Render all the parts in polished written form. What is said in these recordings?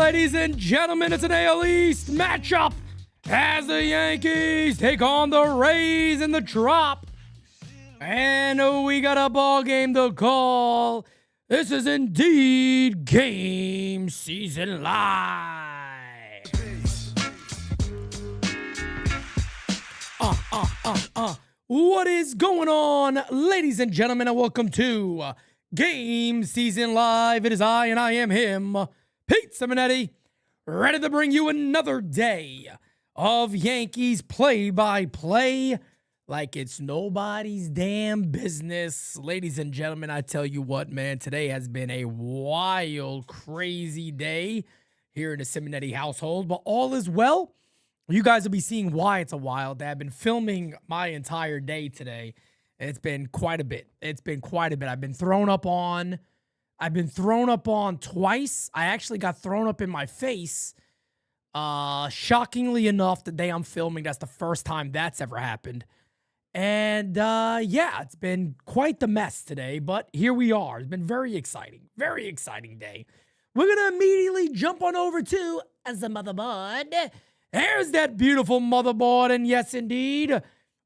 ladies and gentlemen, it's an AL East matchup as the Yankees take on the Rays in the Trop. And we got a ball game to call. This is indeed GameSZN Live. What is going on, ladies and gentlemen, and welcome to GameSZN Live. It is I, and I am him, PeteSimonetti, ready to bring you another day of Yankees play-by-play like it's nobody's damn business. Ladies and gentlemen, I tell you what, man, today has been a wild, crazy day here in the Simonetti household, but all is well. You guys will be seeing why it's a wild day. I've been filming my entire day today. It's been quite a bit. I've been thrown up on twice. I actually got thrown up in my face. Shockingly enough, the day I'm filming, that's the first time that's ever happened. And yeah, it's been quite the mess today, but here we are. It's been very exciting day. We're going to immediately jump on over to the motherboard. There's that beautiful motherboard, and yes, indeed,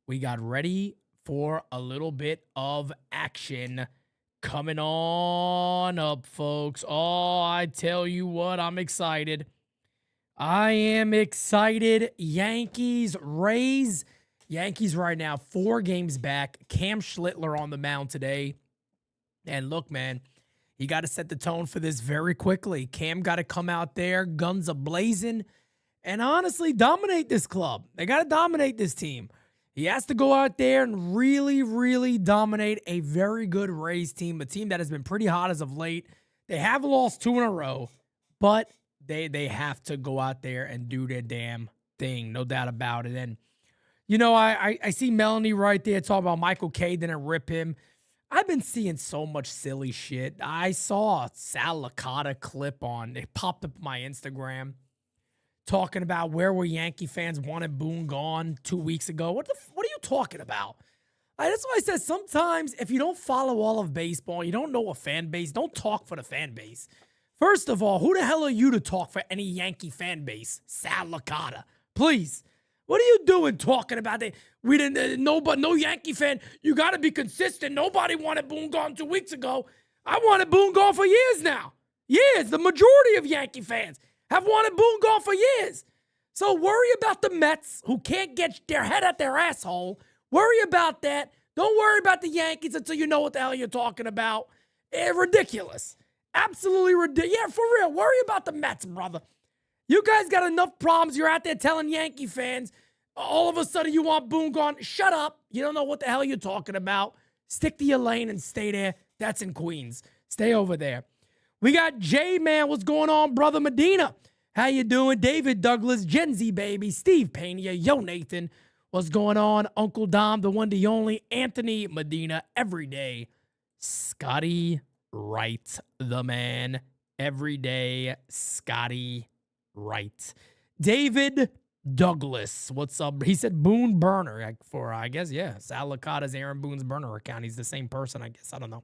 we got ready for a little bit of action coming on up, folks. Oh, I tell you what, I'm excited. I am excited. Yankees, Rays. Yankees right now, 4 games back. Cam Schlittler on the mound today. And look, man, you got to set the tone for this very quickly. Cam got to come out there, guns a-blazing, and honestly dominate this club. They got to dominate this team. He has to go out there and really, really dominate a very good Rays team, a team that has been pretty hot as of late. They have lost 2 in a row, but they have to go out there and do their damn thing, no doubt about it. And, you know, I see Melanie right there talking about Michael K didn't rip him. I've been seeing so much silly shit. I saw a Sal Licata clip it popped up on my Instagram, talking about where were Yankee fans wanted Boone gone 2 weeks ago. What are you talking about? That's why I said sometimes if you don't follow all of baseball, you don't know a fan base, don't talk for the fan base. First of all, who the hell are you to talk for any Yankee fan base? Sal Licata. Please. What are you doing talking about that? We didn't, no Yankee fan. You got to be consistent. Nobody wanted Boone gone 2 weeks ago. I wanted Boone gone for years now. Years. The majority of Yankee fans have wanted Boone gone for years. So worry about the Mets, who can't get their head at their asshole. Worry about that. Don't worry about the Yankees until you know what the hell you're talking about. Ridiculous. Absolutely ridiculous. Yeah, for real. Worry about the Mets, brother. You guys got enough problems. You're out there telling Yankee fans, all of a sudden you want Boone gone. Shut up. You don't know what the hell you're talking about. Stick to your lane and stay there. That's in Queens. Stay over there. We got J-Man. What's going on, brother Medina? How you doing? David Douglas, Gen Z baby, Steve Pena, Yo Nathan. What's going on? Uncle Dom, the one, the only, Anthony Medina, every day. Scotty Wright, the man. Every day, Scotty Wright. David Douglas, what's up? He said Boone burner for, I guess, yeah. Sal Licata's Aaron Boone's burner account. He's the same person, I guess. I don't know.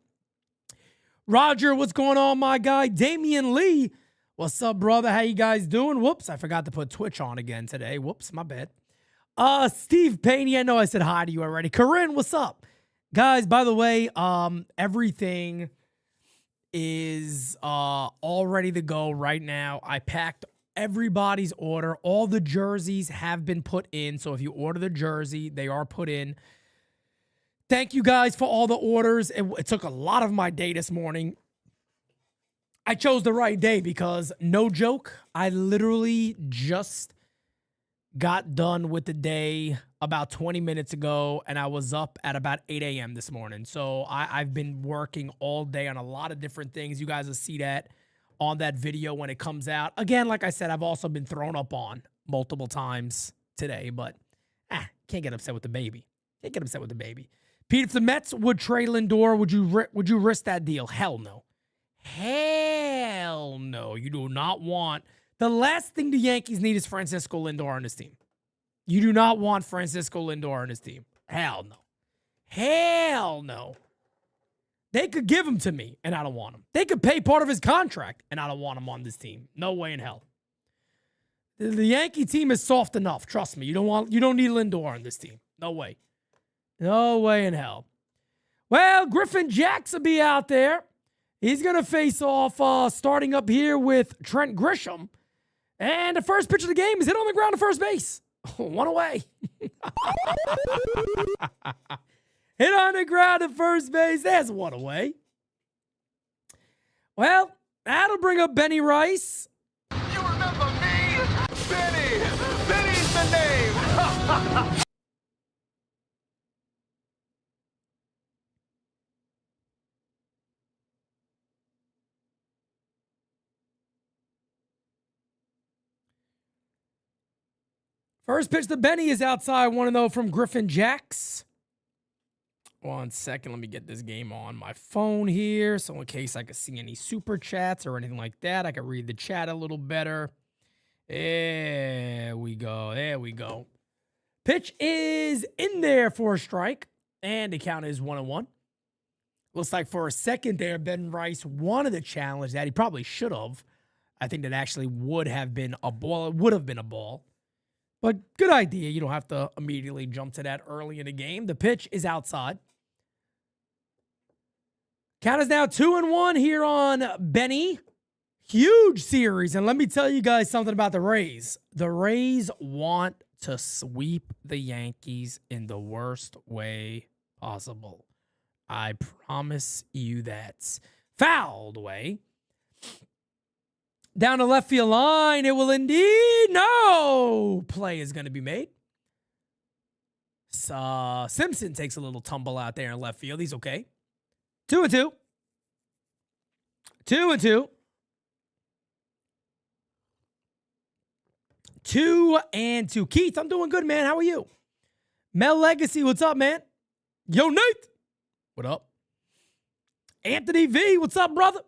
Roger, what's going on, my guy? Damian Lee, what's up, brother? How you guys doing? Whoops, I forgot to put Twitch on again today. Whoops, my bad. Steve Payne, I know I said hi to you already. Corinne, what's up? Guys, by the way, everything is all ready to go right now. I packed everybody's order. All the jerseys have been put in, so if you order the jersey, they are put in. Thank you guys for all the orders. It took a lot of my day this morning. I chose the right day because, no joke, I literally just got done with the day about 20 minutes ago, and I was up at about 8 a.m. this morning. So I've been working all day on a lot of different things. You guys will see that on that video when it comes out. Again, like I said, I've also been thrown up on multiple times today, but can't get upset with the baby. Can't get upset with the baby. Pete, if the Mets would trade Lindor, would you risk that deal? Hell no. Hell no. You do not want. The last thing the Yankees need is Francisco Lindor on this team. You do not want Francisco Lindor on this team. Hell no. Hell no. They could give him to me, and I don't want him. They could pay part of his contract, and I don't want him on this team. No way in hell. The Yankee team is soft enough. Trust me. You don't need Lindor on this team. No way. No way in hell. Well, Griffin Jax will be out there. He's going to face off starting up here with Trent Grisham. And the first pitch of the game is hit on the ground to first base. One away. Hit on the ground to first base. There's one away. Well, that'll bring up Benny Rice. You remember me? Benny! Benny's the name! First pitch to Benny is outside 1-0 from Griffin Jax. 1 second, let me get this game on my phone here. So in case I could see any super chats or anything like that, I could read the chat a little better. There we go. There we go. Pitch is in there for a strike. And the count is 1-1. Looks like for a second there, Ben Rice wanted to challenge that. He probably should have. I think that actually would have been a ball. It would have been a ball. But good idea. You don't have to immediately jump to that early in the game. The pitch is outside. Count is now 2-1 here on Benny. Huge series. And let me tell you guys something about the Rays. The Rays want to sweep the Yankees in the worst way possible. I promise you that. Fouled away. Down the left field line, it will indeed. No play is going to be made. Simpson takes a little tumble out there in left field. He's okay. 2-2. 2-2. 2-2. Keith, I'm doing good, man. How are you? Mel Legacy, what's up, man? Yo, Nate. What up? Anthony V, what's up, brother?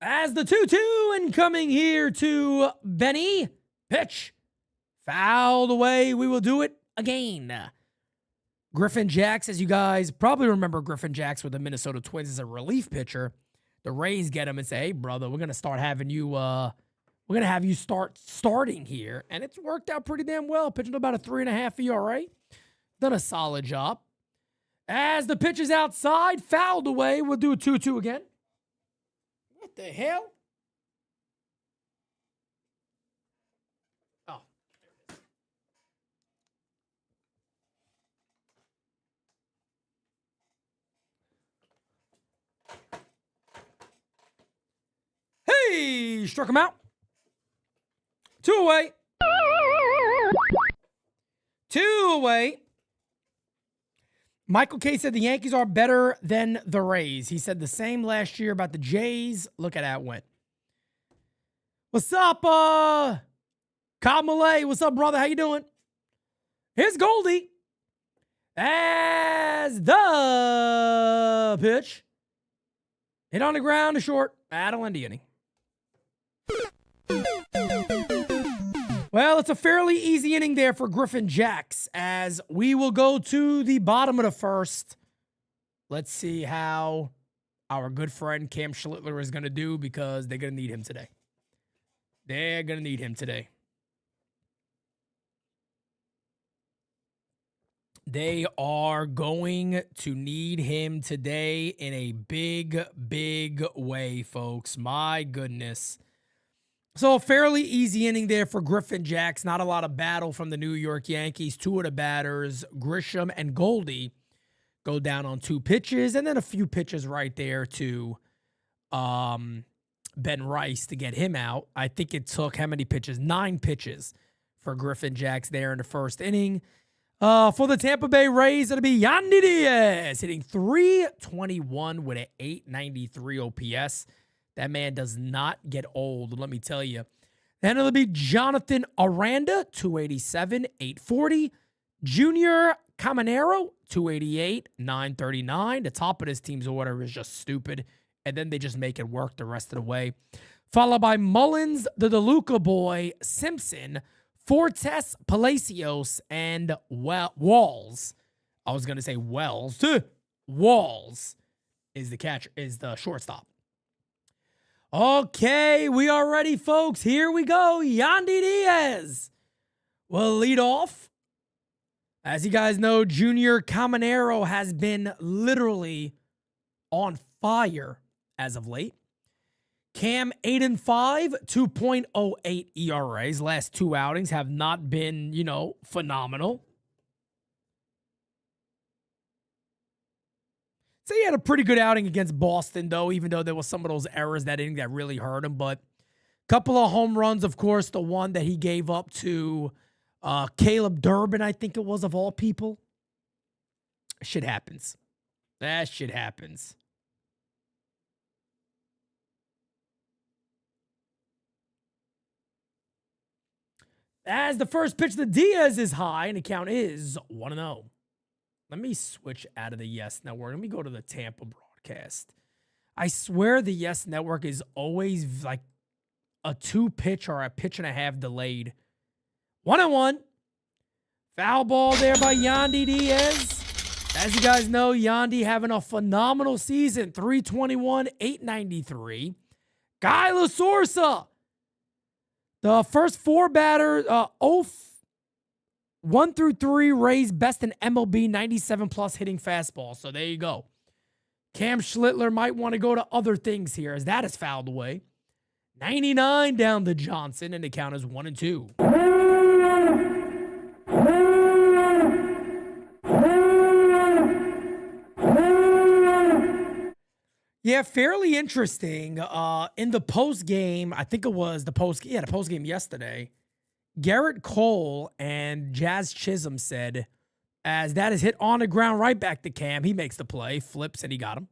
As the 2-2 and coming here to Benny. Pitch. Fouled away. We will do it again. Griffin Jax, as you guys probably remember, Griffin Jax with the Minnesota Twins as a relief pitcher. The Rays get him and say, hey, brother, we're going to start having you, we're going to have you starting here. And it's worked out pretty damn well. Pitching about a 3.5 ERA. Done a solid job. As the pitch is outside, fouled away. We'll do a 2-2 again. What the hell? Oh. Hey, struck him out. 2 away. 2 away. Michael K said the Yankees are better than the Rays. He said the same last year about the Jays. Look at how it went. What's up, Kyle Malay? What's up, brother? How you doing? Here's Goldie. As the pitch. Hit on the ground to short. That'll end the inning. Well, it's a fairly easy inning there for Griffin Jax as we will go to the bottom of the first. Let's see how our good friend Cam Schlittler is going to do because they're going to need him today. They're going to need him today. They are going to need him today in a big, big way, folks. My goodness. So a fairly easy inning there for Griffin Jax. Not a lot of battle from the New York Yankees. 2 of the batters, Grisham and Goldie, go down on 2 pitches. And then a few pitches right there to Ben Rice to get him out. I think it took how many pitches? 9 pitches for Griffin Jax there in the first inning. For the Tampa Bay Rays, it'll be Yandy Diaz hitting .321 with an .893 OPS. That man does not get old, let me tell you. Then it'll be Jonathan Aranda, .287, .840. Junior Caminero, .288, .939. The top of this team's order is just stupid. And then they just make it work the rest of the way. Followed by Mullins, the DeLuca boy, Simpson, Fortes, Palacios, and Walls. I was going to say Wells. Walls is the catcher, is the shortstop. Okay, we are ready, folks. Here we go. Yandy Diaz will lead off. As you guys know, Junior Caminero has been literally on fire as of late. Cam 8-5, 2.08 ERAs. Last two outings have not been, phenomenal. So he had a pretty good outing against Boston, though, even though there was some of those errors that inning that really hurt him. But a couple of home runs, of course, the one that he gave up to Caleb Durbin, I think it was, of all people. Shit happens. That shit happens. As the first pitch to Diaz is high, and the count is 1-0. Let me switch out of the Yes Network. Let me go to the Tampa broadcast. I swear the Yes Network is always like a 2-pitch or a pitch and a half delayed. 1-1. Foul ball there by Yandy Diaz. As you guys know, Yandy having a phenomenal season. 321, 893. Guy LaSorsa. The first four batters, 1 through 3 raised best in MLB 97+ hitting fastball. So there you go. Cam Schlittler might want to go to other things here as that is fouled away. 99 down to Johnson, and the count is 1-2. Yeah, fairly interesting. In the post game, I think it was the post game yesterday. Garrett Cole and Jazz Chisholm said, as that is hit on the ground right back to Cam, he makes the play, flips, and he got him.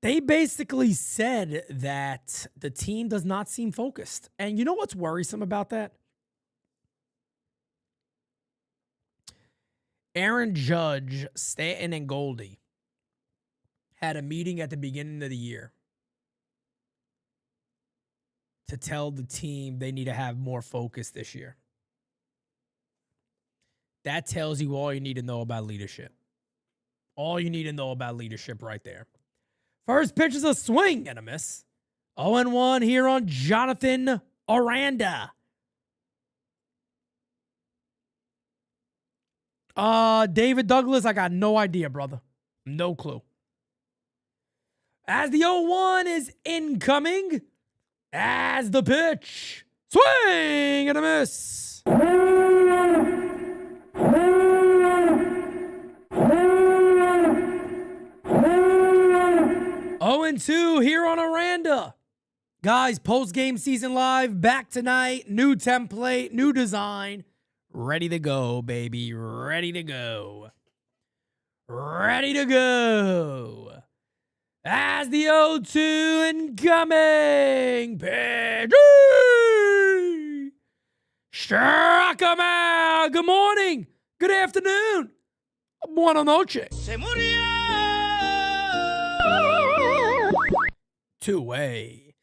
They basically said that the team does not seem focused. And you know what's worrisome about that? Aaron Judge, Stanton, and Goldie had a meeting at the beginning of the year to tell the team they need to have more focus this year. That tells you all you need to know about leadership. All you need to know about leadership right there. First pitch is a swing and a miss. 0-1 here on Jonathan Aranda. David Douglas, I got no idea, brother. No clue. As the 0-1 is incoming. As the pitch. Swing and a miss. 0-2 here on Aranda. Guys, post-game season live, back tonight. New template, new design. Ready to go, baby. Ready to go. Ready to go. As the 0-2 incoming. Pitch. Struck him out. Good morning. Good afternoon. Buenas noches. Se murió. Two-way.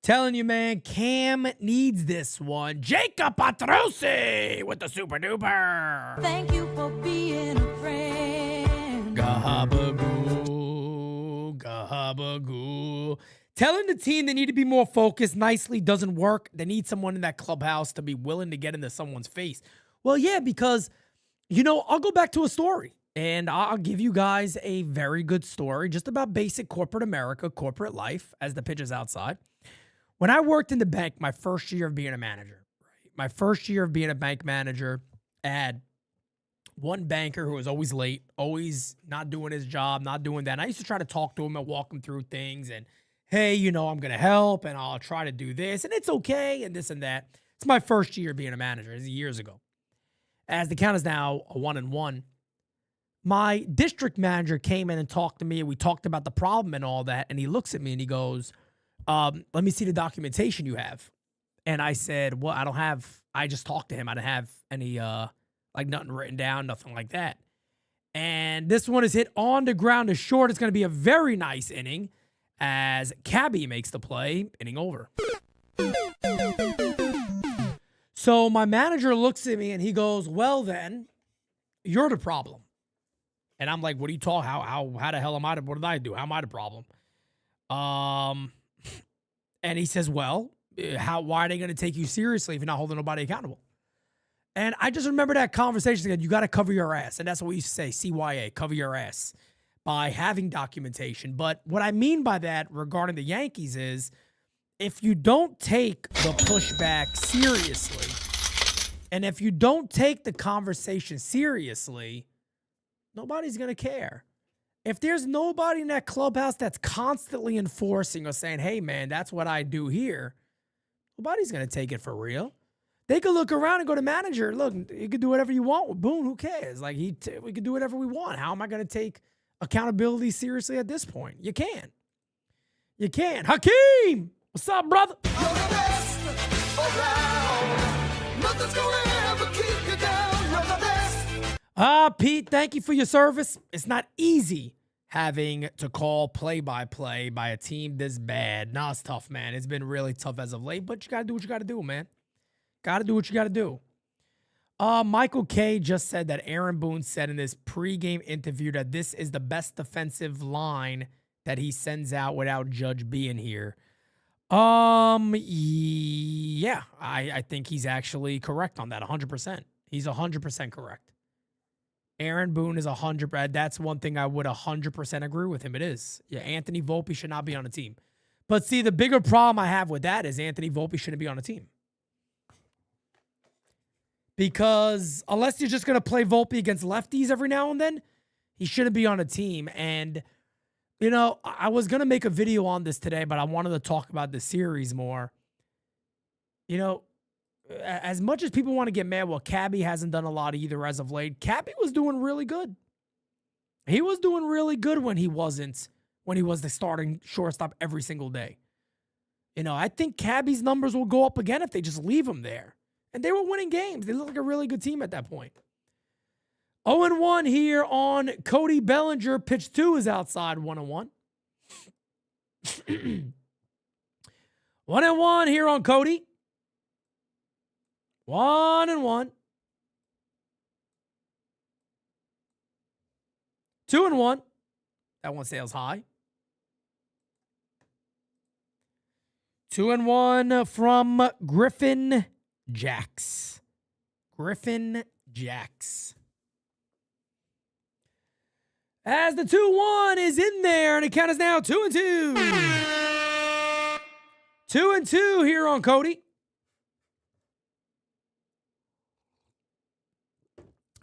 Telling you, man, Cam needs this one. Jacob Patrosi with the super duper. Thank you for being a friend. Gahabagoo, gahabagoo. Telling the team they need to be more focused nicely doesn't work. They need someone in that clubhouse to be willing to get into someone's face. Well, yeah, because, I'll go back to a story. And I'll give you guys a very good story just about basic corporate America, corporate life as the pitch is outside. When I worked in the bank, my first year of being a manager, my first year of being a bank manager, I had one banker who was always late, always not doing his job, not doing that. And I used to try to talk to him and walk him through things and, hey, I'm going to help and I'll try to do this and it's okay and this and that. It's my first year being a manager. It's years ago. As the count is now a 1-1. My district manager came in and talked to me. And we talked about the problem and all that. And he looks at me and he goes, let me see the documentation you have. And I said, well, I just talked to him. I didn't have any, nothing written down, nothing like that. And this one is hit on the ground to short. It's going to be a very nice inning as Cabby makes the play, inning over. So my manager looks at me and he goes, well, then you're the problem. And I'm like, what are you talking? How the hell am I? What did I do? How am I the problem? And he says, well, why are they going to take you seriously if you're not holding nobody accountable? And I just remember that conversation again. You got to cover your ass. And that's what we used to say, CYA, cover your ass, by having documentation. But what I mean by that regarding the Yankees is if you don't take the pushback seriously, and if you don't take the conversation seriously, nobody's going to care. If there's nobody in that clubhouse that's constantly enforcing or saying, hey, man, that's what I do here, nobody's going to take it for real. They could look around and go to manager, look, you can do whatever you want with Boone. Who cares? Like, we can do whatever we want. How am I going to take accountability seriously at this point? You can. You can. Hakeem, what's up, brother? You're the best around. Nothing's gonna ever keep you down. You're the best. Pete, thank you for your service. It's not easy having to call play-by-play by a team this bad. Nah, it's tough, man. It's been really tough as of late, but you got to do what you got to do, man. Got to do what you got to do. Michael K just said that Aaron Boone said in this pregame interview that this is the best defensive line that he sends out without Judge being here. Yeah, I think he's actually correct on that, 100%. He's 100% correct. Aaron Boone is 100%. That's one thing I would 100% agree with him. It is. Yeah, Anthony Volpe should not be on the team. But see, the bigger problem I have with that is Anthony Volpe shouldn't be on the team. Because unless you're just going to play Volpe against lefties every now and then, he shouldn't be on a team. And, you know, I was going to make a video on this today, but I wanted to talk about the series more. You know, as much as people want to get mad, well, Cabby hasn't done a lot either as of late. Cabby was doing really good. He was doing really good when he was the starting shortstop every single day. You know, I think Cabby's numbers will go up again if they just leave him there. And they were winning games. They looked like a really good team at that point. 0-1 here on Cody Bellinger. Pitch 2 is outside, 1-1. 1-1 here on Cody. 1-1. 2-1. That one sails high. 2-1 from Griffin Jax. Griffin Jax. As the 2-1 is in there, and the count is now 2-2. 2-2 here on Cody.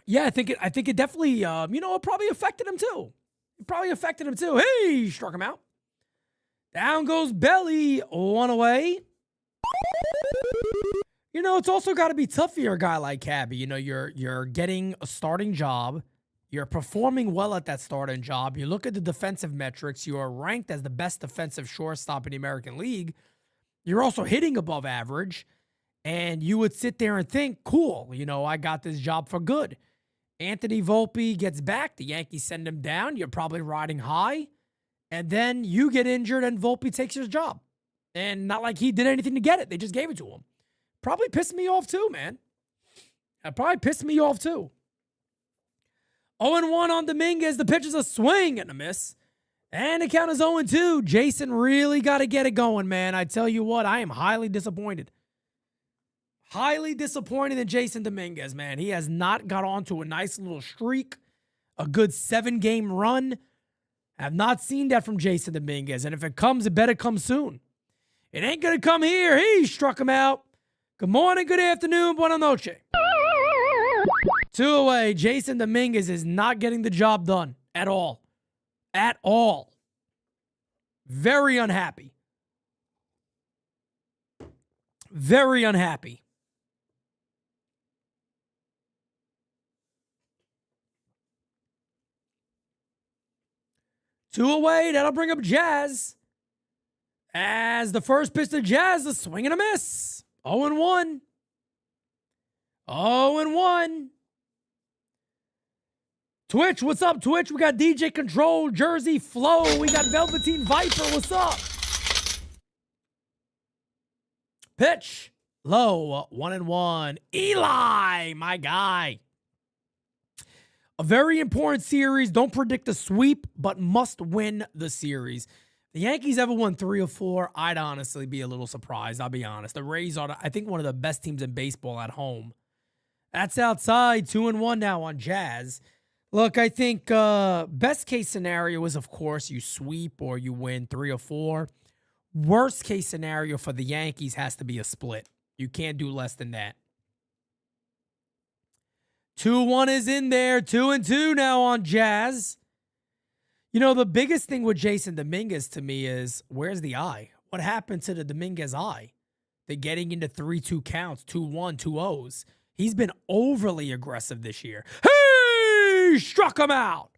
Yeah, I think it definitely, it probably affected him too. Hey, struck him out. Down goes Belly, 1 away. You know, it's also got to be tough for a guy like Cabby. You know, you're getting a starting job. You're performing well at that starting job. You look at the defensive metrics. You are ranked as the best defensive shortstop in the American League. You're also hitting above average. And you would sit there and think, cool, you know, I got this job for good. Anthony Volpe gets back. The Yankees send him down. You're probably riding high. And then you get injured and Volpe takes his job. And not like he did anything to get it. They just gave it to him. Probably pissed me off too, man. That probably pissed me off too. 0-1 on Dominguez. The pitch is a swing and a miss. And the count is 0-2. Jason really got to get it going, man. I tell you what, I am highly disappointed. Highly disappointed in Jason Dominguez, man. He has not got onto a nice little streak, a good 7-game run. I have not seen that from Jason Dominguez. And if it comes, it better come soon. It ain't going to come here. He struck him out. Good morning, good afternoon, buenas noches. 2 away. Jason Dominguez is not getting the job done at all. At all. Very unhappy. Very unhappy. Two away. That'll bring up Jazz. As the first pitch to Jazz, a swing and a miss. 0-1. 0-1. Twitch, what's up, Twitch? We got DJ Control, Jersey Flow. We got Velveteen Viper. What's up? Pitch. Low. 1-1. Eli, my guy. A very important series. Don't predict a sweep, but must win the series. The Yankees ever won 3 or 4, I'd honestly be a little surprised. I'll be honest. The Rays are, I think, one of the best teams in baseball at home. That's outside. 2-1 now on Jazz. Look, I think best case scenario is, of course, you sweep or you win 3 or 4. Worst case scenario for the Yankees has to be a split. You can't do less than that. 2-1 is in there. 2-2 now on Jazz. You know, the biggest thing with Jason Dominguez to me is, where's the eye? What happened to the Dominguez eye? They're getting into 3-2 counts, 2-1, 2-0s. He's been overly aggressive this year. He struck him out.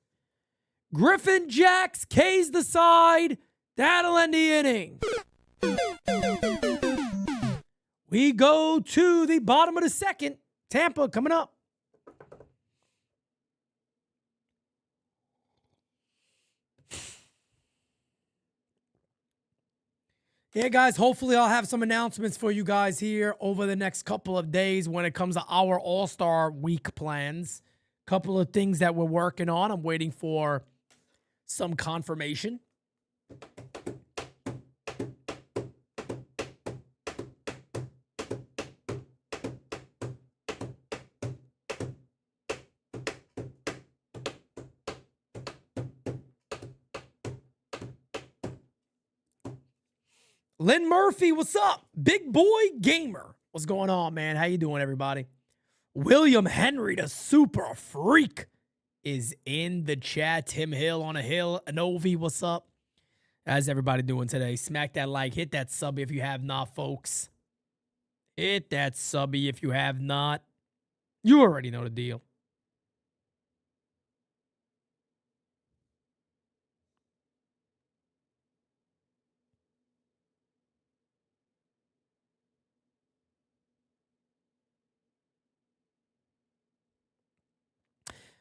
Griffin Jax K's the side. That'll end the inning. We go to the bottom of the second. Tampa coming up. Yeah, guys, hopefully I'll have some announcements for you guys here over the next couple of days when it comes to our All-Star Week plans. Couple of things that we're working on. I'm waiting for some confirmation. Lynn Murphy, what's up? Big boy gamer. What's going on, man? How you doing, everybody? William Henry, the super freak, is in the chat. Tim Hill on a hill. Anovi, what's up? How's everybody doing today? Smack that like. Hit that sub if you have not, folks. Hit that subby if you have not. You already know the deal.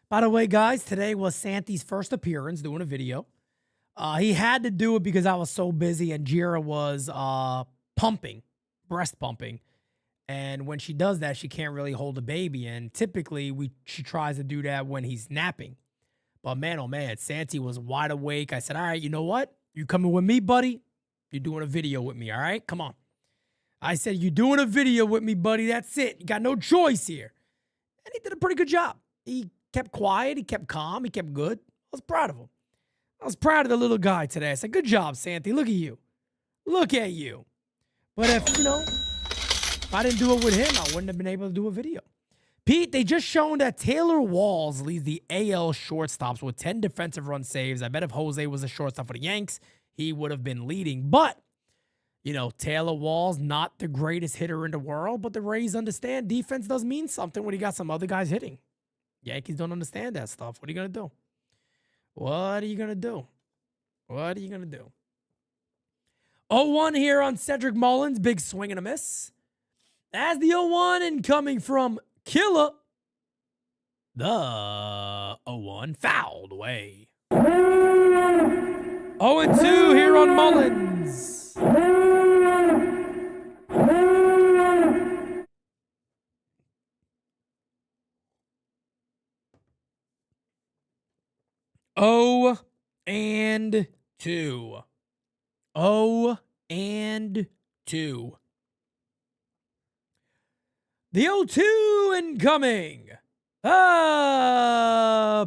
By the way, guys, today was Santi's first appearance doing a video. He had to do it because I was so busy and Jira was pumping, breast pumping. And when she does that, she can't really hold a baby. And typically, she tries to do that when he's napping. But man, oh man, Santi was wide awake. I said, all right, you know what? You coming with me, buddy? You're doing a video with me, all right? Come on. I said, you're doing a video with me, buddy. That's it. You got no choice here. And he did a pretty good job. He kept quiet. He kept calm. He kept good. I was proud of him. I was proud of the little guy today. I said, good job, Santi. Look at you. Look at you. But if I didn't do it with him, I wouldn't have been able to do a video. Pete, they just shown that Taylor Walls leads the AL shortstops with 10 defensive run saves. I bet if Jose was a shortstop for the Yanks, he would have been leading. But, Taylor Walls, not the greatest hitter in the world, but the Rays understand defense does mean something when you got some other guys hitting. Yankees don't understand that stuff. What are you going to do? What are you going to do? What are you going to do? 0-1 here on Cedric Mullins. Big swing and a miss. As the 0-1 incoming from Killer. The 0-1 fouled away. 0-2 here on Mullins. Oh and 2. 0 and 2. The 0-2 incoming.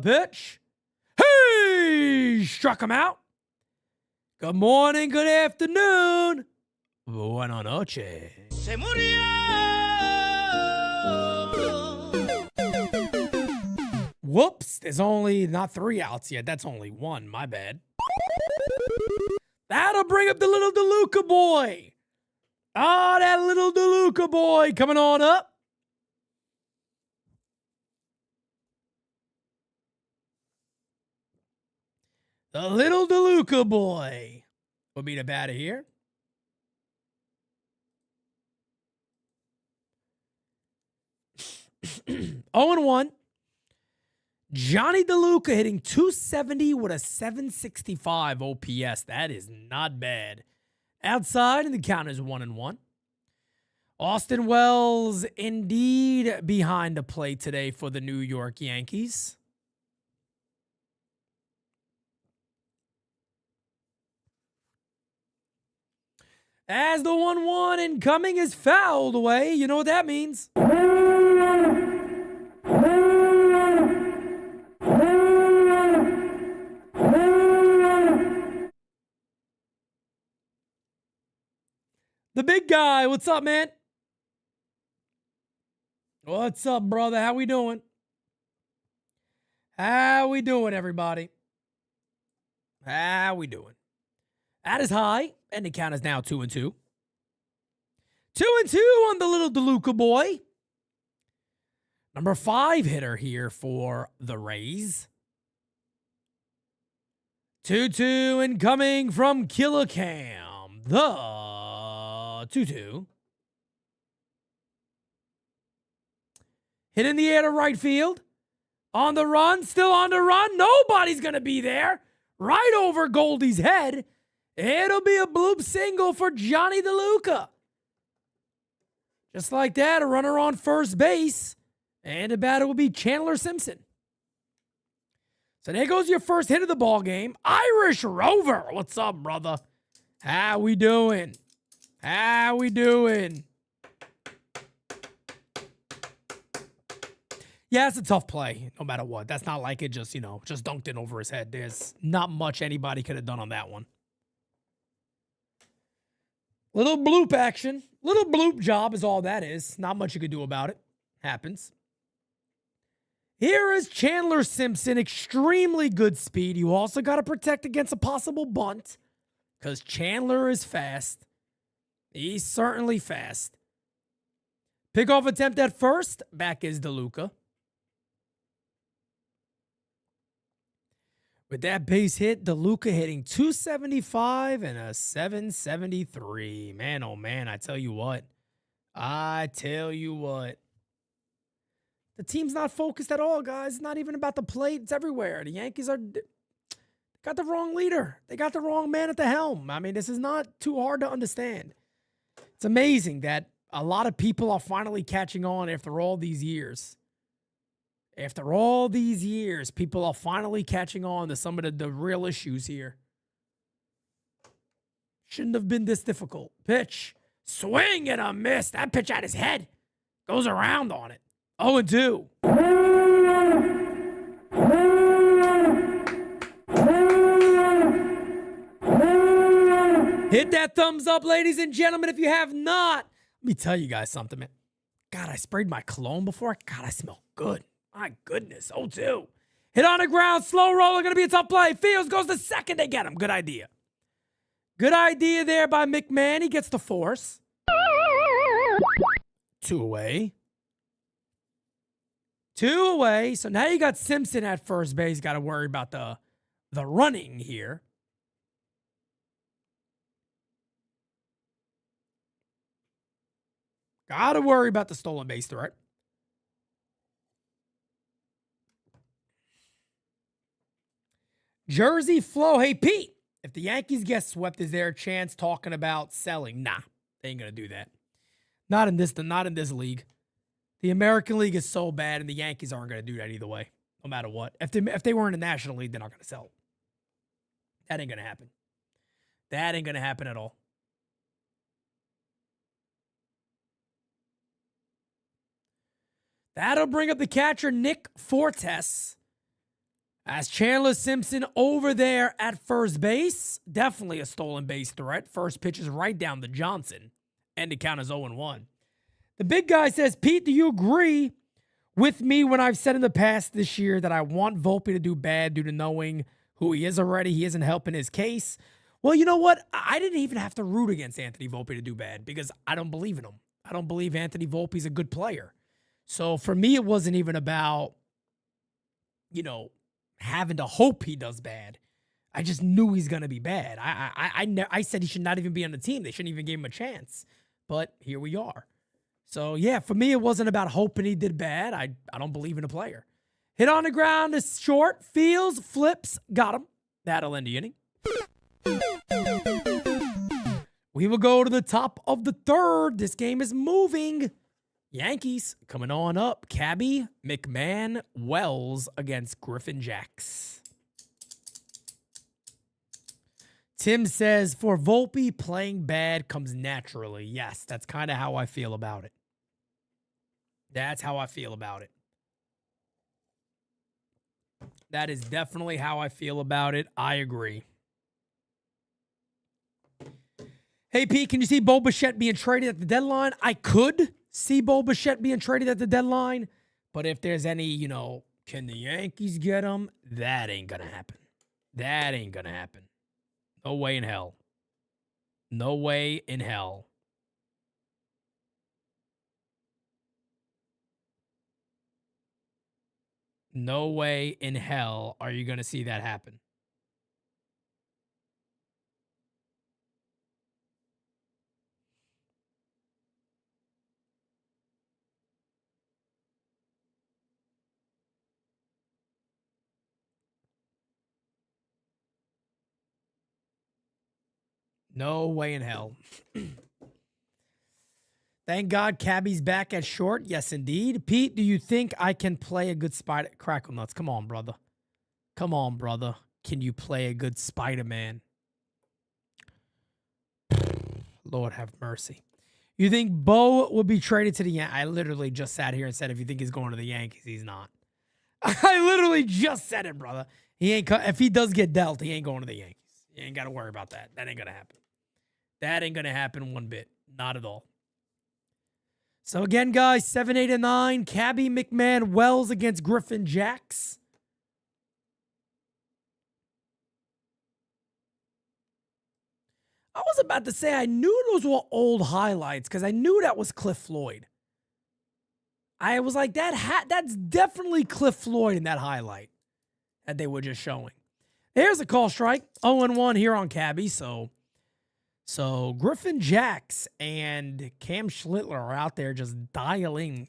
Pitch. Hey! Struck him out. Good morning, good afternoon. Buenas noches. Se murió. Whoops, there's only not 3 outs yet. That's only 1. My bad. That'll bring up the little DeLuca boy. Oh, that little DeLuca boy coming on up. The little DeLuca boy will be the batter here. Oh and 1. Johnny DeLuca hitting 270 with a 765 OPS. That is not bad. Outside, and the count is 1-1. Austin Wells indeed behind the plate today for the New York Yankees. As the 1-1 incoming is fouled away. You know what that means. The big guy, what's up, man? What's up, brother? How we doing? How we doing, everybody? How we doing? That is high, and the count is now 2-2. 2-2 on the little DeLuca boy. Number 5 hitter here for the Rays. 2-2 incoming from Killicam. The 2-2. Hit in the air to right field. On the run, still on the run. Nobody's going to be there. Right over Goldie's head. It'll be a bloop single for Johnny DeLuca. Just like that, a runner on first base. And the batter will be Chandler Simpson. So there goes your first hit of the ball game. Irish Rover. What's up, brother? How we doing? How we doing? Yeah, it's a tough play, no matter what. That's not like it just, just dunked in over his head. There's not much anybody could have done on that one. Little bloop action. Little bloop job is all that is. Not much you could do about it. Happens. Here is Chandler Simpson. Extremely good speed. You also got to protect against a possible bunt because Chandler is fast. He's certainly fast. Pickoff attempt at first. Back is DeLuca. With that base hit, DeLuca hitting 275 and a 773. Man, oh man, I tell you what. I tell you what. The team's not focused at all, guys. It's not even about the plate. It's everywhere. The Yankees got the wrong leader. They got the wrong man at the helm. I mean, this is not too hard to understand. It's amazing that a lot of people are finally catching on after all these years. After all these years, people are finally catching on to some of the real issues here. Shouldn't have been this difficult. Pitch. Swing and a miss. That pitch at his head. Goes around on it. 0-2. Hit that thumbs up, ladies and gentlemen, if you have not. Let me tell you guys something, man. God, I sprayed my cologne before. God, I smell good. My goodness. 0-2. Hit on the ground. Slow roller. Going to be a tough play. Fields goes to second. They get him. Good idea. Good idea there by McMahon. He gets the force. 2 away. 2 away. So now you got Simpson at first base. Got to worry about the running here. Got to worry about the stolen base threat. Jersey Flow. Hey, Pete, if the Yankees get swept, is there a chance talking about selling? Nah, they ain't going to do that. Not in this league. The American League is so bad, and the Yankees aren't going to do that either way, no matter what. If they were in the National League, they're not going to sell. That ain't going to happen. That ain't going to happen at all. That'll bring up the catcher, Nick Fortes. As Chandler Simpson over there at first base. Definitely a stolen base threat. First pitch is right down to Johnson. And the count is 0-1. The big guy says, Pete, do you agree with me when I've said in the past this year that I want Volpe to do bad due to knowing who he is already? He isn't helping his case. Well, you know what? I didn't even have to root against Anthony Volpe to do bad because I don't believe in him. I don't believe Anthony Volpe's a good player. So for me, it wasn't even about, having to hope he does bad. I just knew he's going to be bad. I said he should not even be on the team. They shouldn't even give him a chance. But here we are. So, yeah, for me, it wasn't about hoping he did bad. I don't believe in a player. Hit on the ground is short. Fields, flips, got him. That'll end the inning. We will go to the top of the third. This game is moving. Yankees coming on up. Cabby, McMahon, Wells against Griffin Jax. Tim says, for Volpe, playing bad comes naturally. Yes, that's kind of how I feel about it. That's how I feel about it. That is definitely how I feel about it. I agree. Hey, Pete, can you see Bo Bichette being traded at the deadline? I could see Bo Bichette being traded at the deadline, but if there's any, you know, can the Yankees get him? That ain't going to happen. That ain't going to happen. No way in hell. No way in hell. No way in hell are you going to see that happen. No way in hell. Thank God Cabby's back at short. Yes, indeed. Pete, do you think I can play a good Spider... Crackle Nuts, come on, brother. Come on, brother. Can you play a good Spider-Man? Lord have mercy. You think Bo will be traded to the Yankees? I literally just sat here and said if you think he's going to the Yankees, he's not. I literally just said it, brother. He ain't. If he does get dealt, he ain't going to the Yankees. You ain't got to worry about that. That ain't going to happen. That ain't going to happen one bit. Not at all. So again, guys, 7, 8, and 9. Cabby, McMahon, Wells against Griffin Jax. I was about to say I knew those were old highlights because I knew that was Cliff Floyd. I was like, that's definitely Cliff Floyd in that highlight that they were just showing. Here's a call strike. 0-1 here on Cabby. So Griffin Jax and Cam Schlittler are out there just dialing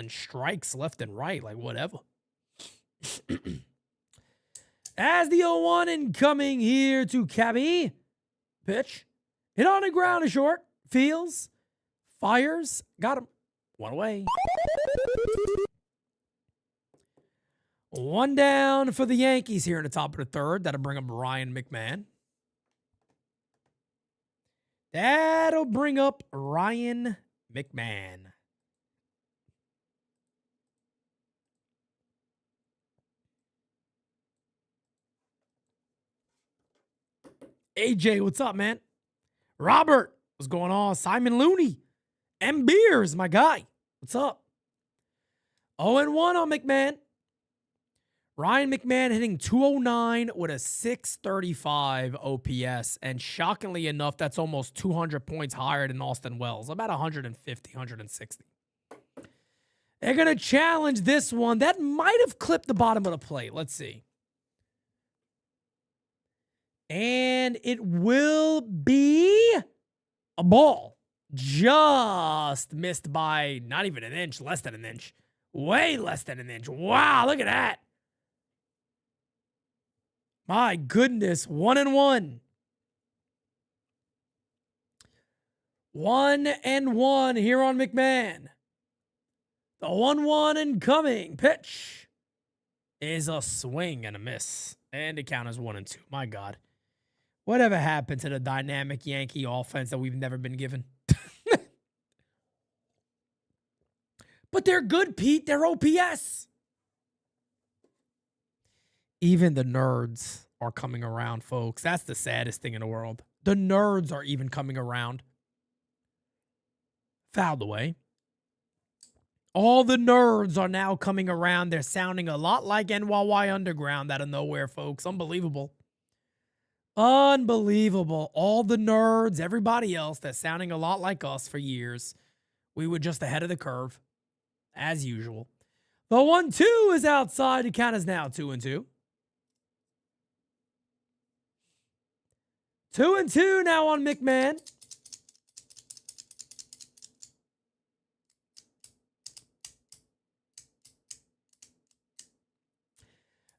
strikes left and right, like whatever. As the 0-1 incoming here to Cabby. Pitch. Hit on the ground is short. Feels. Fires. Got him. One away. One down for the Yankees here in the top of the third. That'll bring up Ryan McMahon. That'll bring up Ryan McMahon. AJ, what's up, man? Robert, what's going on? Simon Looney. M. Beers, my guy. What's up? 0-1 on McMahon. Ryan McMahon hitting 209 with a 635 OPS. And shockingly enough, that's almost 200 points higher than Austin Wells. About 150, 160. They're going to challenge this one. That might have clipped the bottom of the plate. Let's see. And it will be a ball. Just missed by not even an inch, less than an inch. Way less than an inch. Wow, look at that. My goodness, 1-1. 1-1 here on McMahon. The 1-1 incoming pitch is a swing and a miss. And the count is 1-2. My God. Whatever happened to the dynamic Yankee offense that we've never been given? But they're good, Pete. They're OPS. Even the nerds are coming around, folks. That's the saddest thing in the world. The nerds are even coming around. Fouled away. All the nerds are now coming around. They're sounding a lot like NYY Underground out of nowhere, folks. Unbelievable. Unbelievable. All the nerds, everybody else that's sounding a lot like us for years. We were just ahead of the curve, as usual. The 1-2 is outside. The count is now 2-2. 2-2 now on McMahon.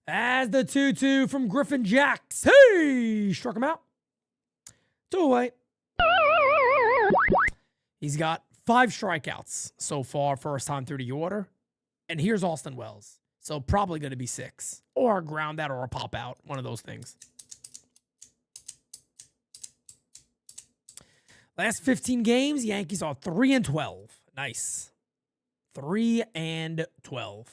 As the 2-2 from Griffin Jax. Hey! Struck him out. 2 away. He's got 5 strikeouts so far, first time through the order. And here's Austin Wells. So probably going to be 6. Or a ground out or a pop out. One of those things. Last 15 games, Yankees are 3-12. Nice. 3-12.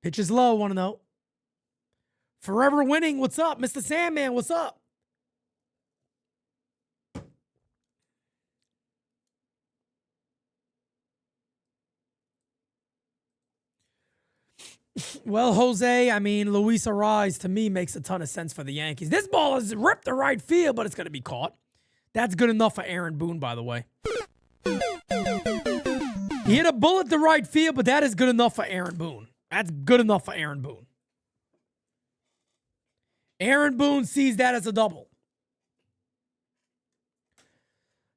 Pitch is low, want to know. Forever winning, what's up? Mr. Sandman, what's up? Well, Jose, I mean, Luis Ariz, to me, makes a ton of sense for the Yankees. This ball is ripped to right field, but it's going to be caught. That's good enough for Aaron Boone, by the way. He hit a bullet to right field, but that is good enough for Aaron Boone. That's good enough for Aaron Boone. Aaron Boone sees that as a double.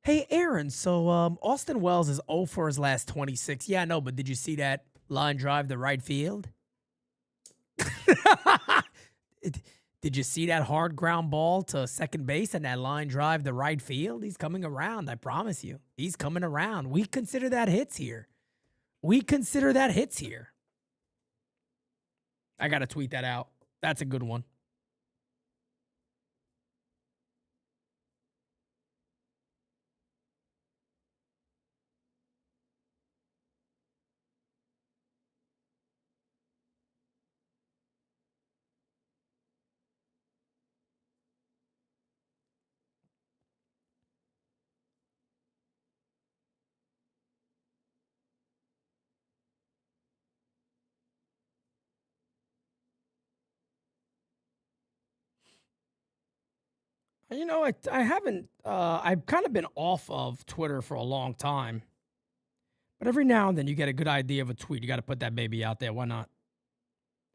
Hey, Aaron, so Austin Wells is 0 for his last 26. Yeah, I know, but did you see that line drive to right field? Did you see that hard ground ball to second base and that line drive to right field? He's coming around, I promise you. He's coming around. We consider that hits here. We consider that hits here. I got to tweet that out. That's a good one. You know, I haven't, I've kind of been off of Twitter for a long time. But every now and then you get a good idea of a tweet. You got to put that baby out there. Why not?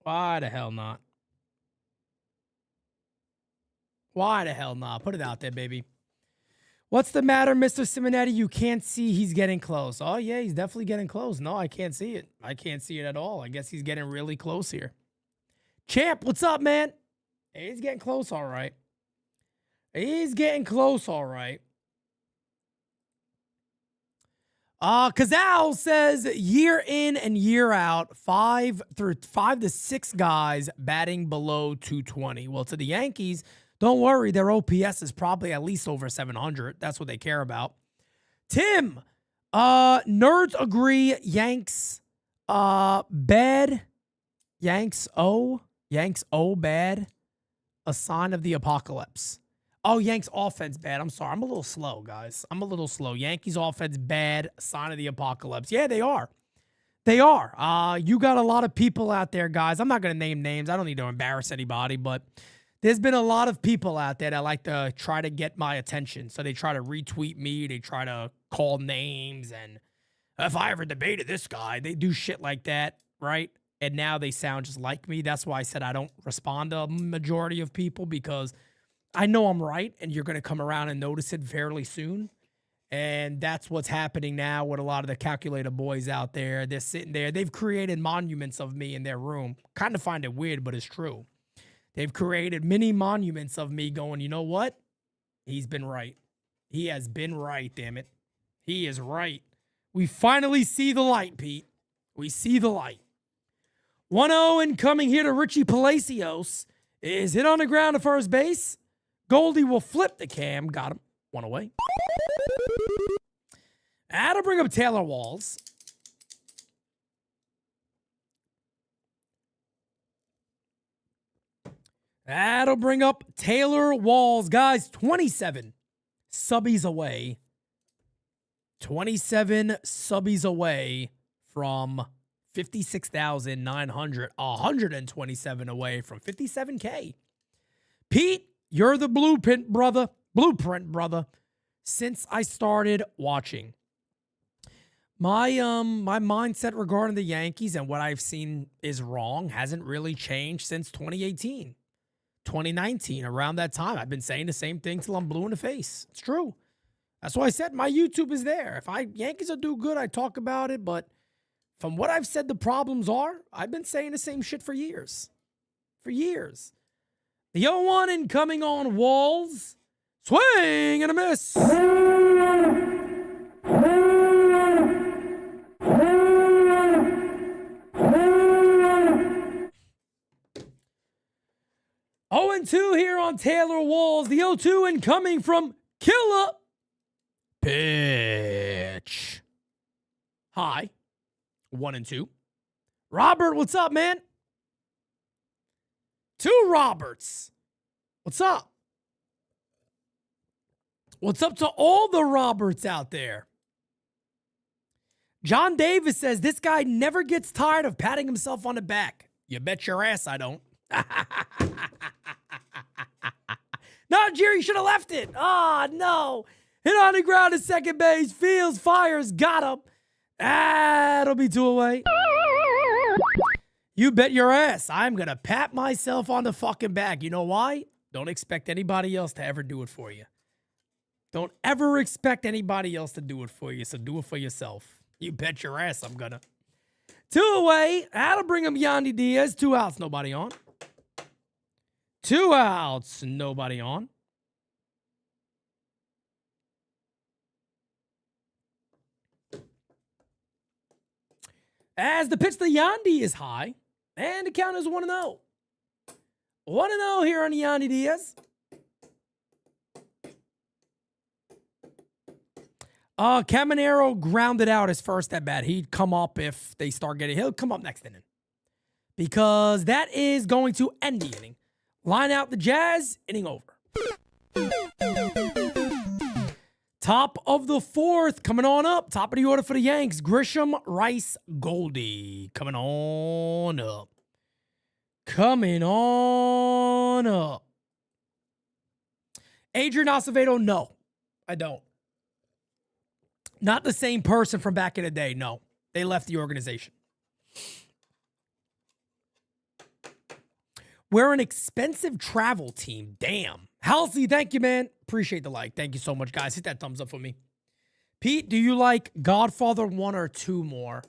Why the hell not? Why the hell not? Put it out there, baby. What's the matter, Mr. Simonetti? You can't see he's getting close. Oh, yeah, he's definitely getting close. No, I can't see it. I can't see it at all. I guess he's getting really close here. Champ, what's up, man? Hey, he's getting close, all right. He's getting close, all right. Kazal says year in and year out, 5 to 6 guys batting below 220. Well, to the Yankees, don't worry, their OPS is probably at least over 700. That's what they care about. Tim, nerds agree. Yanks, bad. Yanks O bad. A sign of the apocalypse. Oh, Yanks offense bad. I'm sorry. I'm a little slow, guys. I'm a little slow. Yankees offense bad. Sign of the apocalypse. Yeah, they are. They are. You got a lot of people out there, guys. I'm not going to name names. I don't need to embarrass anybody, but there's been a lot of people out there that like to try to get my attention. So they try to retweet me. They try to call names. And if I ever debated this guy, they do shit like that, right? And now they sound just like me. That's why I said I don't respond to a majority of people, because I know I'm right, and you're going to come around and notice it fairly soon. And that's what's happening now with a lot of the calculator boys out there. They're sitting there. They've created monuments of me in their room. Kind of find it weird, but it's true. They've created mini monuments of me going, you know what? He's been right. He has been right, damn it. He is right. We finally see the light, Pete. We see the light. 1-0 and coming here to Richie Palacios is hit on the ground to first base. Goldie will flip the cam. Got him. One away. That'll bring up Taylor Walls. That'll bring up Taylor Walls. Guys, 27 subbies away. 27 subbies away from 56,900. 127 away from 57K. Pete, you're the blueprint brother. Since I started watching. My mindset regarding the Yankees and what I've seen is wrong hasn't really changed since 2018. 2019, around that time. I've been saying the same thing till I'm blue in the face. It's true. That's why I said my YouTube is there. If Yankees will do good, I talk about it. But from what I've said the problems are, I've been saying the same shit for years. For years. The 0-1 incoming on Walls. Swing and a miss. 1-2 here on Taylor Walls. The 0-2 incoming from Killer. Pitch. Hi. 1-2. Robert, what's up, man? 2 Roberts. What's up? What's up to all the Roberts out there? John Davis says, this guy never gets tired of patting himself on the back. You bet your ass I don't. No, Jerry should have left it. Oh, no. Hit on the ground at second base. Fields, fires, got him. That'll be 2 away. You bet your ass I'm going to pat myself on the fucking back. You know why? Don't expect anybody else to ever do it for you. Don't ever expect anybody else to do it for you, so do it for yourself. You bet your ass I'm gonna. 2 away. That'll bring him Yandy Diaz. 2 outs, nobody on. 2 outs, nobody on. As the pitch to Yandy is high, and the count is 1-0. 1-0 here on the Yandy Diaz. Caminero grounded out his first at bat. He'd come up if they start getting. He'll come up next inning because that is going to end the inning. Line out the Jazz. Inning over. Top of the 4th coming on up. Top of the order for the Yanks. Grisham, Rice, Goldie coming on up. Coming on up. Adrian Acevedo, no, I don't. Not the same person from back in the day. No, they left the organization. We're an expensive travel team. Damn. Halsey, thank you, man. Appreciate the like. Thank you so much, guys. Hit that thumbs up for me. Pete, do you like Godfather 1 or 2 more?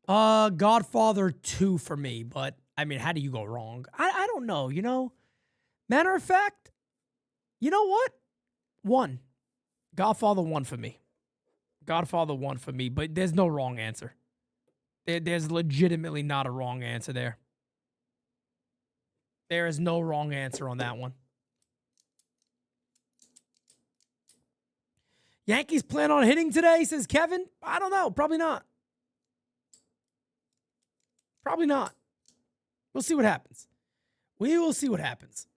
Godfather 2 for me, but I mean, how do you go wrong? I don't know, you know? Matter of fact, you know what? 1. Godfather 1 for me. Godfather 1 for me, but there's no wrong answer. There's legitimately not a wrong answer there. There is no wrong answer on that one. Yankees plan on hitting today, says Kevin. I don't know. Probably not. Probably not. We'll see what happens. We will see what happens.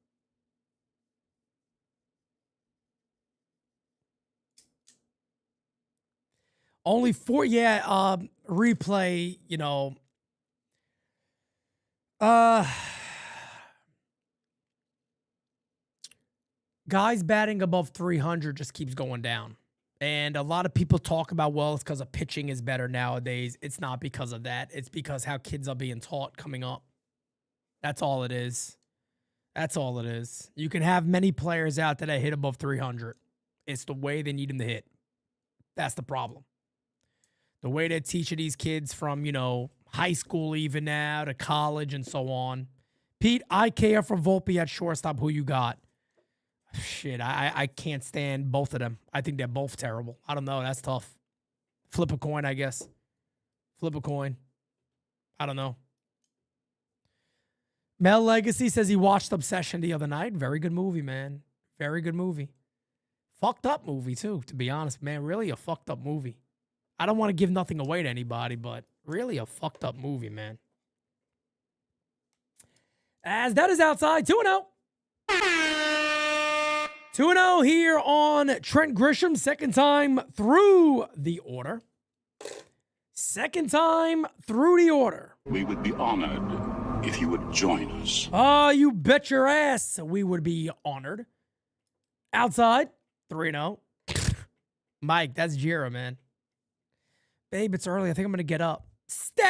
Only 4, replay, you know. Guys batting above 300 just keeps going down. And a lot of people talk about, well, it's because of pitching is better nowadays. It's not because of that. It's because how kids are being taught coming up. That's all it is. That's all it is. You can have many players out there that hit above 300. It's the way they need them to hit. That's the problem. The way they're teaching these kids from, you know, high school even now to college and so on. Pete, I care for Volpe at shortstop. Who you got? Shit, I can't stand both of them. I think they're both terrible. I don't know. That's tough. Flip a coin, I guess. Flip a coin. I don't know. Mel Legacy says he watched Obsession the other night. Very good movie, man. Very good movie. Fucked up movie, too, to be honest, man. Really a fucked up movie. I don't want to give nothing away to anybody, but really a fucked up movie, man. As that is outside, 2-0. 2-0 here on Trent Grisham. Second time through the order. Second time through the order. We would be honored if you would join us. Oh, you bet your ass we would be honored. Outside, 3-0. Mike, that's Jira, man. Babe, it's early. I think I'm going to get up. Stay!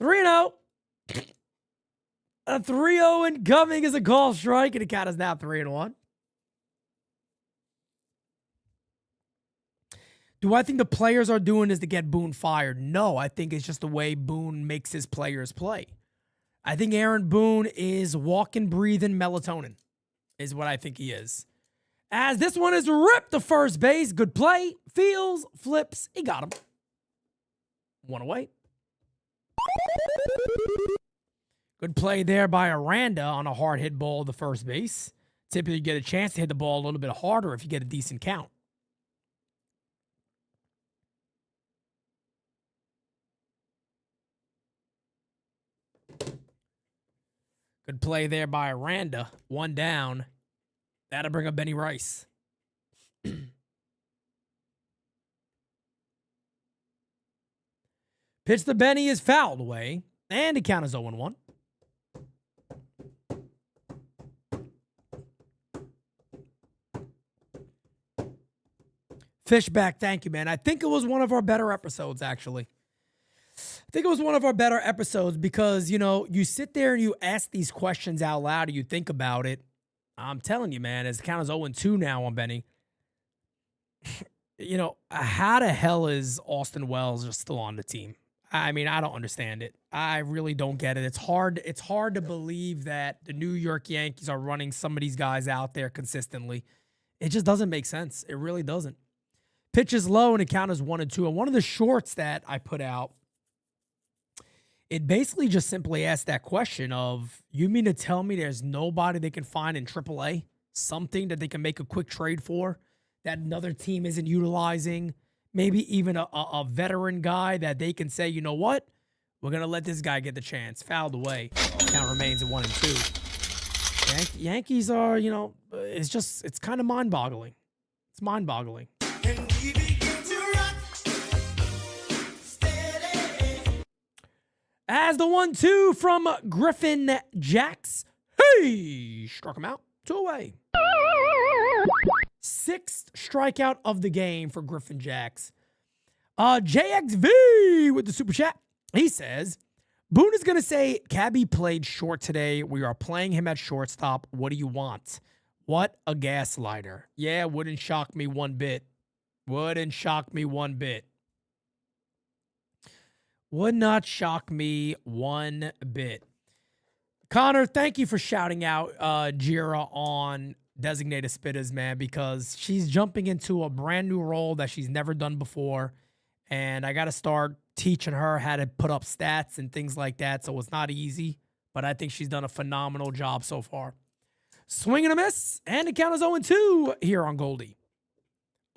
3-0. A 3-0 incoming is a call strike, and the count is now 3-1. Do I think the players are doing this to get Boone fired? No, I think it's just the way Boone makes his players play. I think Aaron Boone is walking, breathing melatonin, is what I think he is. As this one is ripped to first base. Good play. Fields, flips. He got him. 1 away. Good play there by Aranda on a hard hit ball to first base. Typically, you get a chance to hit the ball a little bit harder if you get a decent count. Good play there by Aranda. One down. That'll bring up Benny Rice. Pitch to Benny is fouled away. And the count is 0-1. Fishback, thank you, man. I think it was one of our better episodes, actually. I think it was one of our better episodes because, you know, you sit there and you ask these questions out loud and you think about it. I'm telling you, man, as the count is 0-2 now on Benny. You know, how the hell is Austin Wells just still on the team? I mean, I don't understand it. I really don't get it. It's hard to believe that the New York Yankees are running some of these guys out there consistently. It just doesn't make sense. It really doesn't. Pitch is low and the count is 1-2. And one of the shorts that I put out, it basically just simply asked that question of, you mean to tell me there's nobody they can find in AAA? Something that they can make a quick trade for that another team isn't utilizing? Maybe even a veteran guy that they can say, you know what? We're going to let this guy get the chance. Fouled away. Count remains at 1-2. Yankees are, you know, it's kind of mind-boggling. It's mind-boggling. As the 1-2 from Griffin Jax. Hey! Struck him out. 2 away. 6th strikeout of the game for Griffin Jax. JXV with the super chat. He says, Boone is going to say, Cabby played short today. We are playing him at shortstop. What do you want? What a gaslighter. Yeah, wouldn't shock me one bit. Wouldn't shock me one bit. Would not shock me one bit. Connor, thank you for shouting out Jira on Designated Spitters, man, because she's jumping into a brand new role that she's never done before. And I got to start teaching her how to put up stats and things like that. So it's not easy, but I think she's done a phenomenal job so far. Swing and a miss, and the count is 0-2 here on Goldie.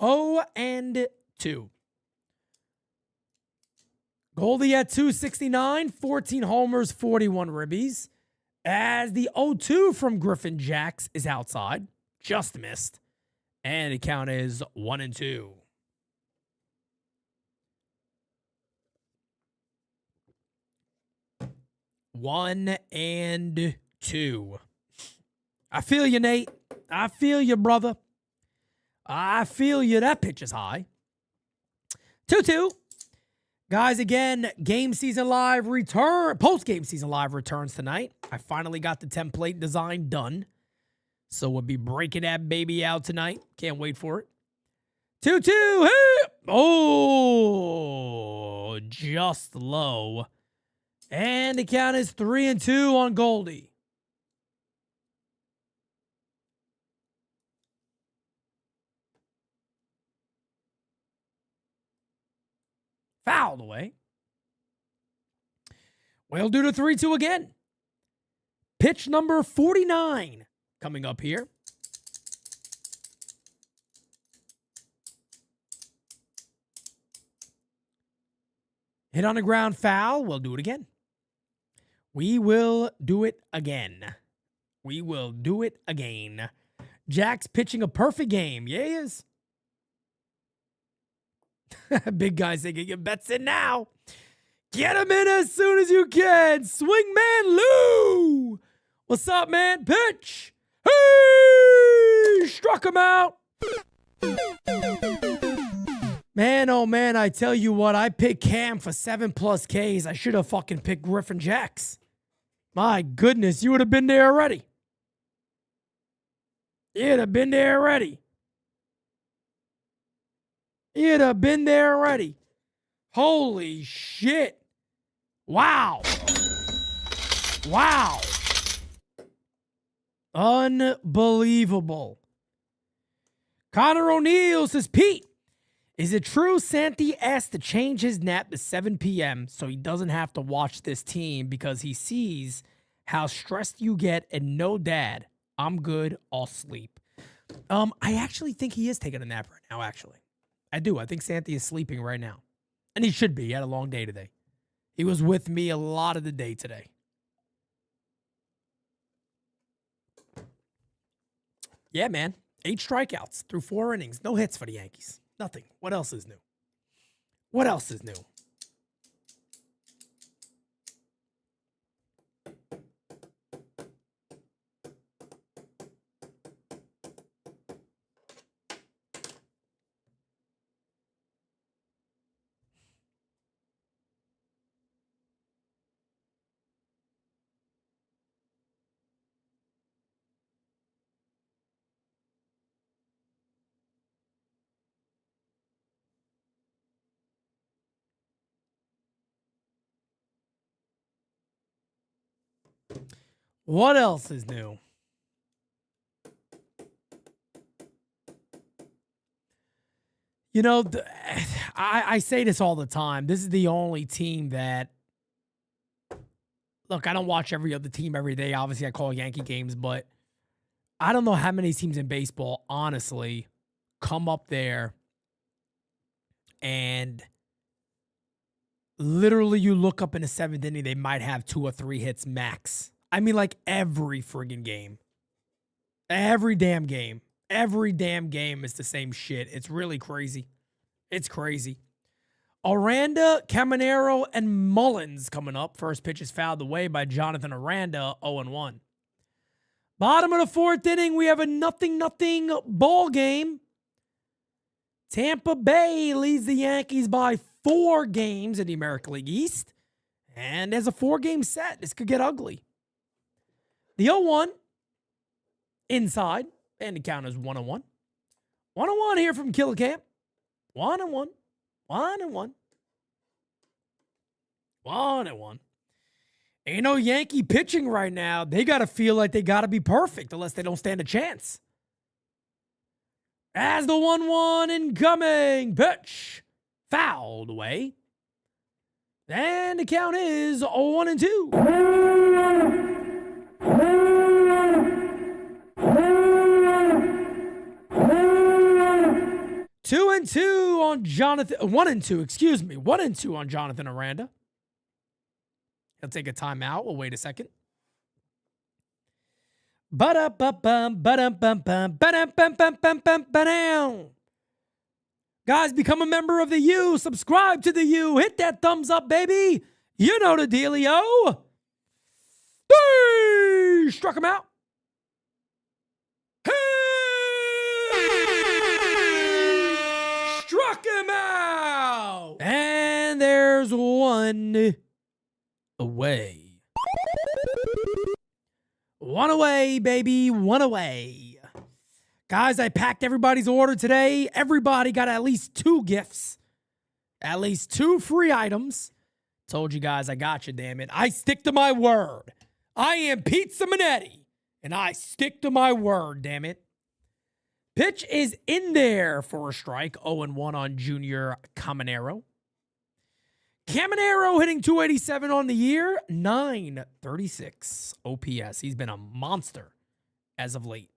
0-2. Goldie at 269, 14 homers, 41 ribbies. As the 0-2 from Griffin Jax is outside. Just missed. And the count is 1-2. One and two. I feel you, Nate. I feel you, brother. I feel you. That pitch is high. 2-2. Guys, again, Game Season Live return. Post-Game Season Live returns tonight. I finally got the template design done. So we'll be breaking that baby out tonight. Can't wait for it. 2-2. Hey! Oh, just low. And the count is 3-2 on Goldie. Fouled away. We'll do the 3-2 again. Pitch number 49 coming up here. Hit on the ground, foul. We'll do it again. We will do it again. We will do it again. Jack's pitching a perfect game. Yeah, he is. Big guy saying, get your bets in now. Get him in as soon as you can. Swingman Lou. What's up, man? Pitch. Hey! Struck him out. Man, oh man, I tell you what, I picked Cam for 7+ Ks. I should have fucking picked Griffin Jax. My goodness, you would have been there already. You'd have been there already. You'd have been there already. Holy shit. Wow. Wow. Unbelievable. Connor O'Neill says, Pete, is it true Santi asked to change his nap to 7 p.m. so he doesn't have to watch this team because he sees how stressed you get, and no, dad, I'm good. I'll sleep. I actually think he is taking a nap right now, actually. I do. I think Santi is sleeping right now. And he should be. He had a long day today. He was with me a lot of the day today. Yeah, man. 8 strikeouts through 4 innings. No hits for the Yankees. Nothing. What else is new? What else is new? What else is new? You know, I say this all the time. This is the only team that, look, I don't watch every other team every day. Obviously, I call Yankee games, but I don't know how many teams in baseball, honestly, come up there and literally you look up in the 7th inning, they might have 2 or 3 hits max. I mean, like every friggin' game. Every damn game. Every damn game is the same shit. It's really crazy. It's crazy. Aranda, Caminero, and Mullins coming up. First pitch is fouled away by Jonathan Aranda, 0-1. Bottom of the 4th inning, we have a 0-0 ball game. Tampa Bay leads the Yankees by 4 games in the American League East. And there's a 4-game set. This could get ugly. The 0-1 inside, and the count is 1-1. 1-1 here from Killicamp. 1-1. 1-1. 1-1. Ain't no Yankee pitching right now. They got to feel like they got to be perfect unless they don't stand a chance. As the 1-1 incoming pitch fouled away. And the count is 1-2. 2-2 on Jonathan. 1-2, excuse me. 1-2 on Jonathan Aranda. He'll take a timeout. We'll wait a second. Guys, become a member of the U. Subscribe to the U. Hit that thumbs up, baby. You know the dealio. Hey, struck him out. Hey! Struck him out. And there's 1 away. 1 away, baby. 1 away. Guys, I packed everybody's order today. Everybody got at least 2 gifts. At least 2 free items. Told you guys I got you, damn it. I stick to my word. I am PeteSimonetti, and I stick to my word, damn it. Pitch is in there for a strike. 0-1 on Junior Caminero. Caminero hitting 287 on the year. 936 OPS. He's been a monster as of late.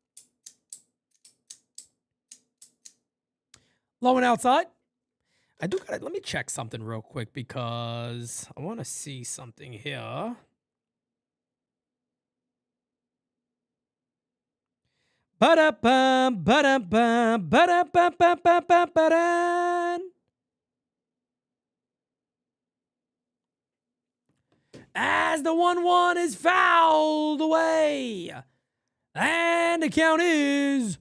Low and outside. I do gotta, let me check something real quick because I want to see something here. Ba-da-bum, ba-da-bum, ba-da-bum-bum-bum-bum-bum. As the 1-1 is fouled away. And the count is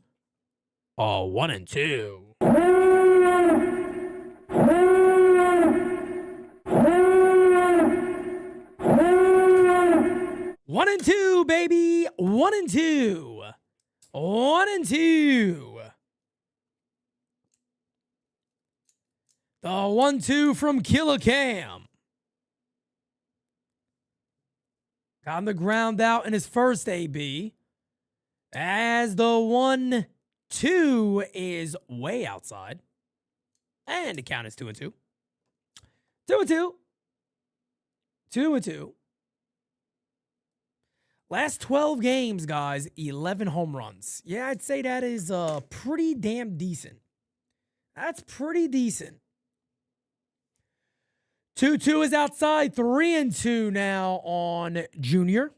1-2. 1-2, baby. 1-2. 1-2. The 1-2 from Killicamp. Got the ground out in his first AB. As the 1-2 is way outside. And the count is 2-2. 2-2. 2-2. Last 12 games, guys, 11 home runs. Yeah, I'd say that is pretty damn decent. That's pretty decent. 2-2 is outside. 3-2 now on Junior.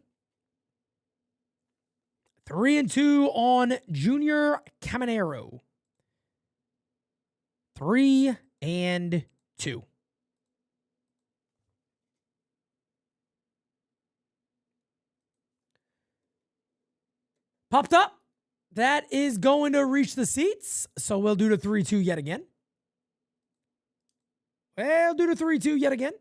3-2 on Junior Caminero. 3-2. Popped up. That is going to reach the seats. So we'll do the 3-2 yet again. We'll do the 3-2 yet again.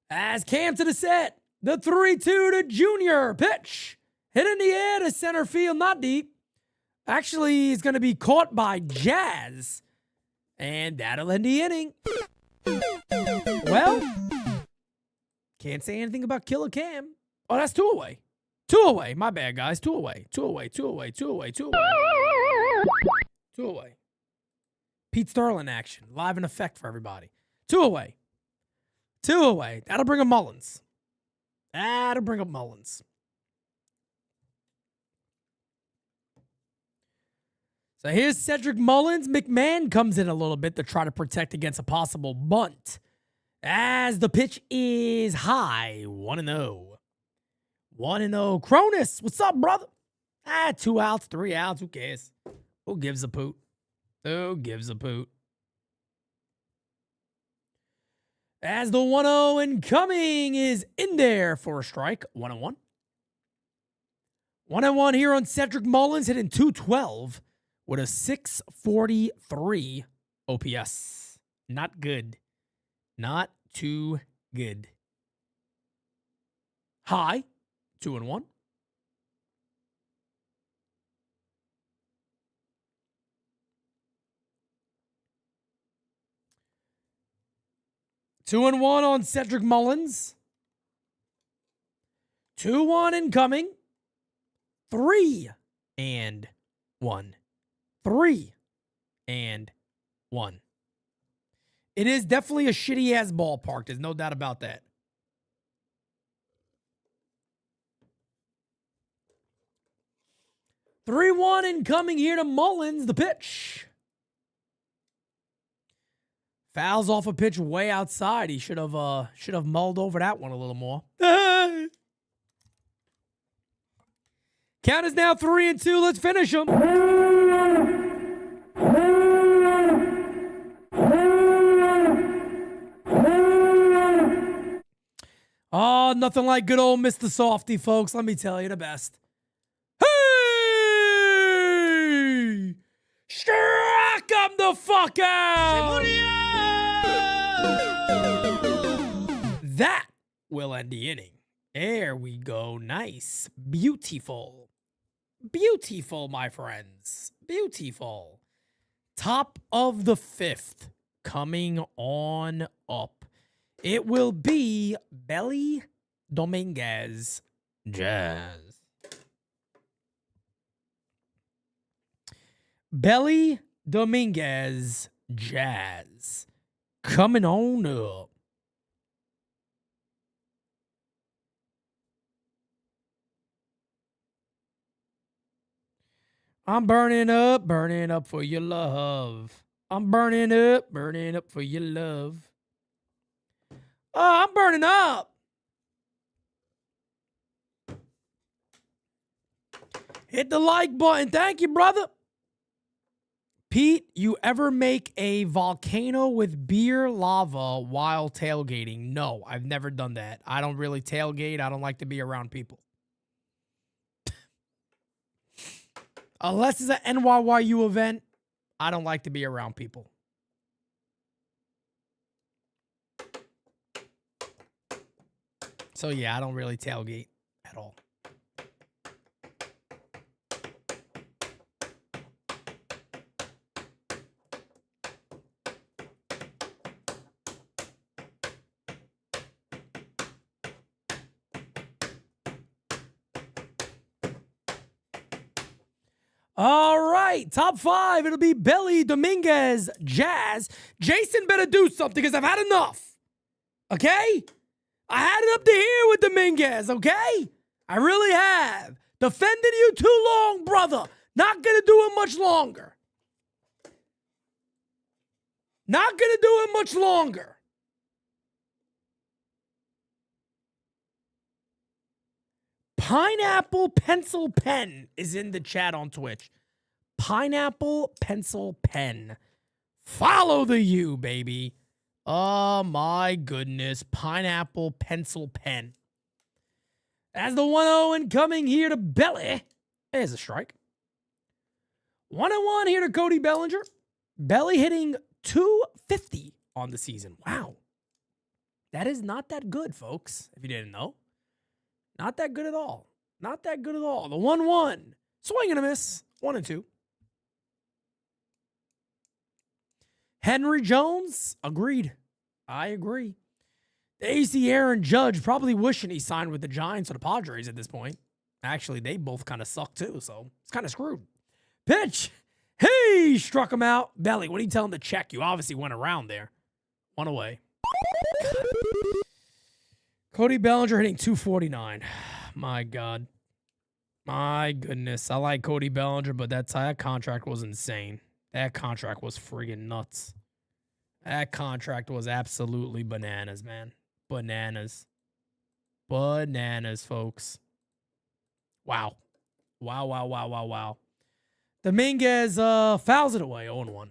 As Cam to the set. The 3-2 to Junior. Pitch. Hit in the air to center field. Not deep. Actually, he's going to be caught by Jazz. And that'll end the inning. Well, can't say anything about Killer Cam. Oh, that's 2 away. 2 away. My bad, guys. 2 away. 2 away. 2 away. 2 away. 2 away. 2 away. Pete Sterling action. Live in effect for everybody. 2 away. 2 away. That'll bring up Mullins. That'll bring up Mullins. So here's Cedric Mullins. McMahon comes in a little bit to try to protect against a possible bunt. As the pitch is high. 1-0. 1-0. Cronus, what's up, brother? 2 outs, 3 outs. Who cares? Who gives a poot? Who gives a poot? As the 1-0 incoming is in there for a strike. 1-1. 1-1 here on Cedric Mullins, hitting .212 with a .643 OPS. Not good. Not too good. High. 2-1. Two and one on Cedric Mullins. 2-1 incoming. 3-1. 3-1. It is definitely a shitty ass ballpark. There's no doubt about that. Three-one incoming here to Mullins. The pitch. Fouls off a pitch way outside. He should have mulled over that one a little more. Count is now 3-2. Let's finish him. Oh, nothing like good old Mr. Softy, folks. Let me tell you the best. Hey! Struck him the fuck out! That will end the inning. There we go. Nice. Beautiful. Beautiful, my friends. Beautiful. Top of the 5th coming on up. It will be Belly Dominguez Jazz. Belly Dominguez Jazz. Coming on up. I'm burning up for your love. I'm burning up for your love. Oh, I'm burning up. Hit the like button. Thank you, brother. Pete, you ever make a volcano with beer lava while tailgating? No, I've never done that. I don't really tailgate. I don't like to be around people. Unless it's an NYYU event, I don't like to be around people. So yeah, I don't really tailgate at all. All right, top 5. It'll be Belly, Dominguez, Jazz. Jason better do something because I've had enough. Okay? I had it up to here with Dominguez, okay? I really have. Defended you too long, brother. Not going to do it much longer. Not going to do it much longer. Pineapple Pencil Pen is in the chat on Twitch. Pineapple Pencil Pen. Follow the U, baby. Oh, my goodness. Pineapple Pencil Pen. As the 1-0 incoming here to Belly. There's a strike. 1-1 here to Cody Bellinger. Belly hitting .250 on the season. Wow. That is not that good, folks, if you didn't know. Not that good at all. Not that good at all. The 1-1. Swing and a miss. 1-2. Henry Jones. Agreed. I agree. The AC Aaron Judge probably wishing he signed with the Giants or the Padres at this point. Actually, they both kind of suck too, so it's kind of screwed. Pitch. He struck him out. Belly, what are you telling him to check? You obviously went around there. 1 away. Cody Bellinger hitting .249. My God. My goodness. I like Cody Bellinger, but that contract was insane. That contract was friggin' nuts. That contract was absolutely bananas, man. Bananas. Bananas, folks. Wow. Wow, wow, wow, wow, wow. Dominguez fouls it away, 0-1.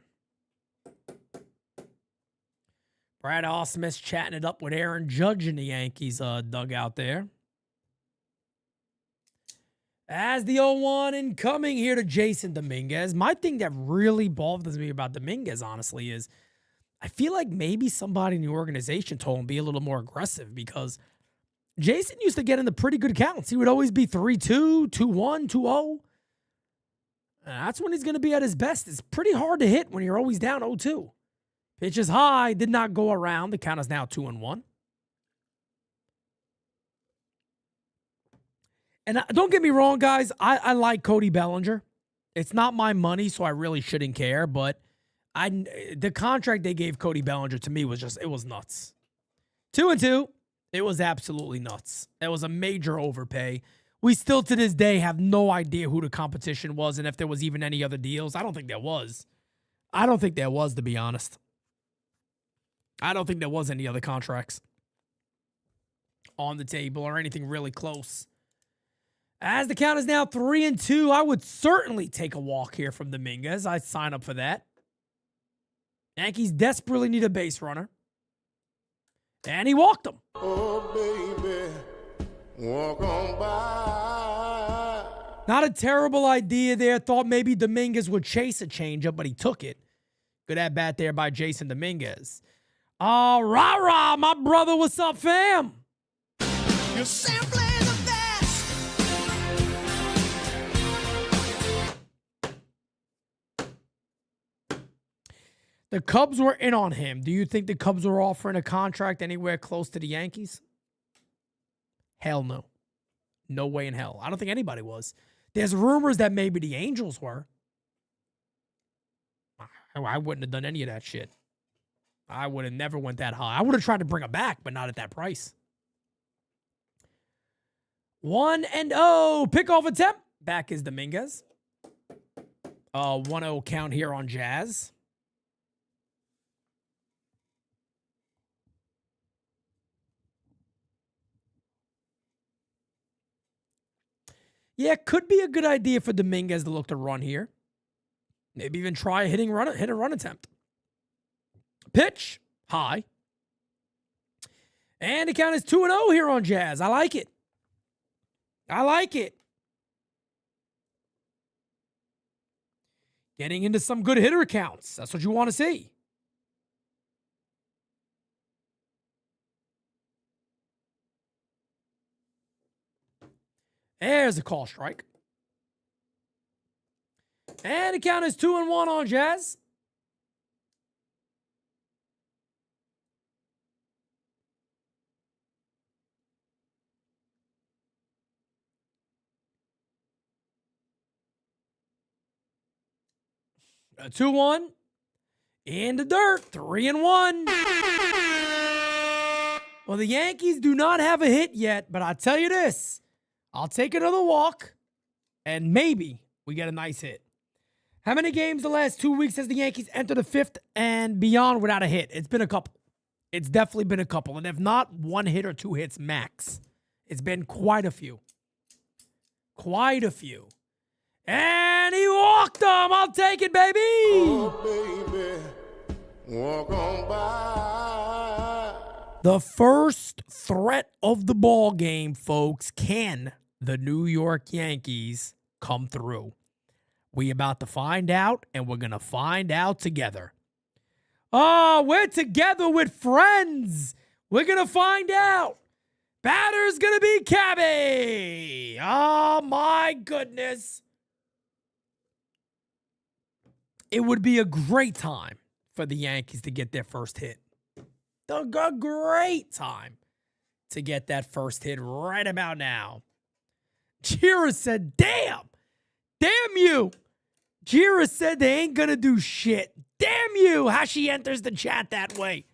Brad Ausmus chatting it up with Aaron Judge in the Yankees dugout there. As the 0-1 incoming here to Jason Dominguez. My thing that really bothers me about Dominguez, honestly, is I feel like maybe somebody in the organization told him to be a little more aggressive because Jason used to get into pretty good counts. He would always be 3-2, 2-1, 2-0. That's when he's going to be at his best. It's pretty hard to hit when you're always down 0-2. Pitch is high, did not go around. The count is now 2-1. And don't get me wrong, guys. I like Cody Bellinger. It's not my money, so I really shouldn't care. But the contract they gave Cody Bellinger to me was just, it was nuts. 2-2. It was absolutely nuts. It was a major overpay. We still to this day have no idea who the competition was and if there was even any other deals. I don't think there was. I don't think there was, to be honest. I don't think there was any other contracts on the table or anything really close. As the count is now 3-2, I would certainly take a walk here from Dominguez. I'd sign up for that. Yankees desperately need a base runner. And he walked him. Oh, baby, walk on by. Not a terrible idea there. Thought maybe Dominguez would chase a changeup, but he took it. Good at bat there by Jason Dominguez. Rah-rah, my brother. What's up, fam? You're simply the best. The Cubs were in on him. Do you think the Cubs were offering a contract anywhere close to the Yankees? Hell no. No way in hell. I don't think anybody was. There's rumors that maybe the Angels were. I wouldn't have done any of that shit. I would have never went that high. I would have tried to bring him back, but not at that price. 1-0. Pickoff attempt. Back is Dominguez. 1-0 count here on Jazz. Yeah, could be a good idea for Dominguez to look to run here. Maybe even try hit a run attempt. Pitch, high. And the count is 2-0 here on Jazz. I like it. I like it. Getting into some good hitter counts. That's what you want to see. There's a call strike. And the count is 2-1 on Jazz. A 2-1. In the dirt. 3-1. Well, the Yankees do not have a hit yet, but I'll tell you this. I'll take another walk, and maybe we get a nice hit. How many games the last 2 weeks has the Yankees entered the fifth and beyond without a hit? It's been a couple. It's definitely been a couple. And if not, 1 hit or 2 hits max. It's been quite a few. Quite a few. And he walked them. I'll take it, baby. Oh, baby, walk on by. The first threat of the ball game, folks. Can the New York Yankees come through? We about to find out, and we're going to find out together. Oh, we're together with friends. We're going to find out. Batter's going to be Cabby. Oh, my goodness. It would be a great time for the Yankees to get their first hit. A great time to get that first hit right about now. Jira said, damn you. Jira said they ain't going to do shit. Damn you. How she enters the chat that way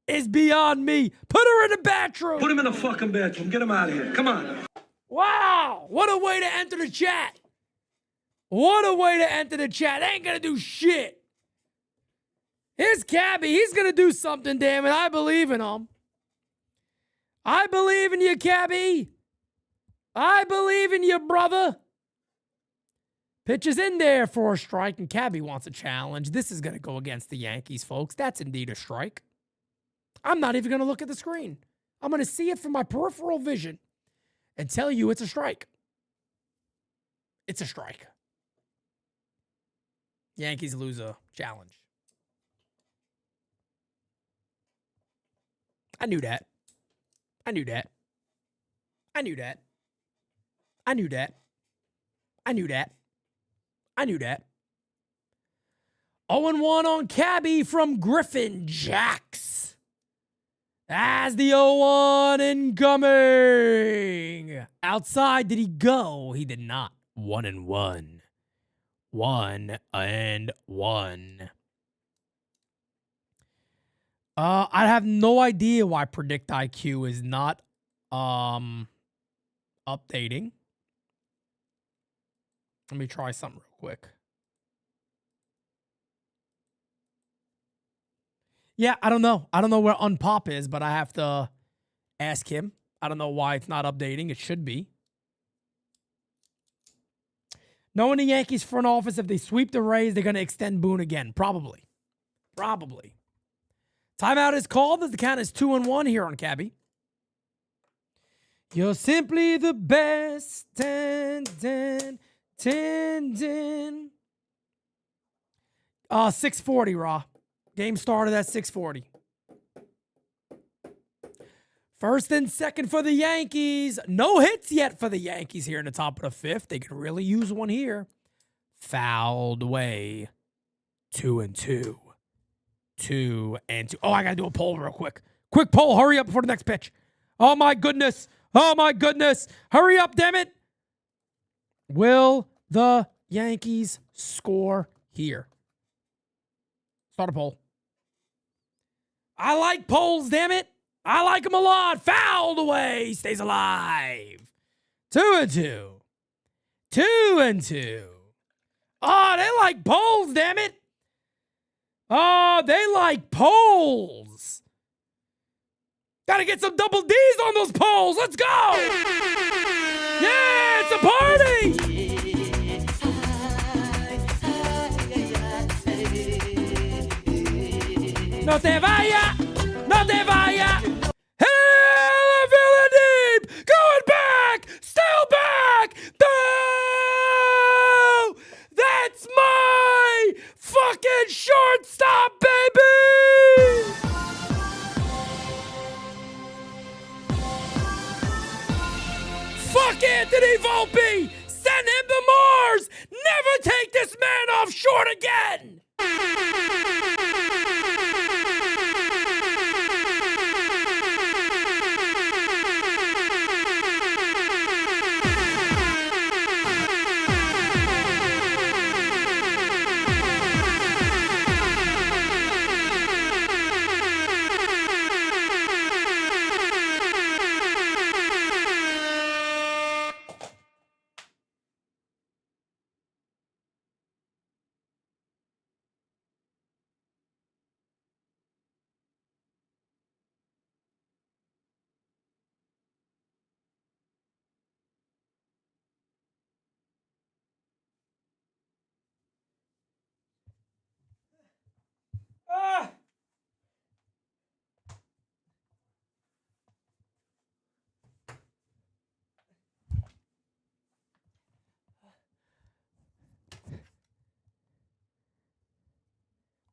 is beyond me. Put her in the bathroom. Put him in the fucking bedroom. Get him out of here. Come on. Wow. What a way to enter the chat. What a way to enter the chat. They ain't going to do shit. Here's Cabby. He's going to do something, damn it. I believe in him. I believe in you, Cabby. I believe in you, brother. Pitch is in there for a strike, and Cabby wants a challenge. This is going to go against the Yankees, folks. That's indeed a strike. I'm not even going to look at the screen. I'm going to see it from my peripheral vision and tell you it's a strike. It's a strike. Yankees lose a challenge. I knew that. I knew that. I knew that. I knew that. I knew that. I knew that. 0-1 on Cabby from Griffin Jax. As the 0-1 incoming. Outside, did he go? He did not. 1-1. 1-1. I have no idea why Predict IQ is not updating. Let me try something real quick. Yeah, I don't know. I don't know where Unpop is, but I have to ask him. I don't know why it's not updating. It should be. Knowing the Yankees front office, if they sweep the Rays, they're going to extend Boone again. Probably. Probably. Timeout is called as the count is 2-1 here on Cabby. You're simply the best. 10. 6:40, Raw. Game started at 6:40. First and second for the Yankees. No hits yet for the Yankees here in the top of the fifth. They could really use one here. Fouled away. 2-2. 2-2. Oh, I got to do a poll real quick. Quick poll. Hurry up before the next pitch. Oh, my goodness. Oh, my goodness. Hurry up, damn it. Will the Yankees score here? Start a poll. I like polls, damn it. I like them a lot. Fouled away. Stays alive. 2-2. 2-2. Oh, they like polls, damn it. Oh, they like polls. Got to get some double D's on those polls. Let's go. Yeah, it's a party. No te vaya. No te vaya. Hell, I'm feeling deep. Going back. Still back. No. That's my fucking shortstop, baby. Fuck Anthony Volpe. Send him to Mars. Never take this man off short again.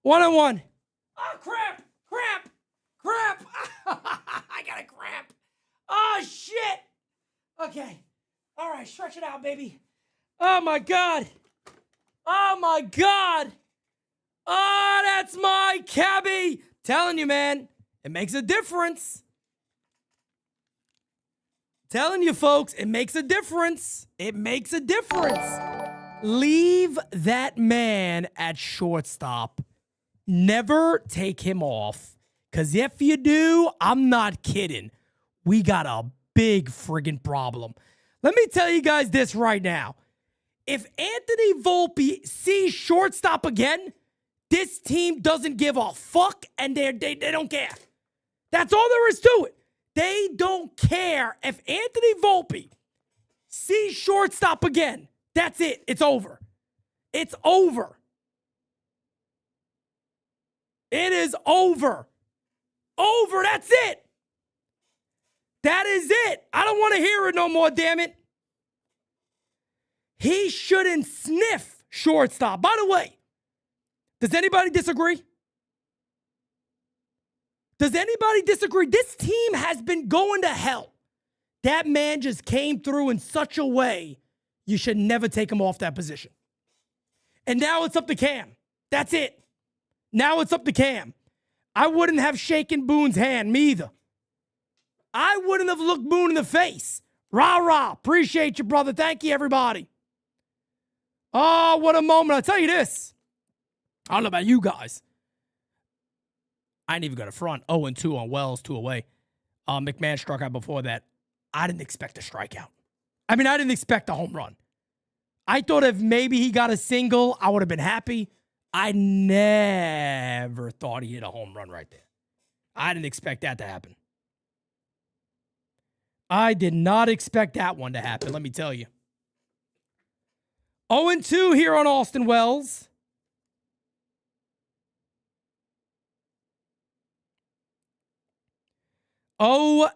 1-1. Oh, crap. I got a cramp. Oh, shit. Okay. All right, stretch it out, baby. Oh, my God. Oh, that's my cabbie. Telling you, man, it makes a difference. Telling you, folks, it makes a difference. Leave that man at shortstop. Never take him off. Because if you do, I'm not kidding. We got a big friggin' problem. Let me tell you guys this right now. If Anthony Volpe sees shortstop again, this team doesn't give a fuck and they don't care. That's all there is to it. They don't care. If Anthony Volpe sees shortstop again, that's it. It's over. It's over. It is over. Over. That's it. That is it. I don't want to hear it no more, damn it. He shouldn't sniff shortstop. By the way, does anybody disagree? This team has been going to hell. That man just came through in such a way, you should never take him off that position. And now it's up to Cam. That's it. Now it's up to Cam. I wouldn't have shaken Boone's hand, me either. I wouldn't have looked Boone in the face. Rah, rah. Appreciate you, brother. Thank you, everybody. Oh, what a moment. I'll tell you this. I don't know about you guys. I ain't even got a front. 0-2 on Wells, 2 away. McMahon struck out before that. I didn't expect a strikeout. I mean, I didn't expect a home run. I thought if maybe he got a single, I would have been happy. I never thought he hit a home run right there. I didn't expect that to happen. I did not expect that one to happen, let me tell you. 0-2 here on Austin Wells.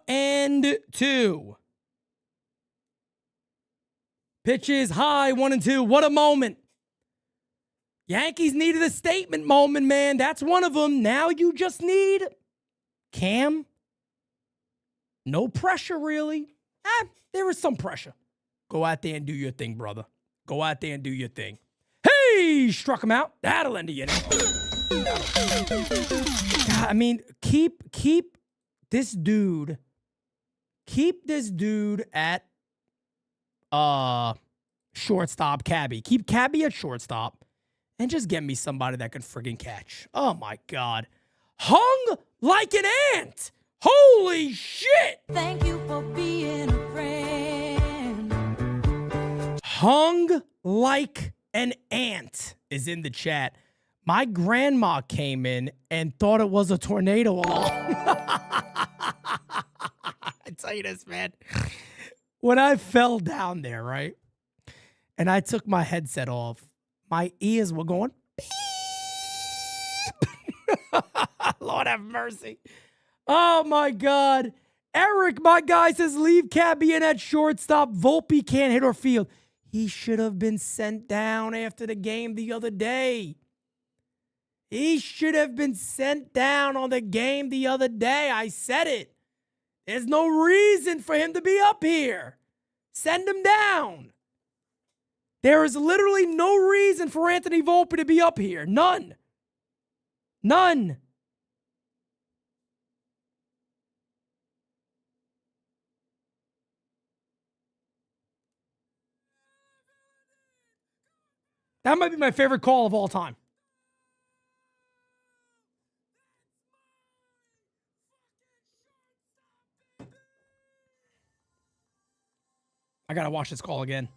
and 2. Pitches high, 1-2. What a moment. Yankees needed a statement moment, man. That's one of them. Now you just need Cam. No pressure, really. There is some pressure. Go out there and do your thing, brother. Go out there and do your thing. Hey, struck him out. That'll end the inning. God, I mean, keep this dude. Keep this dude at shortstop, Cabby. Keep Cabby at shortstop. And just get me somebody that can friggin' catch. Oh, my God. Hung like an ant. Holy shit. Thank you for being a friend. Hung like an ant is in the chat. My grandma came in and thought it was a tornado alarm. I tell you this, man. When I fell down there, right? And I took my headset off, my ears were going beep. Lord have mercy. Oh, my God. Eric, my guy, says leave Cabby in at shortstop. Volpe can't hit or field. He should have been sent down after the game the other day. He should have been sent down on the game the other day. I said it. There's no reason for him to be up here. Send him down. There is literally no reason for Anthony Volpe to be up here. None. None. That might be my favorite call of all time. I gotta watch this call again.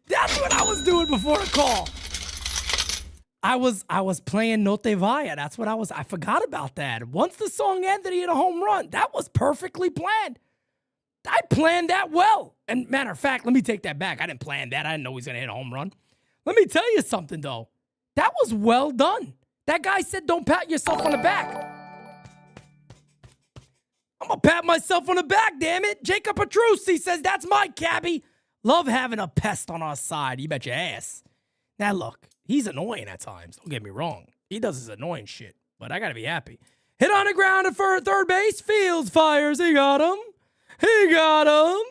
That's what I was doing before the call. I was playing No Te Vaya. That's what I forgot about that. Once the song ended, he hit a home run. That was perfectly planned. I planned that well. And matter of fact, let me take that back. I didn't plan that. I didn't know he was going to hit a home run. Let me tell you something, though. That was well done. That guy said don't pat yourself on the back. I'm going to pat myself on the back, damn it. Jacob Petrucci says that's my cabbie. Love having a pest on our side. You bet your ass. Now, look, he's annoying at times. Don't get me wrong. He does his annoying shit, but I got to be happy. Hit on the ground at third base. Fields fires. He got him. He got him.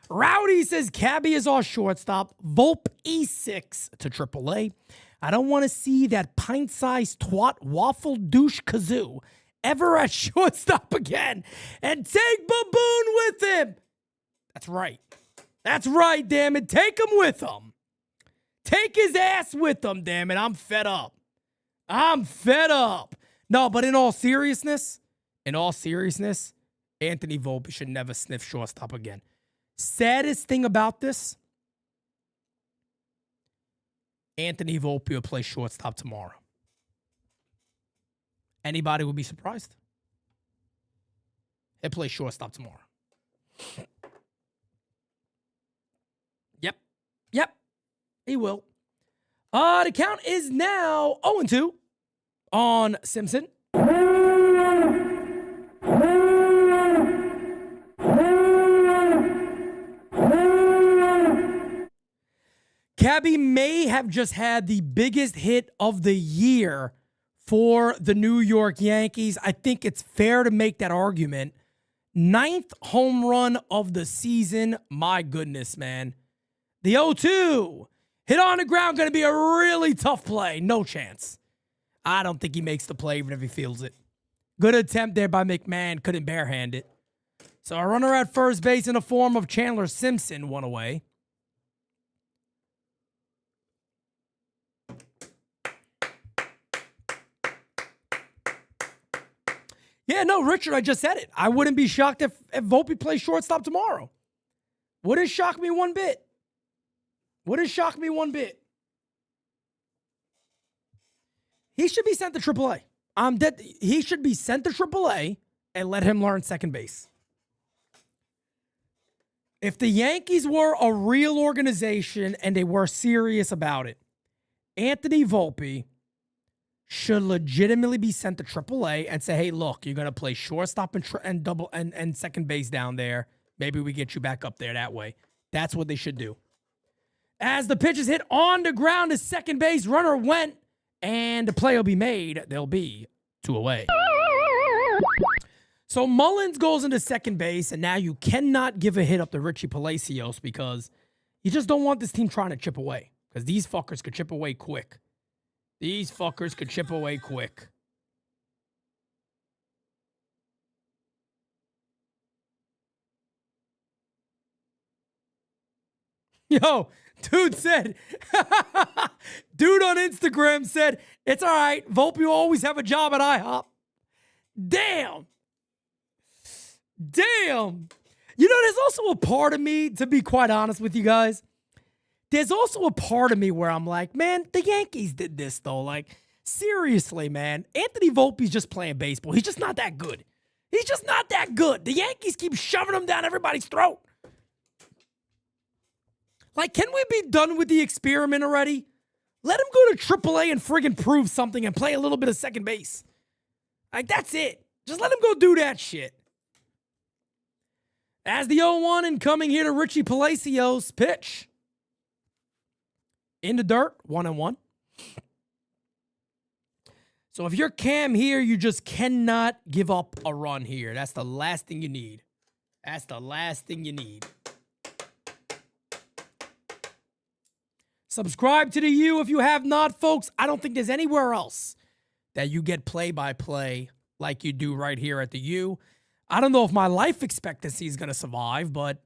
Rowdy says cabbie is our shortstop. Volpe E6 to AAA. I don't want to see that pint-sized twat waffle douche kazoo ever at shortstop again. And take Baboon with him. That's right. That's right, damn it. Take him with him. Take his ass with him, damn it. I'm fed up. I'm fed up. No, but in all seriousness, Anthony Volpe should never sniff shortstop again. Saddest thing about this, Anthony Volpe will play shortstop tomorrow. Anybody would be surprised? He'll play shortstop tomorrow. Yep. He will. The count is now 0-2 on Simpson. Cabby may have just had the biggest hit of the year for the New York Yankees. I think it's fair to make that argument. 9th home run of the season. My goodness, man. The 0-2. Hit on the ground, going to be a really tough play. No chance. I don't think he makes the play even if he feels it. Good attempt there by McMahon. Couldn't barehand it. So a runner at first base in the form of Chandler Simpson, one away. Yeah, no, Richard, I just said it. I wouldn't be shocked if Volpe plays shortstop tomorrow. Wouldn't shock me one bit. Wouldn't shock me one bit. He should be sent to AAA. He should be sent to AAA and let him learn second base. If the Yankees were a real organization and they were serious about it, Anthony Volpe should legitimately be sent to AAA and say, hey, look, you're going to play shortstop and double and second base down there. Maybe we get you back up there that way. That's what they should do. As the pitch is hit on the ground to second base, runner went, and the play will be made. They'll be 2 away. So Mullins goes into second base, and now you cannot give a hit up to Richie Palacios because you just don't want this team trying to chip away because these fuckers could chip away quick. These fuckers could chip away quick. Yo, dude said, dude on Instagram said, it's all right. Volpe will always have a job at IHOP. Damn. You know, there's also a part of me, to be quite honest with you guys, there's also a part of me where I'm like, man, the Yankees did this, though. Like, seriously, man. Anthony Volpe's just playing baseball. He's just not that good. He's just not that good. The Yankees keep shoving him down everybody's throat. Like, can we be done with the experiment already? Let him go to AAA and friggin' prove something and play a little bit of second base. Like, that's it. Just let him go do that shit. As the 0-1 and coming here to Richie Palacios pitch. In the dirt, 1-1. So if you're Cam here, you just cannot give up a run here. That's the last thing you need. That's the last thing you need. Subscribe to the U if you have not, folks. I don't think there's anywhere else that you get play-by-play like you do right here at the U. I don't know if my life expectancy is going to survive, but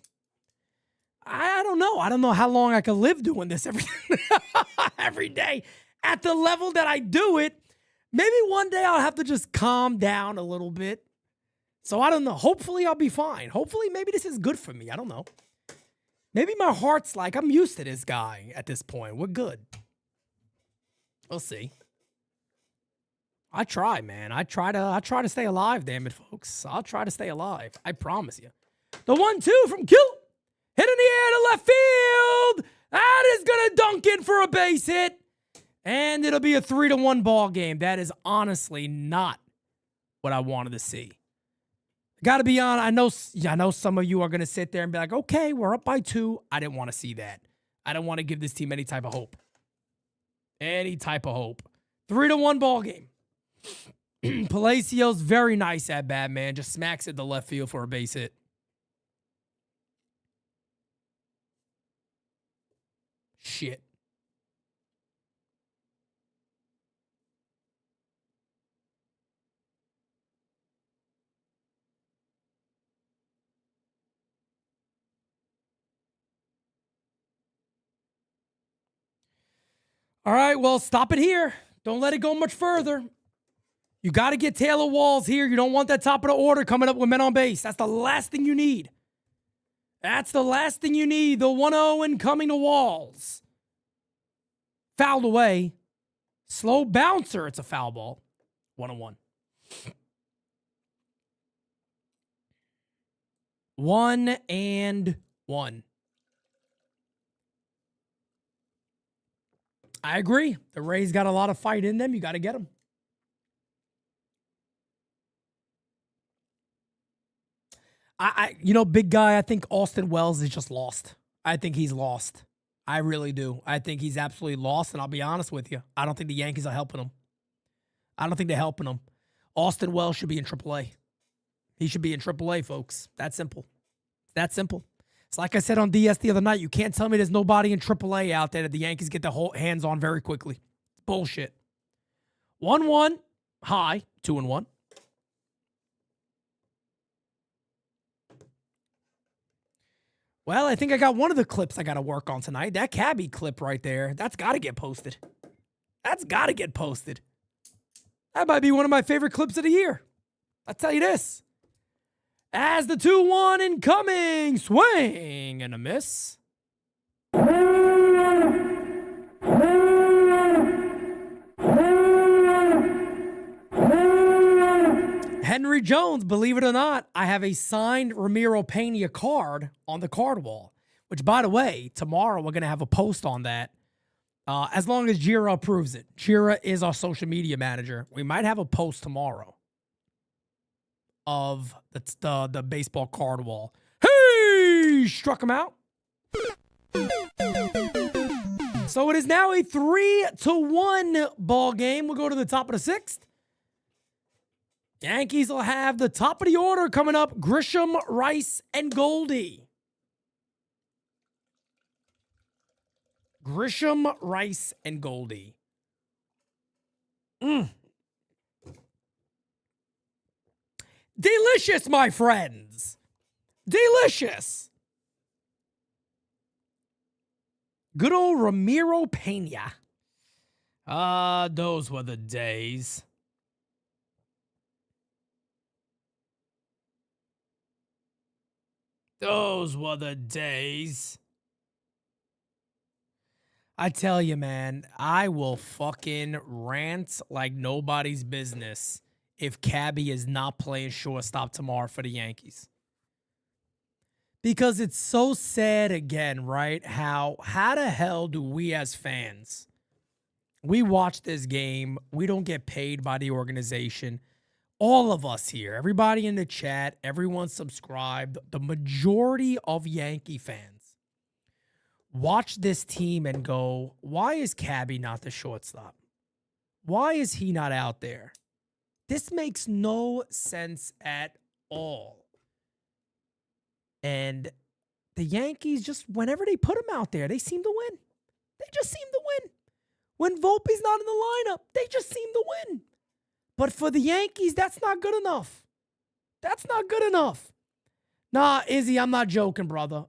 I don't know. I don't know how long I can live doing this every day at the level that I do it. Maybe one day I'll have to just calm down a little bit. So I don't know. Hopefully I'll be fine. Hopefully maybe this is good for me. I don't know. Maybe my heart's like, I'm used to this guy at this point. We're good. We'll see. I try, man. I try to stay alive, damn it, folks. I'll try to stay alive. I promise you. The 1-2 from Kill. Hit in the air to left field. That is going to dunk in for a base hit. And it'll be a 3-1 ball game. That is honestly not what I wanted to see. Got to be honest. I know some of you are going to sit there and be like, okay, we're up by 2. I didn't want to see that. I don't want to give this team any type of hope. Any type of hope. 3-1 ball game. Palacio's very nice at bat, man. Just smacks it to left field for a base hit. Shit. All right, well, stop it here. Don't let it go much further. You got to get Taylor Walls here. You don't want that top of the order coming up with men on base. That's the last thing you need. That's the last thing you need. The 1-0 and coming to Walls. Fouled away. Slow bouncer. It's a foul ball. 1-1. 1-1. I agree. The Rays got a lot of fight in them. You got to get them. Big guy, I think Austin Wells is just lost. I think he's lost. I really do. I think he's absolutely lost, and I'll be honest with you. I don't think the Yankees are helping him. I don't think they're helping him. Austin Wells should be in AAA. He should be in AAA, folks. That simple. That simple. It's like I said on DS the other night. You can't tell me there's nobody in AAA out there that the Yankees get their hands on very quickly. Bullshit. 1-1. High. 2-1. Well, I think I got one of the clips I got to work on tonight. That cabbie clip right there. That's got to get posted. That's got to get posted. That might be one of my favorite clips of the year. I'll tell you this. As the 2-1 incoming, swing and a miss. Henry Jones, believe it or not, I have a signed Ramiro Pena card on the card wall, which, by the way, tomorrow we're going to have a post on that. As long as Jira approves it. Jira is our social media manager. We might have a post tomorrow of the baseball card wall. Hey! Struck him out. So it is now a 3-1 ball game. We'll go to the top of the 6th. Yankees will have the top of the order coming up. Grisham, Rice, and Goldie. Grisham, Rice, and Goldie. Delicious, my friends. Delicious. Good old Ramiro Pena. Those were the days. Those were the days. I tell you, man, I will fucking rant like nobody's business if Cabby is not playing shortstop tomorrow for the Yankees. Because it's so sad again, right? How the hell do we as fans, we watch this game, we don't get paid by the organization. All of us here, everybody in the chat, everyone subscribed, the majority of Yankee fans watch this team and go, why is Cabby not the shortstop? Why is he not out there? This makes no sense at all. And the Yankees just, whenever they put him out there, they seem to win. They just seem to win. When Volpe's not in the lineup, they just seem to win. But for the Yankees, that's not good enough. That's not good enough. Nah, Izzy, I'm not joking, brother.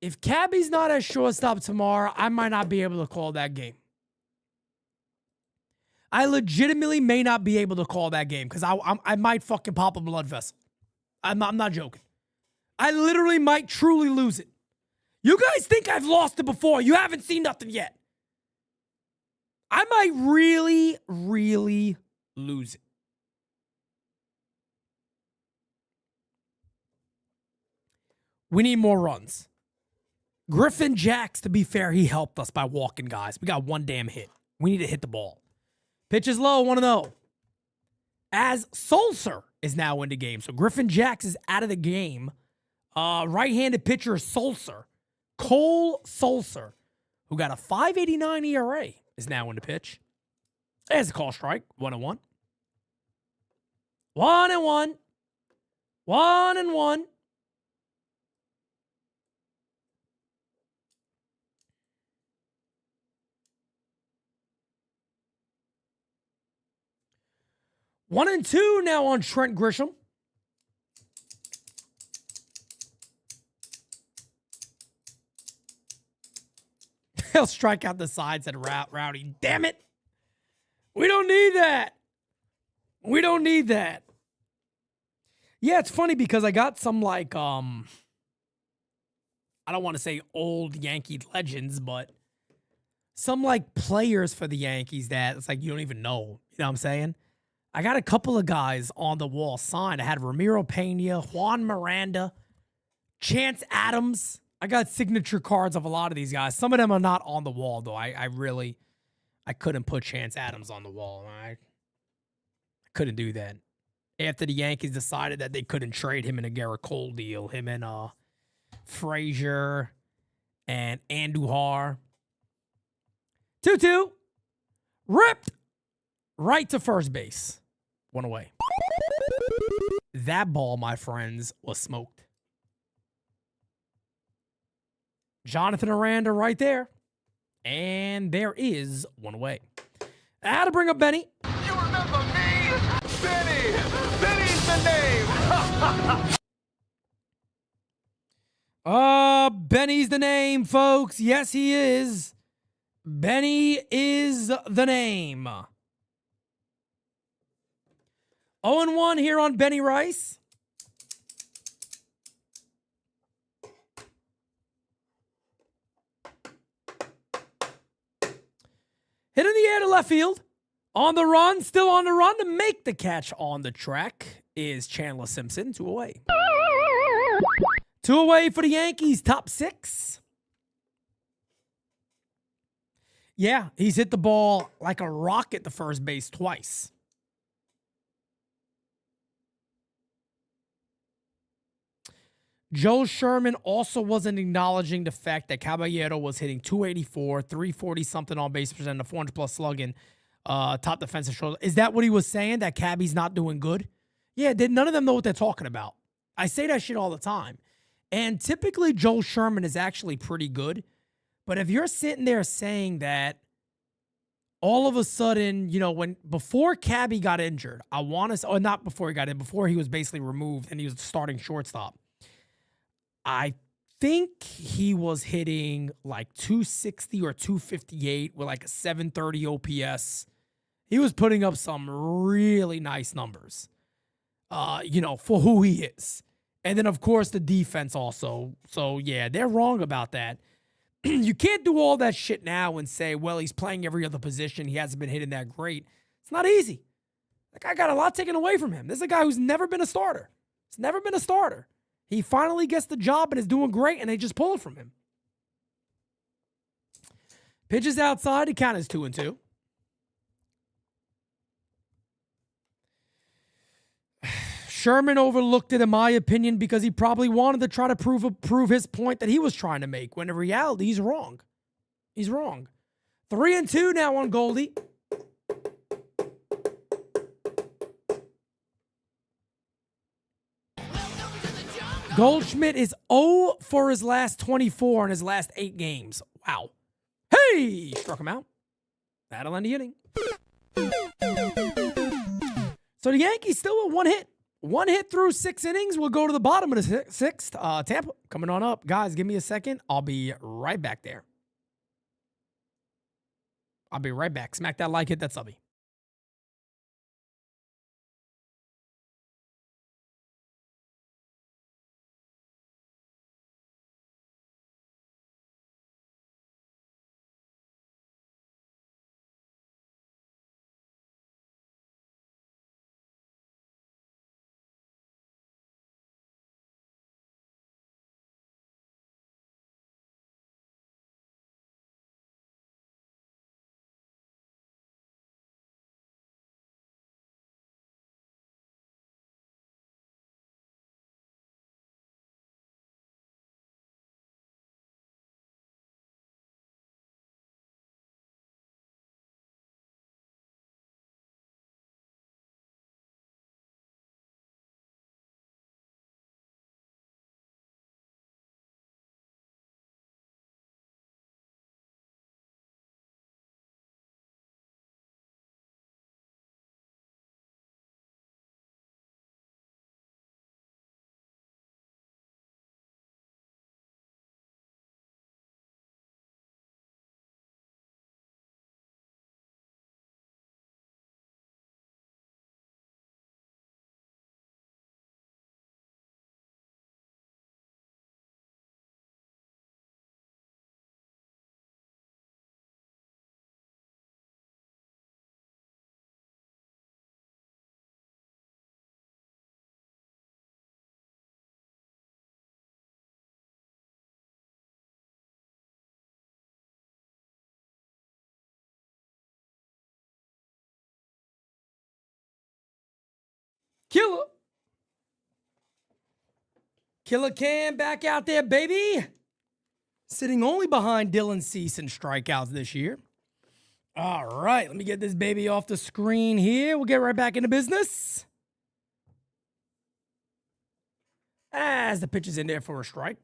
If Cabby's not at shortstop tomorrow, I might not be able to call that game. I legitimately may not be able to call that game because I might fucking pop a blood vessel. I'm not joking. I literally might truly lose it. You guys think I've lost it before. You haven't seen nothing yet. I might really, really lose it. We need more runs. Griffin Jax, to be fair, he helped us by walking guys. We got one damn hit. We need to hit the ball. Pitch is low, 1-0. As Sulser is now in the game. So Griffin Jax is out of the game. Right-handed pitcher Sulser. Cole Sulser, who got a 5.89 ERA, is now in the pitch. There's a call strike. 1-1. 1-1. 1-1. One and two now on Trent Grisham. He'll strike out the sides at Rowdy. Damn it. We don't need that. We don't need that. Yeah, it's funny because I got some like, I don't want to say old Yankee legends, but some like players for the Yankees that it's like you don't even know. You know what I'm saying? I got a couple of guys on the wall signed. I had Ramiro Pena, Juan Miranda, Chance Adams. I got signature cards of a lot of these guys. Some of them are not on the wall, though. I couldn't put Chance Adams on the wall. I couldn't do that. After the Yankees decided that they couldn't trade him in a Garrett Cole deal, him and Frazier and Andujar. 2-2. Ripped right to first base. One away. That ball, my friends, was smoked. Jonathan Aranda right there. And there is one away. I had to bring up Benny. You remember me? Benny! Benny's the name! Benny's the name, folks. Yes, he is. Benny is the name. 0-1 here on Benny Rice. Hit in the air to left field. On the run, still on the run to make the catch on the track is Chandler Simpson. 2 away. 2 away for the Yankees, top 6. Yeah, he's hit the ball like a rocket to first base twice. Joe Sherman also wasn't acknowledging the fact that Caballero was hitting 284, 340 something on base percent, a 400 plus slugging, top defensive shoulder. Is that what he was saying? That Cabby's not doing good? Yeah, none of them know what they're talking about. I say that shit all the time. And typically Joe Sherman is actually pretty good. But if you're sitting there saying that all of a sudden, you know, before Cabby got injured, or not before he got in, before he was basically removed and he was the starting shortstop, I think he was hitting like 260 or 258 with like a 730 OPS. He was putting up some really nice numbers, for who he is. And then, of course, the defense also. So, yeah, they're wrong about that. You can't do all that shit now and say, well, he's playing every other position. He hasn't been hitting that great. It's not easy. That guy got a lot taken away from him. This is a guy who's never been a starter. He's never been a starter. He finally gets the job and is doing great, and they just pull it from him. Pitches outside. The count is 2-2. Sherman overlooked it, in my opinion, because he probably wanted to try to prove his point that he was trying to make, when in reality, he's wrong. He's wrong. 3-2 now on Goldie. Goldschmidt is 0 for his last 24 in his last 8 games. Wow. Hey! Struck him out. That'll end the inning. So the Yankees still with 1 hit. 1 hit through 6 innings. We'll go to the bottom of the 6th. Tampa coming on up. Guys, give me a second. I'll be right back there. I'll be right back. Smack that like, hit that subby. Killer. Killer Cam back out there, baby. Sitting only behind Dylan Cease in strikeouts this year. All right, let me get this baby off the screen here. We'll get right back into business. As the pitch is in there for a strike.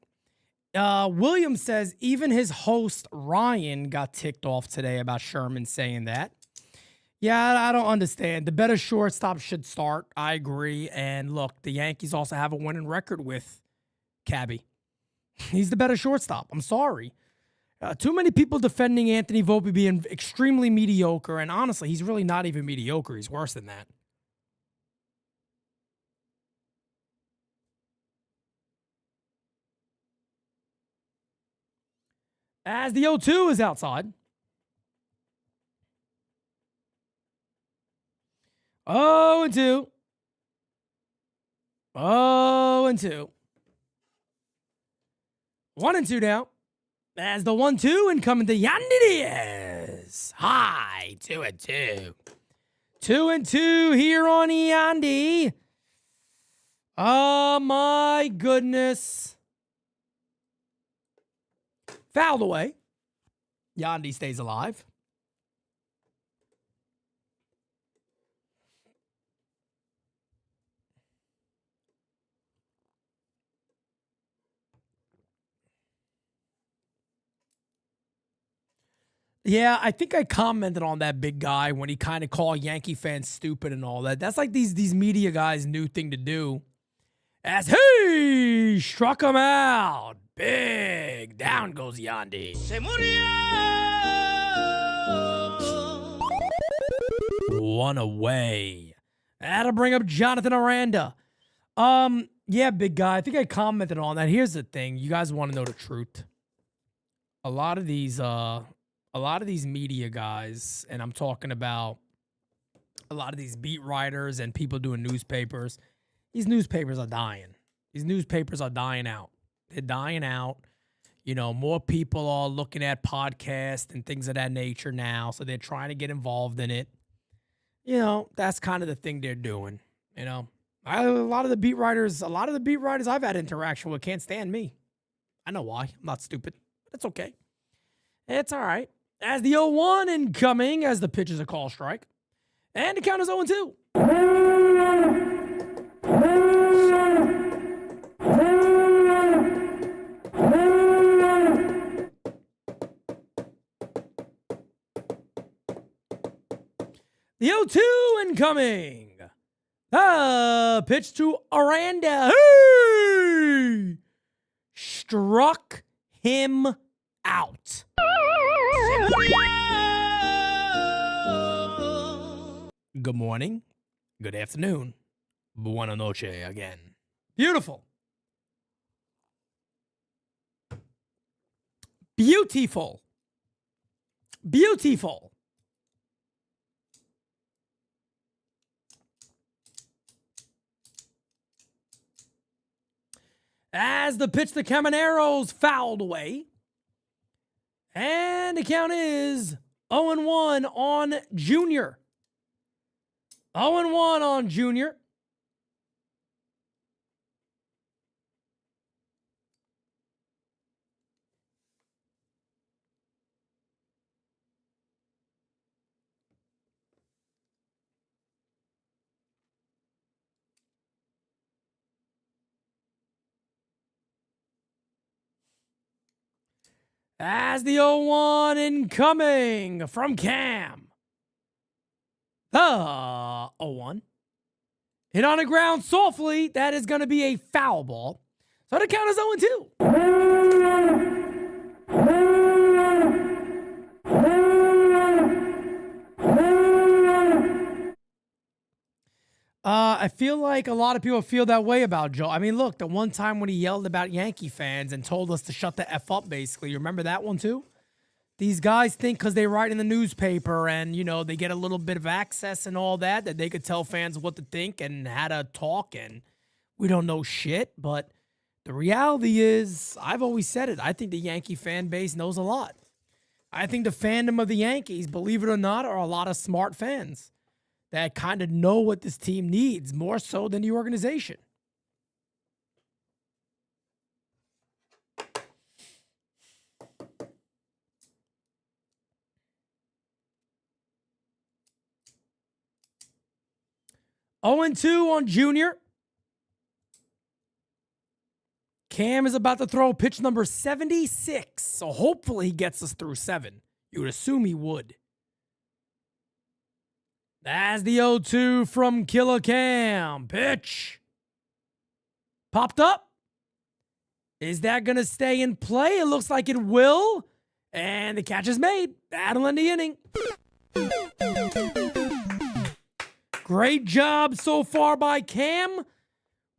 Williams says even his host, Ryan, got ticked off today about Sherman saying that. Yeah, I don't understand. The better shortstop should start. I agree. And look, the Yankees also have a winning record with Cabby. He's the better shortstop. I'm sorry. Too many people defending Anthony Volpe being extremely mediocre. And honestly, he's really not even mediocre. He's worse than that. As the 0-2 is outside. 0-2. 0-2. 1-2 now. As the 1-2 and coming to Yandy. Hi, 2-2. 2-2 here on Yandy. Oh my goodness. Fouled away. Yandy stays alive. Yeah, I think I commented on that big guy when he kind of called Yankee fans stupid and all that. That's like these media guys' new thing to do. As he struck him out. Big. Down goes Yandy. Se murió. One away. That'll bring up Jonathan Aranda. Yeah, big guy. I think I commented on that. Here's the thing. You guys want to know the truth. A lot of these media guys, and I'm talking about a lot of these beat writers and people doing newspapers, these newspapers are dying. These newspapers are dying out. They're dying out. You know, more people are looking at podcasts and things of that nature now, so they're trying to get involved in it. You know, that's kind of the thing they're doing. You know, a lot of the beat writers I've had interaction with can't stand me. I know why. I'm not stupid. But it's okay. It's all right. As the 0-1 incoming, as the pitch is a call strike. And the count is 0-2. The 0-2 incoming. Pitch to Aranda. Hey! Struck him out. Good morning. Good afternoon. Buona noche again. Beautiful. Beautiful. Beautiful. As the pitch to Camanero's fouled away. And the count is 0-1 on Junior. 0-1 on Junior. As the 0-1 incoming from Cam. The 0-1. Hit on the ground softly. That is going to be a foul ball. So the count is 0-2. I feel like a lot of people feel that way about Joe. I mean, look, the one time when he yelled about Yankee fans and told us to shut the F up, basically. You remember that one, too? These guys think because they write in the newspaper and, you know, they get a little bit of access and all that, that they could tell fans what to think and how to talk, and we don't know shit. But the reality is, I've always said it, I think the Yankee fan base knows a lot. I think the fandom of the Yankees, believe it or not, are a lot of smart fans. that kind of know what this team needs more so than the organization. Oh and 2 on Junior. Cam is about to throw pitch number 76, so hopefully he gets us through 7. You would assume he would. That's the 0-2 from Killer Cam. Pitch. Popped up. Is that going to stay in play? It looks like it will. And the catch is made. Battle in the inning. Great job so far by Cam.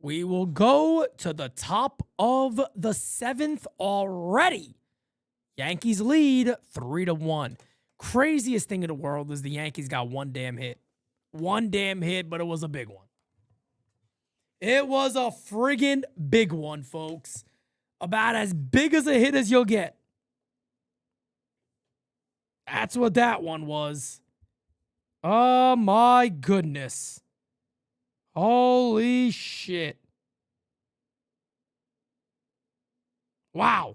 We will go to the top of the 7th already. Yankees lead 3-1. Craziest thing in the world is the Yankees got one damn hit. One damn hit, but it was a big one. It was a friggin' big one, folks. About as big as a hit as you'll get. That's what that one was. Oh my goodness. Holy shit. Wow.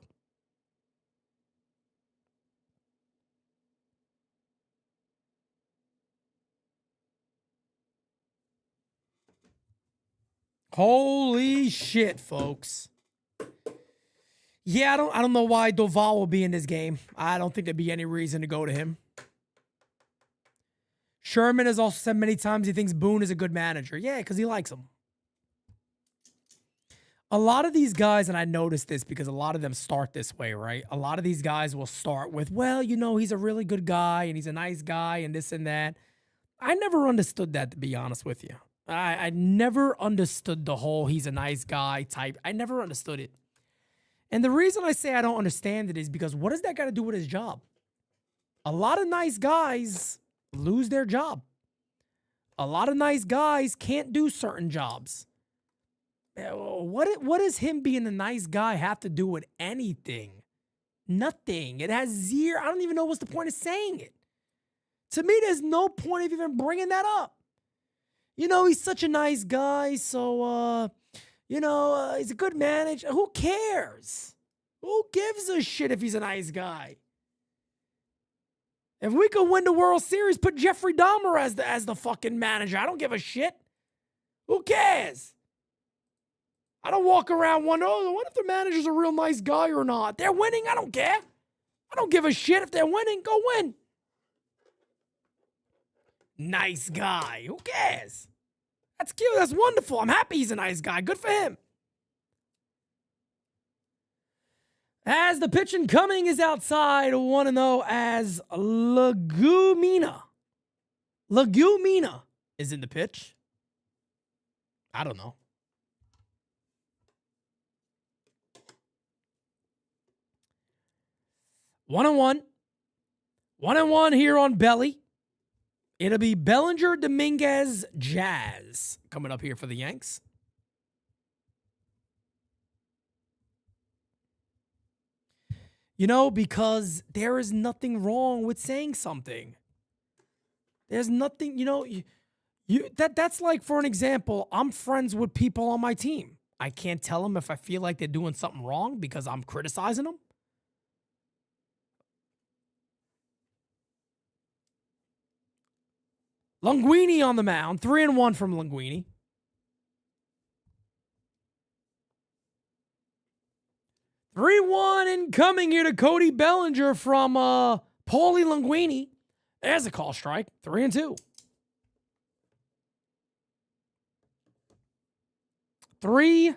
Holy shit, folks. Yeah, I don't know why Doval will be in this game. I don't think there'd be any reason to go to him. Sherman has also said many times he thinks Boone is a good manager. Yeah, because he likes him. A lot of these guys, and I noticed this because a lot of them start this way, right? A lot of these guys will start with, well, you know, he's a really good guy and he's a nice guy and this and that. I never understood that, to be honest with you. I never understood the whole he's a nice guy type. I never understood it. And the reason I say I don't understand it is because what does that got to do with his job? A lot of nice guys lose their job. A lot of nice guys can't do certain jobs. What does him being a nice guy have to do with anything? Nothing. It has zero. I don't even know what's the point of saying it. To me, there's no point of even bringing that up. You know, he's such a nice guy, so, he's a good manager. Who cares? Who gives a shit if he's a nice guy? If we could win the World Series, put Jeffrey Dahmer as the fucking manager. I don't give a shit. Who cares? I don't walk around wondering, what if the manager's a real nice guy or not? They're winning. I don't care. I don't give a shit if they're winning. Go win. Nice guy. Who cares? That's cute. That's wonderful. I'm happy he's a nice guy. Good for him. As the pitch incoming is outside, 1-0 as Legumina. Legumina is in the pitch. I don't know. One and one here on Belly. It'll be Bellinger, Dominguez, Jazz coming up here for the Yanks. You know, because there is nothing wrong with saying something. There's nothing, that's like, for an example, I'm friends with people on my team. I can't tell them if I feel like they're doing something wrong because I'm criticizing them. Linguini on the mound. 3-1 from Linguini. Three-one incoming here to Cody Bellinger from Paulie Linguini. There's a call strike. 3-2. 3-2.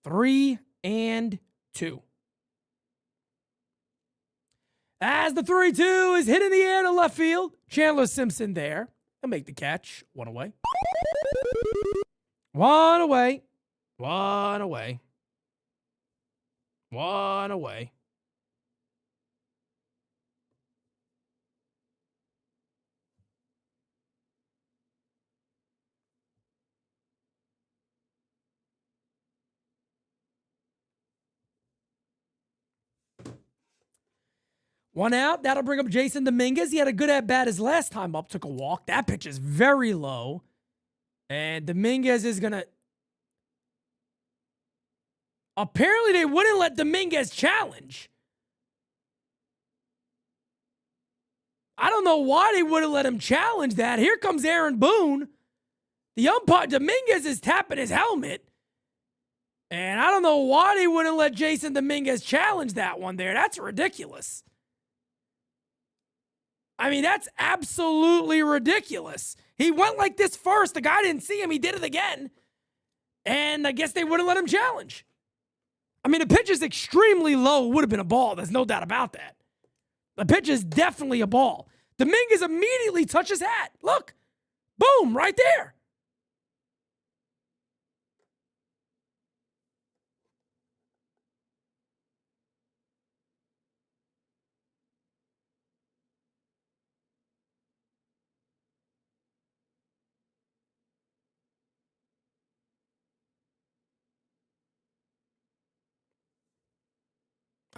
3-2. As the 3-2 is hit in the air to left field. Chandler Simpson there. He'll make the catch. One away. One away. One away. One away. 1 out. That'll bring up Jason Dominguez. He had a good at-bat his last time up. Took a walk. That pitch is very low. And Dominguez is going to... Apparently, they wouldn't let Dominguez challenge. I don't know why they wouldn't let him challenge that. Here comes Aaron Boone. The umpire, Dominguez, is tapping his helmet. And I don't know why they wouldn't let Jason Dominguez challenge that one there. That's ridiculous. I mean, that's absolutely ridiculous. He went like this first. The guy didn't see him. He did it again. And I guess they wouldn't let him challenge. I mean, the pitch is extremely low. It would have been a ball. There's no doubt about that. The pitch is definitely a ball. Dominguez immediately touches hat. Look. Boom, right there.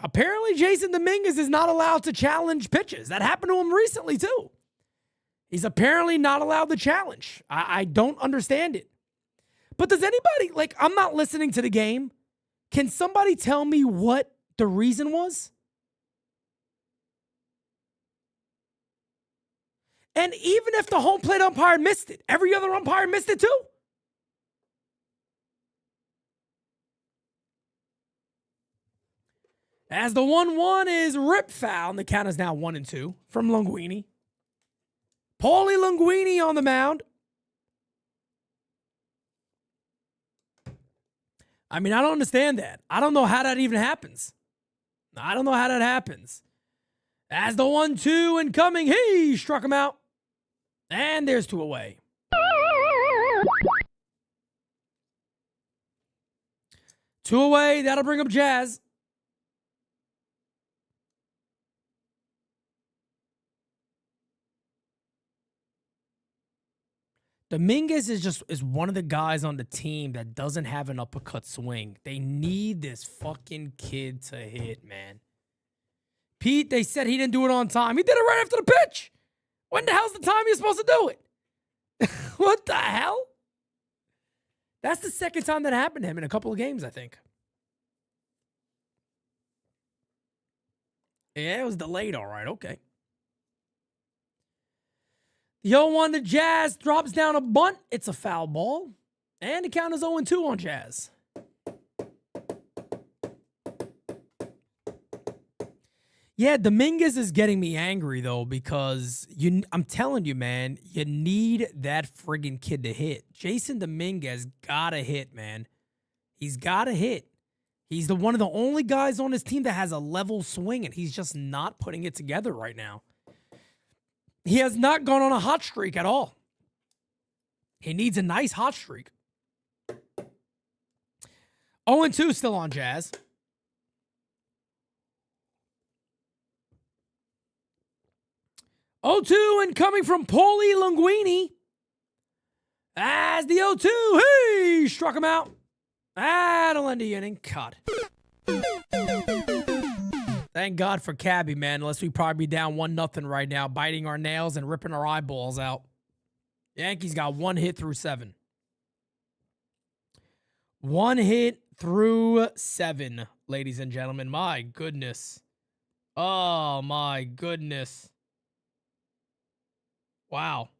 Apparently, Jason Dominguez is not allowed to challenge pitches. That happened to him recently, too. He's apparently not allowed to challenge. I don't understand it. But does anybody, like, I'm not listening to the game. Can somebody tell me what the reason was? And even if the home plate umpire missed it, every other umpire missed it, too? As the 1-1 is rip foul, and the count is now 1-2 from Linguini. Paulie Linguini on the mound. I mean, I don't understand that. I don't know how that even happens. I don't know how that happens. As the 1-2 incoming, he struck him out. And there's 2 away. Two away, that'll bring up Jazz. Dominguez is one of the guys on the team that doesn't have an uppercut swing. They need this fucking kid to hit, man. Pete, they said he didn't do it on time. He did it right after the pitch. When the hell's the time you're supposed to do it? What the hell? That's the second time that happened to him in a couple of games, I think. Yeah, it was delayed, all right. Okay. The 0-1 to Jazz drops down a bunt. It's a foul ball. And the count is 0-2 on Jazz. Yeah, Dominguez is getting me angry, though, because I'm telling you, man, you need that friggin' kid to hit. Jason Dominguez got to hit, man. He's got to hit. He's one of the only guys on his team that has a level swing, and he's just not putting it together right now. He has not gone on a hot streak at all. He needs a nice hot streak. 0-2 still on Jazz. Oh-2 and coming from Paulie Linguini. As the 0-2, he struck him out. That'll end the inning. Cut. Thank God for Cabby, man. Unless we probably be down 1-0 right now, biting our nails and ripping our eyeballs out. Yankees got 1 hit through 7. 1 hit through 7, ladies and gentlemen. My goodness. Oh, my goodness. Wow.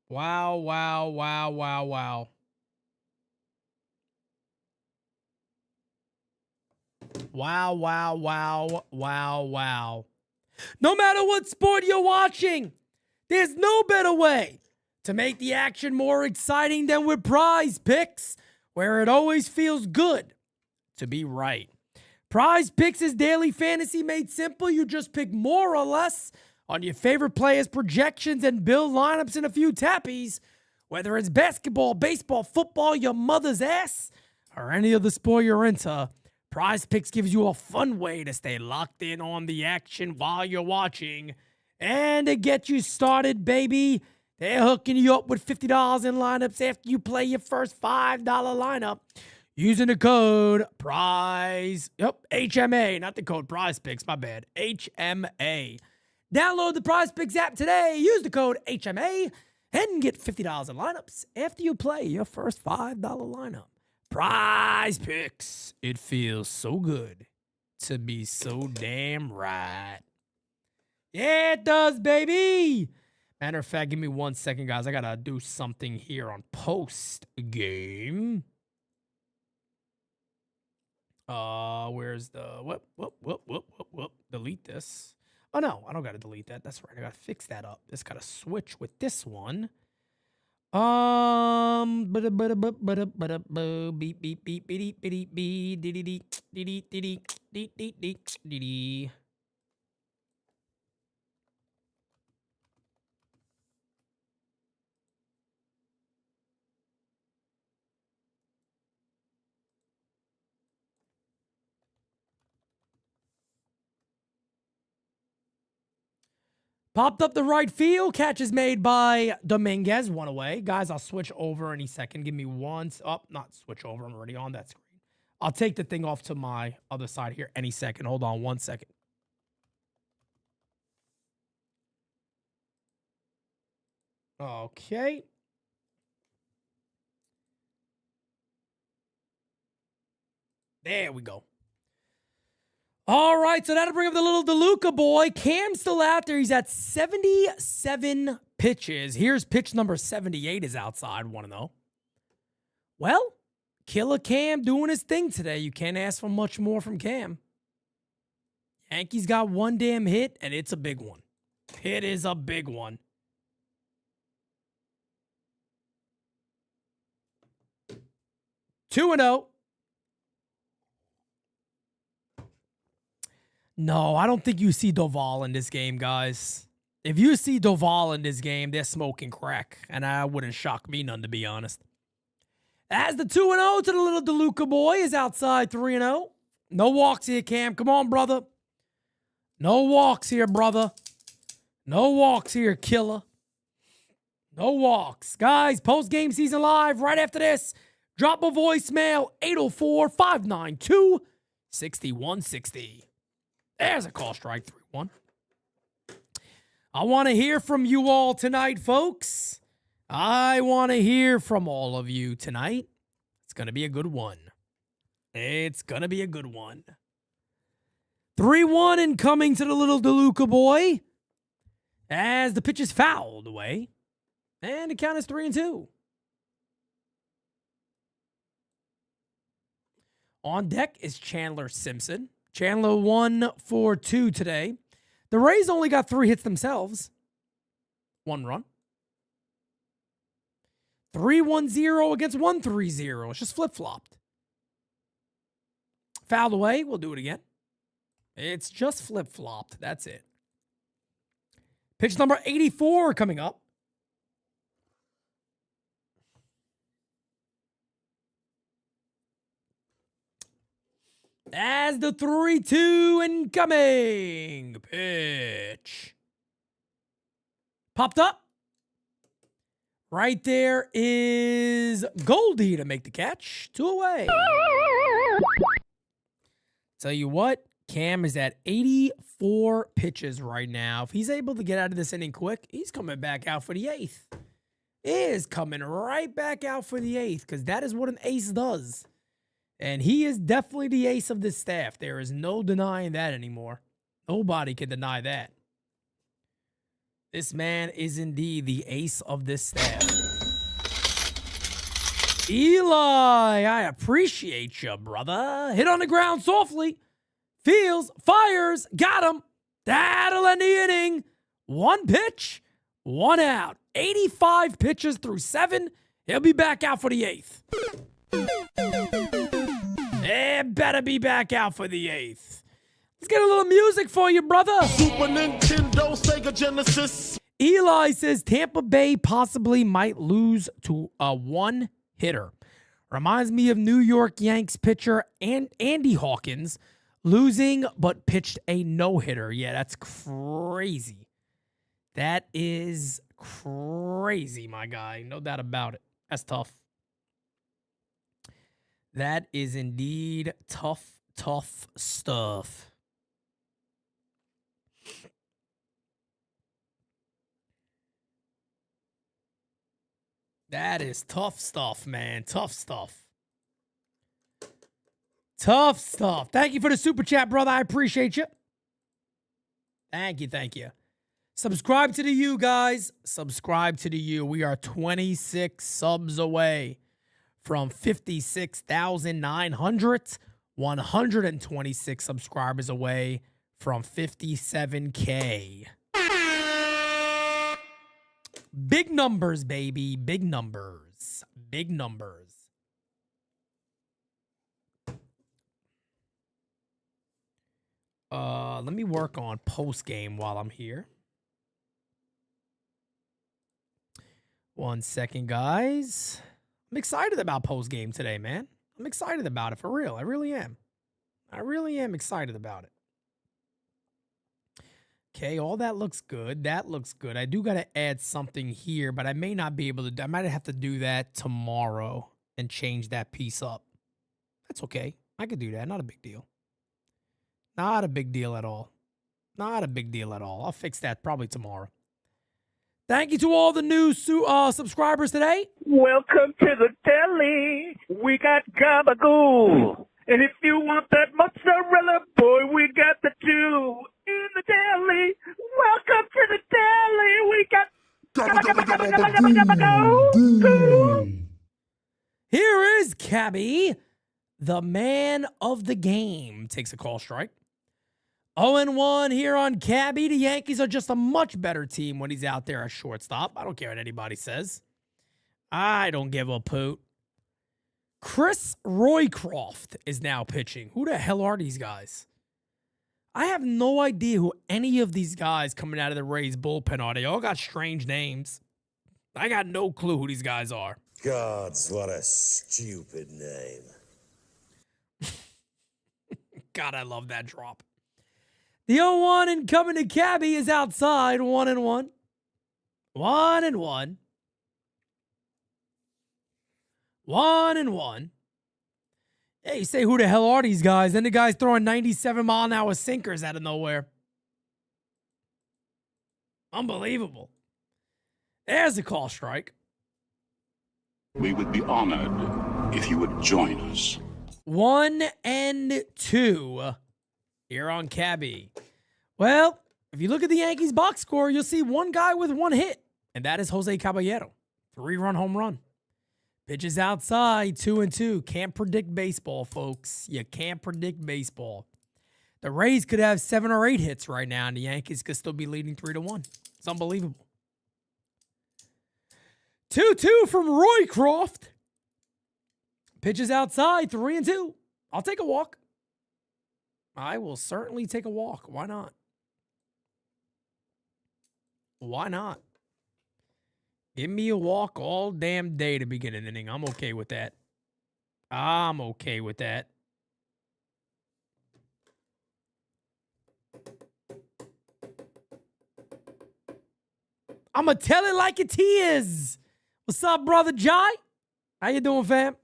Wow, wow, wow, wow, wow. Wow, wow, wow, wow, wow. No matter what sport you're watching, there's no better way to make the action more exciting than with Prize Picks, where it always feels good to be right. Prize Picks is daily fantasy made simple. You just pick more or less on your favorite players' projections and build lineups in a few tappies. Whether it's basketball, baseball, football, your mother's ass, or any other sport you're into, Prize Picks gives you a fun way to stay locked in on the action while you're watching. And to get you started, baby, they're hooking you up with $50 in lineups after you play your first $5 lineup. using the code PRIZE. Yep, HMA, not the code Prize Picks. My bad. HMA. Download the Prize Picks app today. Use the code HMA and get $50 in lineups after you play your first $5 lineup. Prize Picks. It feels so good to be so damn right. Yeah, it does, baby. Matter of fact, give me 1 second, guys. I got to do something here on post game. Where's the whoop. Delete this. Oh no, I don't gotta delete that. That's right. I gotta fix that up. Just gotta switch with this one. Beep beep beep beep beep beep. Popped up the right field. Catch is made by Dominguez. One away. Guys, I'll switch over any second. Give me one. Oh, not switch over. I'm already on that screen. I'll take the thing off to my other side here any second. Hold on 1 second. Okay. There we go. All right, so that'll bring up the little DeLuca boy. Cam's still out there. He's at 77 pitches. Here's pitch number 78 is outside. Want to know? Well, Killer Cam doing his thing today. You can't ask for much more from Cam. Yankees got one damn hit, and it's a big one. It is a big one. Two and 0. No, I don't think you see Doval in this game, guys. If you see Doval in this game, they're smoking crack. And that wouldn't shock me none, to be honest. As the 2-0 to the little DeLuca boy is outside 3-0. No walks here, Cam. Come on, brother. No walks here, brother. No walks here, killer. No walks. Guys, post-game season live right after this. Drop a voicemail, 804-592-6160. There's a call strike, 3-1. I want to hear from you all tonight, folks. I want to hear from all of you tonight. It's going to be a good one. It's going to be a good one. 3-1 incoming to the little DeLuca boy as the pitch is fouled away. And the count is 3-2. On deck is Chandler Simpson. Chandler 1 for 2 today. The Rays only got 3 hits themselves. 1 run. 3-1-0 against 1-3-0. It's just flip-flopped. Fouled away. We'll do it again. It's just flip-flopped. That's it. Pitch number 84 coming up. As the 3-2 incoming pitch. Popped up. Right there is Goldie to make the catch. 2 away. Tell you what, Cam is at 84 pitches right now. If he's able to get out of this inning quick, he's coming back out for the 8th. He is coming right back out for the 8th because that is what an ace does. And he is definitely the ace of this staff. There is no denying that anymore. Nobody can deny that. This man is indeed the ace of this staff. Eli, I appreciate you, brother. Hit on the ground softly. Feels, fires, got him. That'll end the inning. 1 pitch, 1 out. 85 pitches through 7. He'll be back out for the 8th. It better be back out for the 8th. Let's get a little music for you, brother. Super Nintendo, Sega Genesis. Eli says Tampa Bay possibly might lose to a 1-hitter. Reminds me of New York Yanks pitcher Andy Hawkins losing but pitched a no-hitter. Yeah, that's crazy. That is crazy, my guy. No doubt about it. That's tough. That is indeed tough stuff. That is tough stuff, man. Tough stuff. Tough stuff. Thank you for the super chat, brother. I appreciate you. Thank you. Subscribe to the U, guys. Subscribe to the U. We are 26 subs away from 56,900. 126 subscribers away from 57K. Big numbers, baby. Big numbers. Big numbers. Let me work on post game while I'm here. 1 second, guys. I'm excited about post game today, man. I'm excited about it for real. I really am. I really am excited about it. Okay, all that looks good. That looks good. I do got to add something here, but I may not be able to. I might have to do that tomorrow and change that piece up. That's okay. I could do that. Not a big deal. Not a big deal at all. Not a big deal at all. I'll fix that probably tomorrow. Thank you to all the new subscribers today. Welcome to the deli. We got gabagool. And if you want that mozzarella, boy, we got the two in the deli. Welcome to the deli. We got Here is Cabby, the man of the game. Takes a call strike. 0-1 here on Cabby. The Yankees are just a much better team when he's out there at shortstop. I don't care what anybody says. I don't give a poot. Chris Roycroft is now pitching. Who the hell are these guys? I have no idea who any of these guys coming out of the Rays bullpen are. They all got strange names. I got no clue who these guys are. Gods, what a stupid name. God, I love that drop. The 0-1 and coming to Cabby is outside. 1-1. 1-1. 1-1. Yeah, you say, who the hell are these guys? Then the guy's throwing 97-mile-an-hour sinkers out of nowhere. Unbelievable. There's a call strike. We would be honored if you would join us. 1-2 here on Cabby. Well, if you look at the Yankees box score, you'll see one guy with one hit, and that is Jose Caballero. 3-run home run. Pitches outside, 2-2. Can't predict baseball, folks. You can't predict baseball. The Rays could have 7 or 8 hits right now, and the Yankees could still be leading 3-1. It's unbelievable. 2-2 from Roycroft. Pitches outside, 3-2. I'll take a walk. I will certainly take a walk. Why not? Why not? Give me a walk all damn day to begin an inning. I'm okay with that. I'm okay with that. I'ma tell it like it is. What's up, brother Jai? How you doing, fam?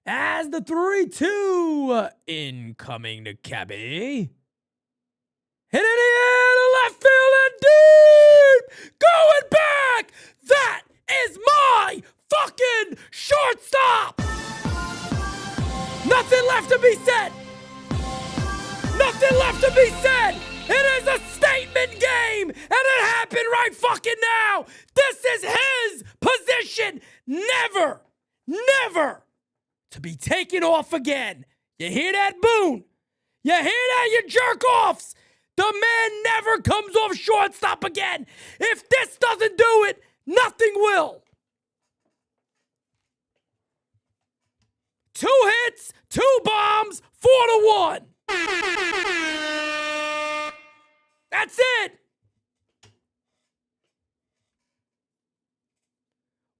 As the 3-2 incoming to Cabby. Hit in the air to left field and deep. Going back. That is my fucking shortstop. Nothing left to be said. Nothing left to be said. It is a statement game, and it happened right fucking now. This is his position. Never, never to be taken off again. You hear that, Boone? You hear that, you jerk-offs? The man never comes off shortstop again. If this doesn't do it, nothing will. 2 hits, 2 bombs, 4-1. That's it.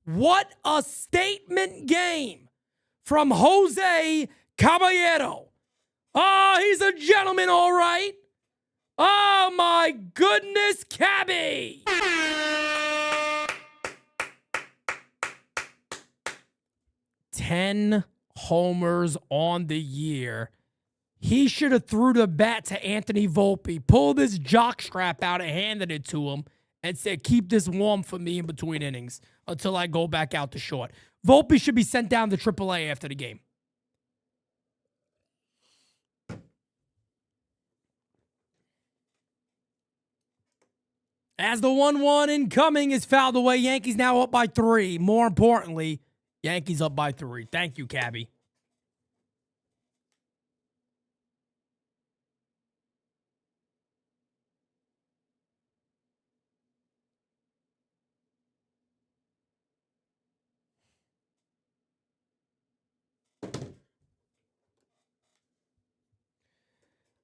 What a statement game from Jose Caballero. Oh, he's a gentleman, all right. Oh, my goodness, Cabby. 10 homers on the year. He should have threw the bat to Anthony Volpe, pulled his jock strap out and handed it to him and said, keep this warm for me in between innings until I go back out to short. Volpe should be sent down to AAA after the game. As the 1-1 incoming is fouled away, Yankees now up by 3. More importantly, Yankees up by 3. Thank you, Cabby.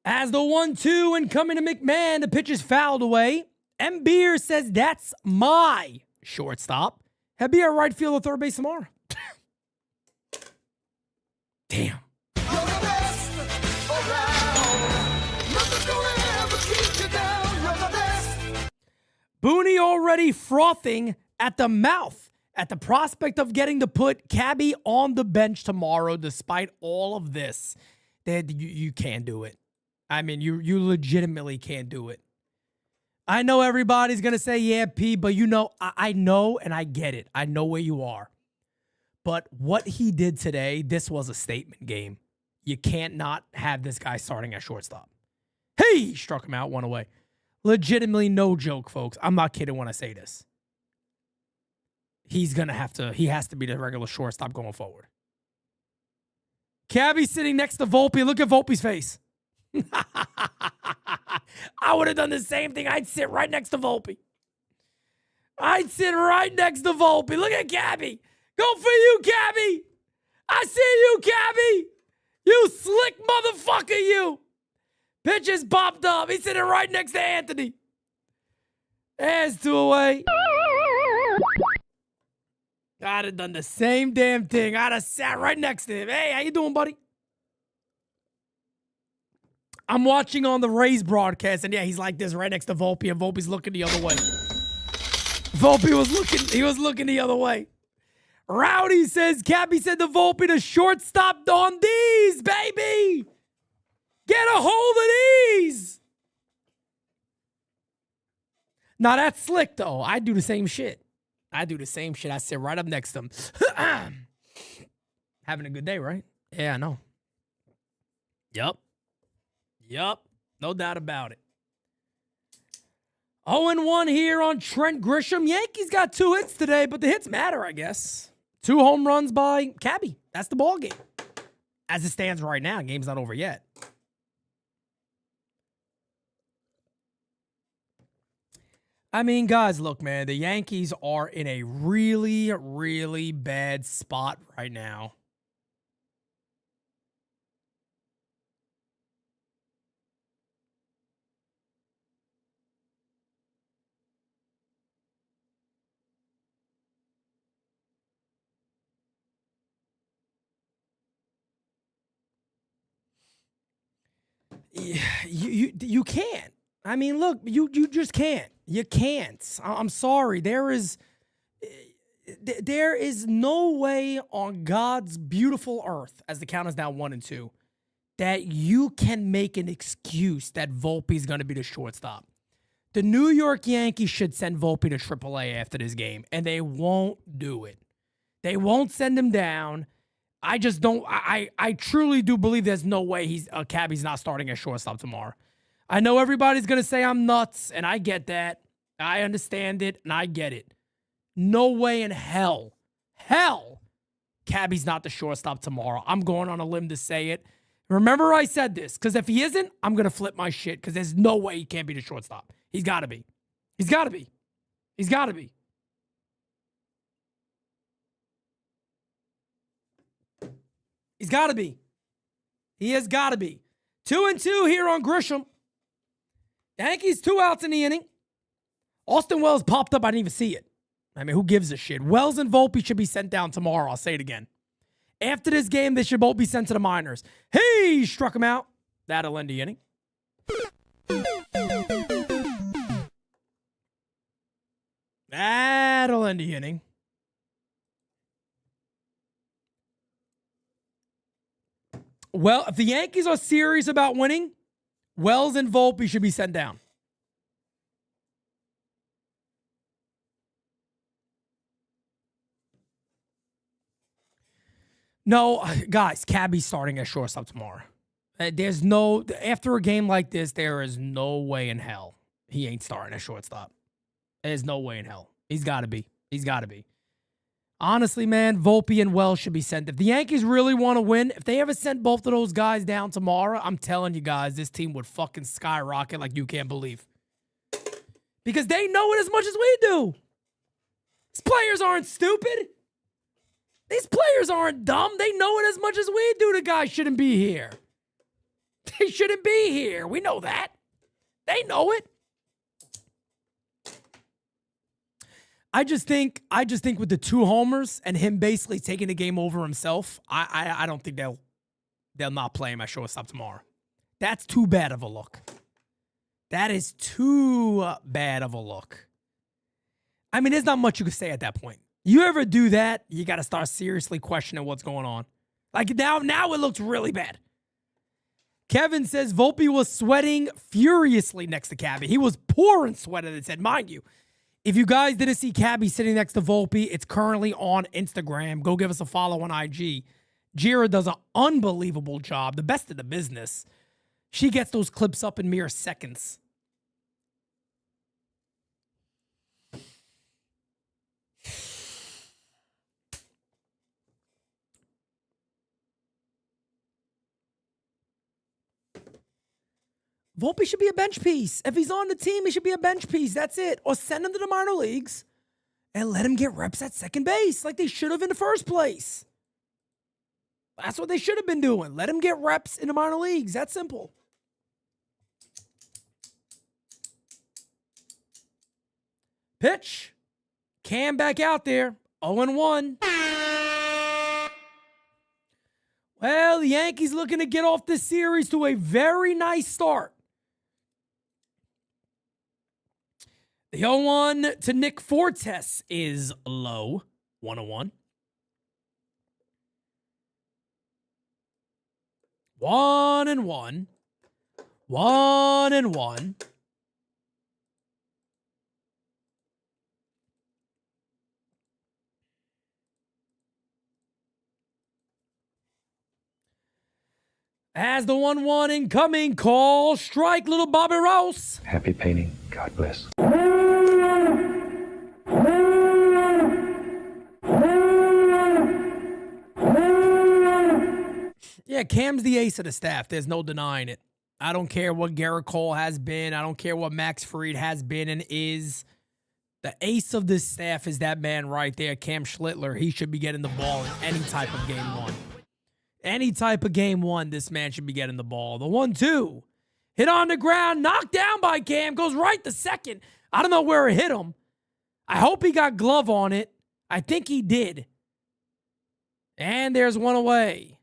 As the 1-2 incoming to McMahon, the pitch is fouled away. M. Beer says that's my shortstop. He'll be at right field or third base tomorrow. Damn. You're the best around. Nothing's gonna ever keep you down. You're the best. Booney already frothing at the mouth at the prospect of getting to put Cabby on the bench tomorrow despite all of this. You can't do it. I mean, you legitimately can't do it. I know everybody's going to say, yeah, P, but you know, I know and I get it. I know where you are. But what he did today, this was a statement game. You can't not have this guy starting at shortstop. Hey, struck him out, one away. Legitimately no joke, folks. I'm not kidding when I say this. He has to be the regular shortstop going forward. Cabby's sitting next to Volpe. Look at Volpe's face. I would have done the same thing. I'd sit right next to Volpe. I'd sit right next to Volpe. Look at Cabby. Go for you, Cabby. I see you, Cabby. You slick motherfucker, you. Pitch is popped up. He's sitting right next to Anthony. There's 2 away. I'd have done the same damn thing. I'd have sat right next to him. Hey, how you doing, buddy? I'm watching on the Rays broadcast, and yeah, he's like this right next to Volpe, and Volpe's looking the other way. Volpe was looking the other way. Rowdy says, Cabby said to Volpe to shortstop on these, baby. Get a hold of these. Now, that's slick, though. I do the same shit. I sit right up next to him. Having a good day, right? Yeah, I know. Yup. No doubt about it. 0-1 here on Trent Grisham. Yankees got 2 hits today, but the hits matter, I guess. 2 home runs by Cabby. That's the ball game. As it stands right now, game's not over yet. I mean, guys, look, man, the Yankees are in a really, really bad spot right now. You can't. I mean, look, you just can't. You can't. I'm sorry. There is no way on God's beautiful earth, as the count is now 1-2, that you can make an excuse that Volpe's going to be the shortstop. The New York Yankees should send Volpe to AAA after this game, and they won't do it. They won't send him down. I just don't. I truly do believe there's no way Cabby's not starting at shortstop tomorrow. I know everybody's going to say I'm nuts, and I get that. I understand it, and I get it. No way in hell, Cabby's not the shortstop tomorrow. I'm going on a limb to say it. Remember I said this, because if he isn't, I'm going to flip my shit, because there's no way he can't be the shortstop. He's got to be. He's got to be. He's got to be. He's got to be. He has got to be. 2-2 here on Grisham. Yankees 2 outs in the inning. Austin Wells popped up. I didn't even see it. I mean, who gives a shit? Wells and Volpe should be sent down tomorrow. I'll say it again. After this game, they should both be sent to the minors. Hey, struck him out. That'll end the inning. That'll end the inning. Well, if the Yankees are serious about winning, Wells and Volpe should be sent down. No, guys, Cabby's starting at shortstop tomorrow. After a game like this, there is no way in hell he ain't starting at shortstop. There's no way in hell. He's got to be. Honestly, man, Volpe and Wells should be sent. If the Yankees really want to win, if they ever sent both of those guys down tomorrow, I'm telling you guys, this team would fucking skyrocket like you can't believe. Because they know it as much as we do. These players aren't stupid. These players aren't dumb. They know it as much as we do. The guys shouldn't be here. They shouldn't be here. We know that. They know it. I just think with the 2 homers and him basically taking the game over himself, I don't think they'll not play him at shortstop tomorrow. That's too bad of a look. That is too bad of a look. I mean, there's not much you can say at that point. You ever do that, you got to start seriously questioning what's going on. Like now it looks really bad. Kevin says Volpe was sweating furiously next to Cabby. He was pouring sweat at his head. Mind you, if you guys didn't see Cabby sitting next to Volpe, it's currently on Instagram. Go give us a follow on IG. Jira does an unbelievable job, the best in the business. She gets those clips up in mere seconds. Volpe should be a bench piece. If he's on the team, he should be a bench piece. That's it. Or send him to the minor leagues and let him get reps at second base like they should have in the first place. That's what they should have been doing. Let him get reps in the minor leagues. That's simple. Pitch. Cam back out there. 0-1. Well, the Yankees looking to get off this series to a very nice start. The 0-1 to Nick Fortes is low. 1-1. 1-1. 1-1. As the 1-1 incoming call, strike little Bobby Ross. Happy painting. God bless. Yeah, Cam's the ace of the staff. There's no denying it. I don't care what Garrett Cole has been. I don't care what Max Fried has been and is. The ace of this staff is that man right there, Cam Schlittler. He should be getting the ball in any type of game one. Any type of game one, this man should be getting the ball. The 1-2. Hit on the ground, knocked down by Cam, goes right to second. I don't know where it hit him. I hope he got glove on it. I think he did. And there's one away.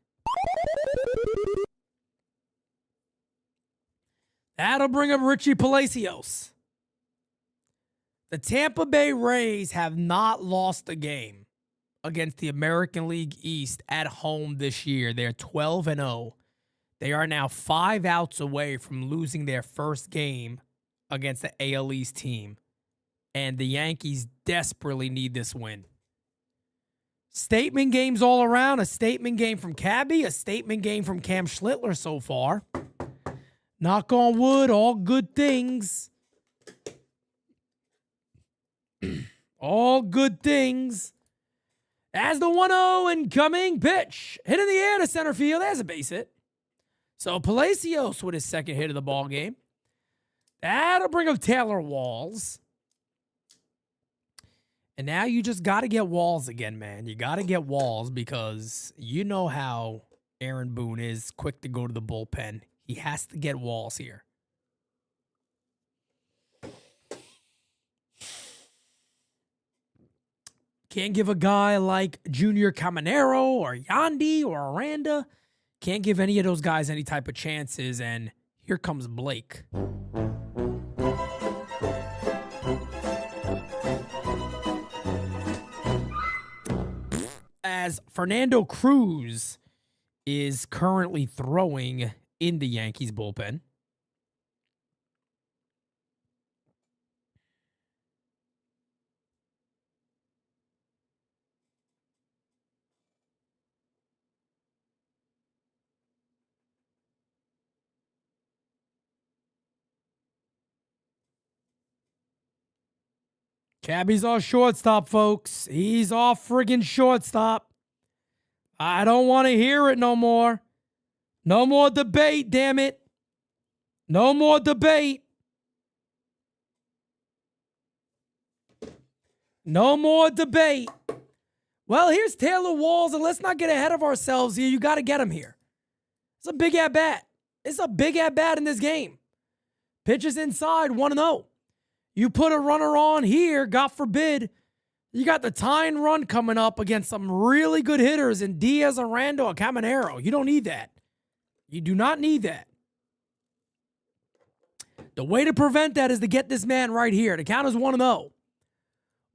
That'll bring up Richie Palacios. The Tampa Bay Rays have not lost a game against the American League East at home this year. They're 12-0. They are now 5 outs away from losing their first game against the AL East team. And the Yankees desperately need this win. Statement games all around. A statement game from Cabby. A statement game from Cam Schlittler so far. Knock on wood, all good things. All good things. As the 1-0 incoming pitch. Hit in the air to center field. There's a base hit. So Palacios with his second hit of the ball game. That'll bring up Taylor Walls. And now you just got to get Walls again, man. You got to get Walls because you know how Aaron Boone is quick to go to the bullpen. He has to get Walls here. Can't give a guy like Junior Caminero or Yandy or Aranda. Can't give any of those guys any type of chances. And here comes Blake. As Fernando Cruz is currently throwing in the Yankees bullpen. Cabby's our shortstop, folks. He's our friggin' shortstop. I don't want to hear it no more. No more debate, damn it. No more debate. No more debate. Well, here's Taylor Walls, and let's not get ahead of ourselves here. You got to get him here. It's a big at-bat. It's a big at-bat in this game. Pitches inside, 1-0. You put a runner on here, God forbid. You got the tying run coming up against some really good hitters in Diaz, Aranda, or Caminero. You don't need that. You do not need that. The way to prevent that is to get this man right here. The count is 1-0.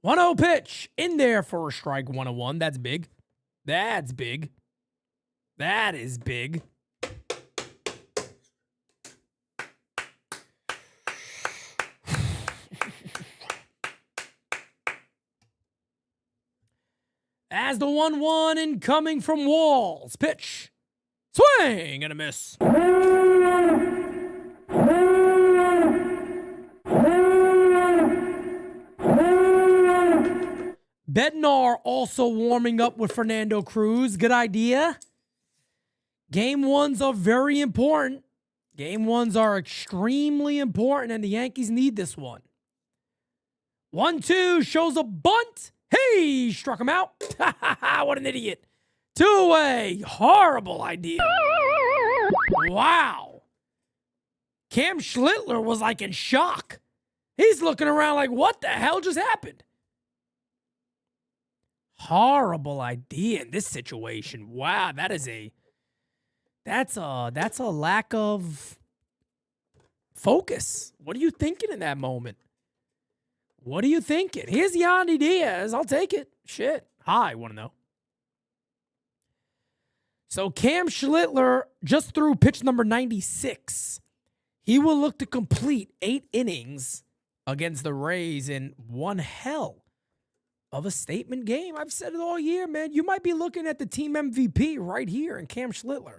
1-0 pitch in there for a strike, 1-1. That's big. That's big. That is big. As the 1-1 incoming from Walls. Pitch. Swing and a miss. Bednar also warming up with Fernando Cruz. Good idea. Game ones are very important. Game ones are extremely important, and the Yankees need this one. 1-2 shows a bunt. Hey, struck him out. What an idiot. 2-away. Horrible idea. Wow. Cam Schlittler was like in shock. He's looking around like, what the hell just happened? Horrible idea in this situation. Wow, that's a lack of focus. What are you thinking in that moment? What are you thinking? Here's Yandy Diaz. I'll take it. Shit. Hi, want to know. So Cam Schlittler just threw pitch number 96. He will look to complete 8 innings against the Rays in one hell of a statement game. I've said it all year, man. You might be looking at the team MVP right here in Cam Schlittler.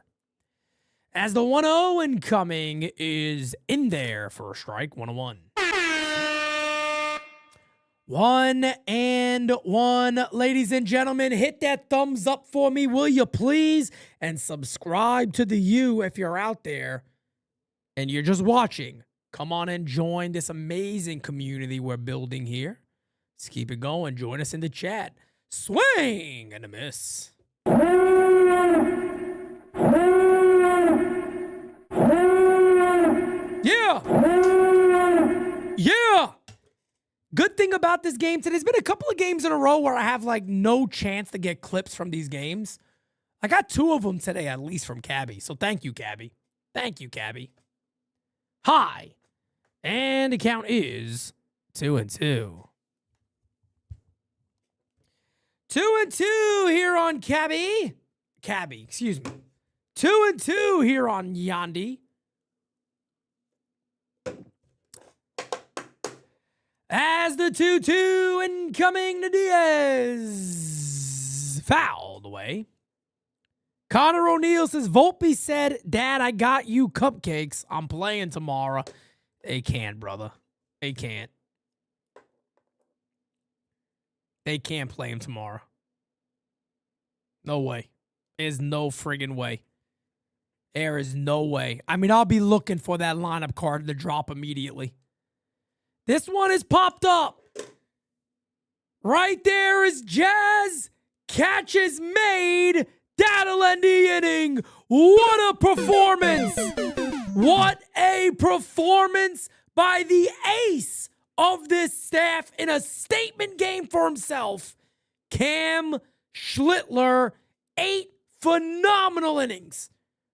As the 1-0 incoming is in there for a strike, 1-1. 1-1, ladies and gentlemen. Hit that thumbs up for me, will you please? And subscribe to the U if you're out there and you're just watching. Come on and join this amazing community we're building here. Let's keep it going. Join us in the chat. Swing and a miss. Yeah. Yeah. Good thing about this game today, there's been a couple of games in a row where I have like no chance to get clips from these games. I got 2 of them today, at least from Cabby. So thank you, Cabby. Thank you, Cabby. Hi. And the count is 2-2. 2-2 here on Cabby. Excuse me. 2-2 here on Yandy. As the 2-2 incoming to Diaz. Fouled away. Connor O'Neill says, Volpe said, Dad, I got you cupcakes. I'm playing tomorrow. They can't, brother. They can't. They can't play him tomorrow. No way. There's no friggin' way. There is no way. I mean, I'll be looking for that lineup card to drop immediately. This one is popped up. Right there is Jazz. Catch is made. That'll end the inning. What a performance. What a performance by the ace of this staff in a statement game for himself. Cam Schlittler, 8 phenomenal innings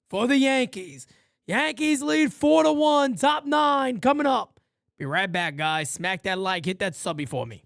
for the Yankees. Yankees lead 4-1, top 9 coming up. Be right back, guys. Smack that like, hit that subby for me.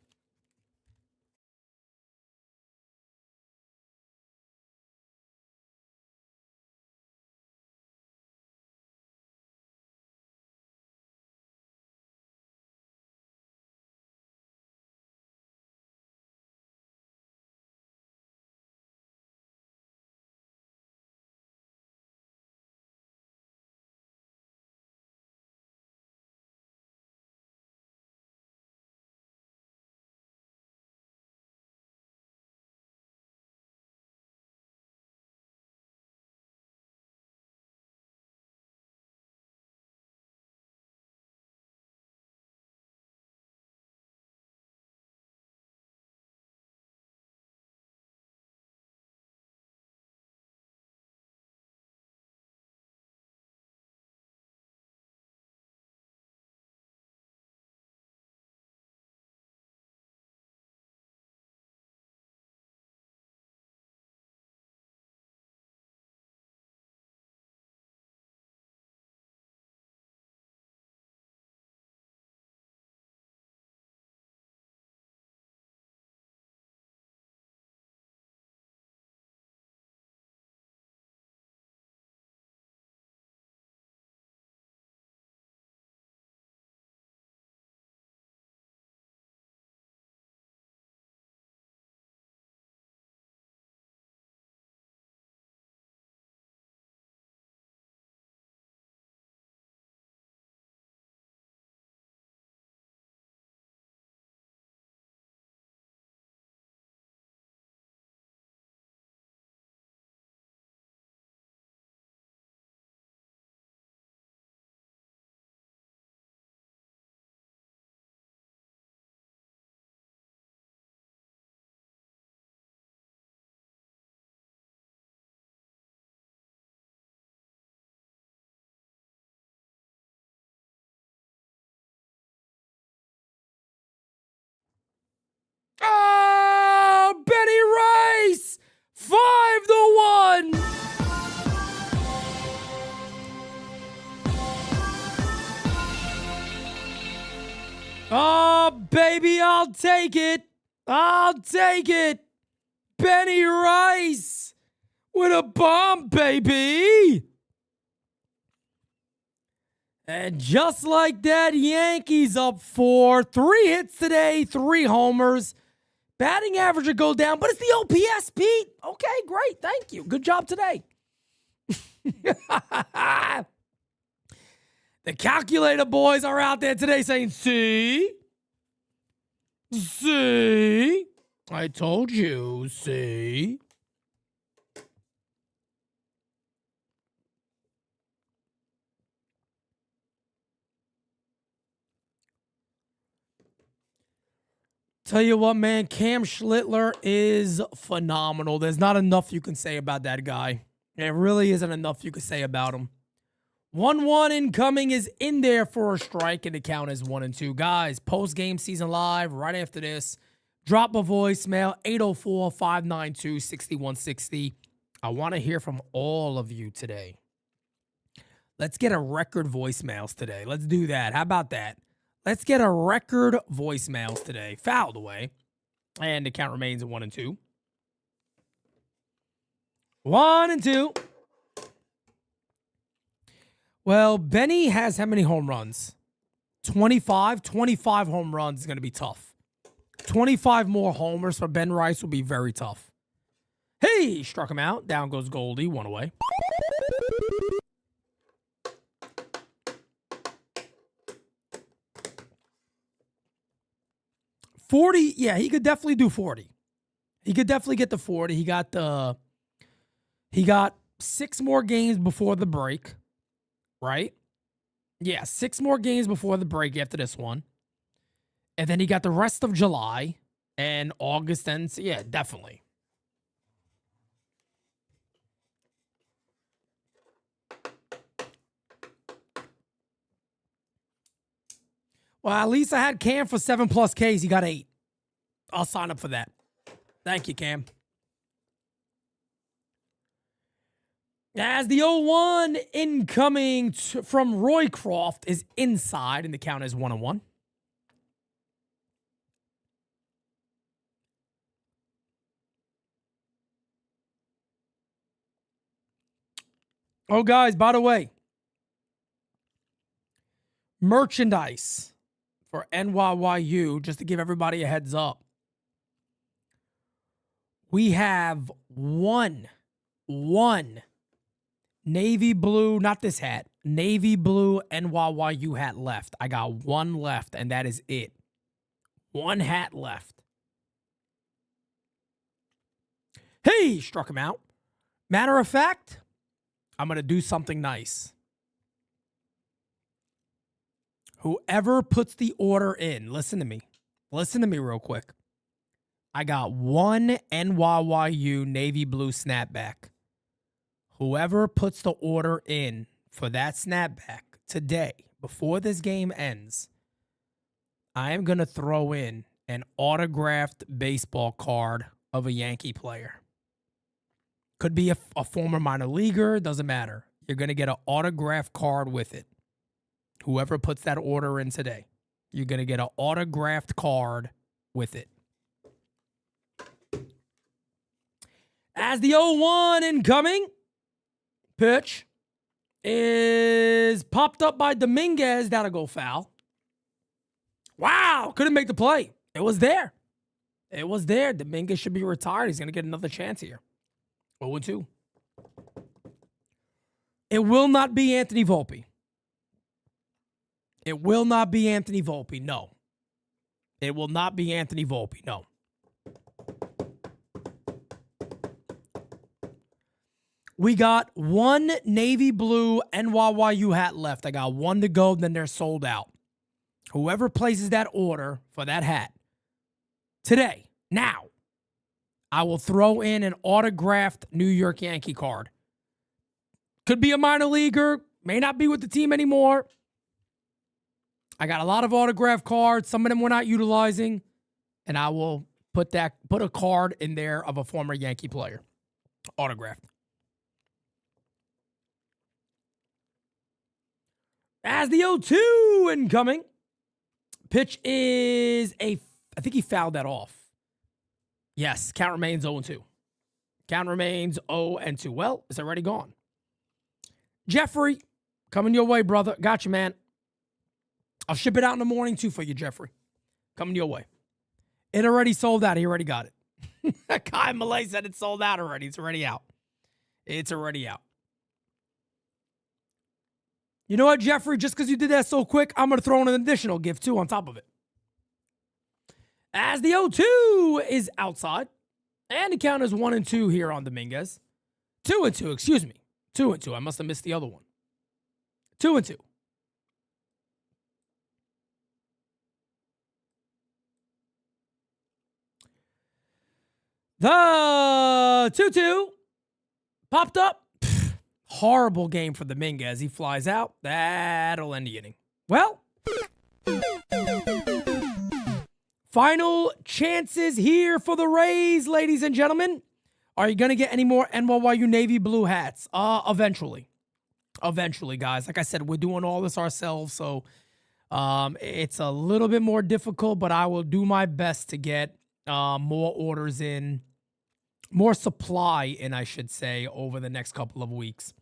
Oh, baby, I'll take it. I'll take it. Benny Rice with a bomb, baby. And just like that, Yankees up 4. 3 hits today, 3 homers. Batting average would go down, but it's the OPS, Pete. Okay, great. Thank you. Good job today. The calculator boys are out there today saying, see? See? I told you, see? Tell you what, man, Cam Schlittler is phenomenal. There's not enough you can say about that guy. There really isn't enough you can say about him. 1-1 incoming is in there for a strike, and the count is 1-2. Guys, post-game season live right after this. Drop a voicemail, 804-592-6160. I want to hear from all of you today. Let's get a record voicemails today. Let's do that. How about that? Let's get a record voicemails today. Fouled away. And the count remains at 1-2. 1-2. Well, Benny has how many home runs? 25. 25 home runs is going to be tough. 25 more homers for Ben Rice will be very tough. Hey, struck him out. Down goes Goldie. 1 away. $40, yeah, he could definitely do 40. He could definitely get to 40. He got 6 more games before the break, right? Yeah, 6 more games before the break after this one. And then he got the rest of July and August, and so yeah, definitely. Well, at least I had Cam for 7+ Ks. He got 8. I'll sign up for that. Thank you, Cam. As the 0-1 incoming from Roycroft is inside, and the count is 1-1. Oh, guys, by the way, merchandise for NYYU, just to give everybody a heads up. We have one navy blue, not this hat, navy blue NYYU hat left. I got one left, and that is it. One hat left. Hey, struck him out. Matter of fact, I'm going to do something nice. Whoever puts the order in, listen to me. Listen to me real quick. I got one NYYU navy blue snapback. Whoever puts the order in for that snapback today, before this game ends, I am going to throw in an autographed baseball card of a Yankee player. Could be a former minor leaguer, doesn't matter. You're going to get an autographed card with it. Whoever puts that order in today, you're going to get an autographed card with it. As the 0-1 incoming, pitch is popped up by Dominguez. That'll go foul. Wow, couldn't make the play. It was there. It was there. Dominguez should be retired. He's going to get another chance here. 0-2. It will not be Anthony Volpe. It will not be Anthony Volpe, no. It will not be Anthony Volpe, no. We got one navy blue NYYU hat left. I got one to go, then they're sold out. Whoever places that order for that hat today, now, I will throw in an autographed New York Yankee card. Could be a minor leaguer, may not be with the team anymore. I got a lot of autograph cards. Some of them we're not utilizing. And I will put a card in there of a former Yankee player. Autographed. As the 0-2 incoming. Pitch is I think he fouled that off. Yes, count remains 0-2. Count remains 0-2. Well, it's already gone. Jeffrey, coming your way, brother. Got you, man. I'll ship it out in the morning, too, for you, Jeffrey. Coming your way. It already sold out. He already got it. Kai Malay said it sold out already. It's already out. It's already out. You know what, Jeffrey? Just because you did that so quick, I'm going to throw in an additional gift, too, on top of it. As the 0-2 is outside. And the count is 1-2 here on Dominguez. 2-2, excuse me. 2-2. I must have missed the other one. 2-2. The 2-2 popped up. Horrible game for Dominguez. He flies out. That'll end the inning. Well, final chances here for the Rays, ladies and gentlemen. Are you going to get any more NYU Navy blue hats? Eventually. Eventually, guys. Like I said, we're doing all this ourselves, so it's a little bit more difficult, but I will do my best to get more orders in, more supply in, I should say, over the next couple of weeks.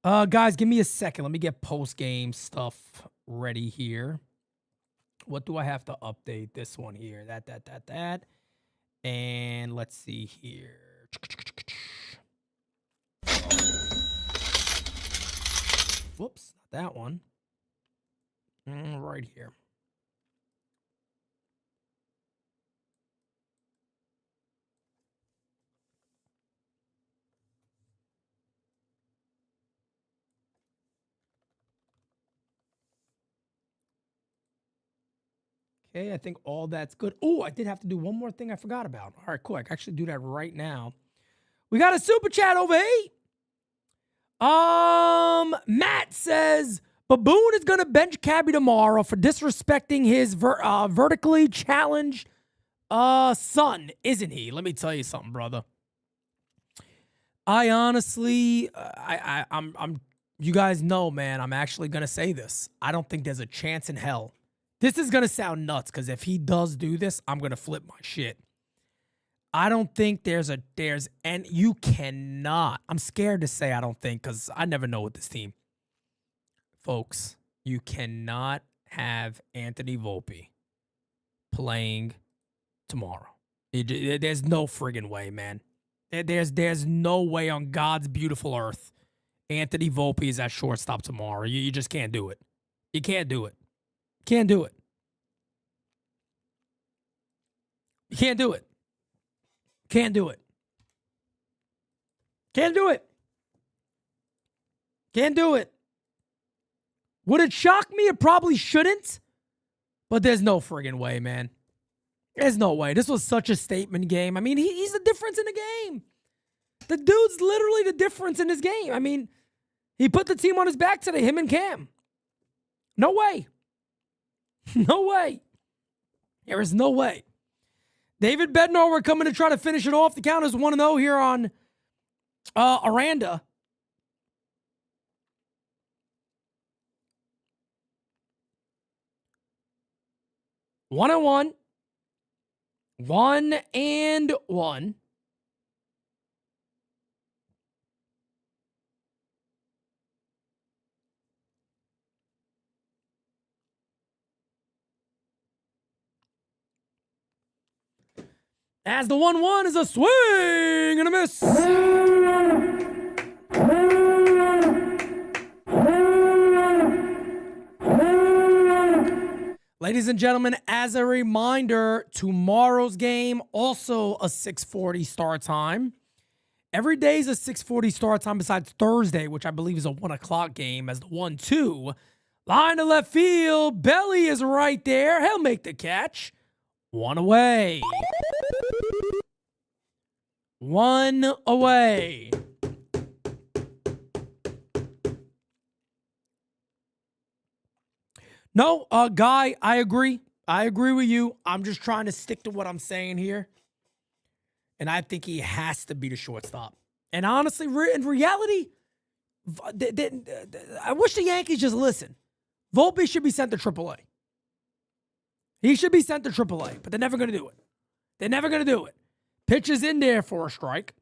Guys, give me a second. Let me get post-game stuff ready here. What do I have to update? This one here. That. And let's see here. Whoops, not that one. Right here. Okay, I think all that's good. Oh, I did have to do one more thing I forgot about. All right, cool. I can actually do that right now. We got a super chat over here. Matt says, Baboon is going to bench Cabby tomorrow for disrespecting his vertically challenged son, isn't he? Let me tell you something, brother. I honestly, I'm. You guys know, man, I'm actually going to say this. I don't think there's a chance in hell. This is going to sound nuts because if he does do this, I'm going to flip my shit. I don't think and you cannot. I'm scared to say I don't think because I never know with this team. Folks, you cannot have Anthony Volpe playing tomorrow. There's no friggin' way, man. There's no way on God's beautiful earth Anthony Volpe is at shortstop tomorrow. You just can't do it. You can't do it. Can't do it. You can't do it. Can't do it. Can't do it. Can't do it. Would it shock me? It probably shouldn't. But there's no friggin' way, man. There's no way. This was such a statement game. I mean, he's the difference in the game. The dude's literally the difference in this game. I mean, he put the team on his back today, him and Cam. No way. No way. There is no way. David Bednar, we're coming to try to finish it off. The count is 1-0 here on Aranda. One and one. 1-1. As the 1-1 is a swing and a miss. Ladies and gentlemen, as a reminder, tomorrow's game, also a 6:40 start time. Every day is a 6:40 start time besides Thursday, which I believe is a 1 o'clock game as the 1-2. Line to left field. Belly is right there. He'll make the catch. One away. One away. No, Guy, I agree. I agree with you. I'm just trying to stick to what I'm saying here. And I think he has to be the shortstop. And honestly, in reality, I wish the Yankees just listen. Volpe should be sent to AAA. He should be sent to AAA, but they're never going to do it. They're never going to do it. Pitch is in there for a strike.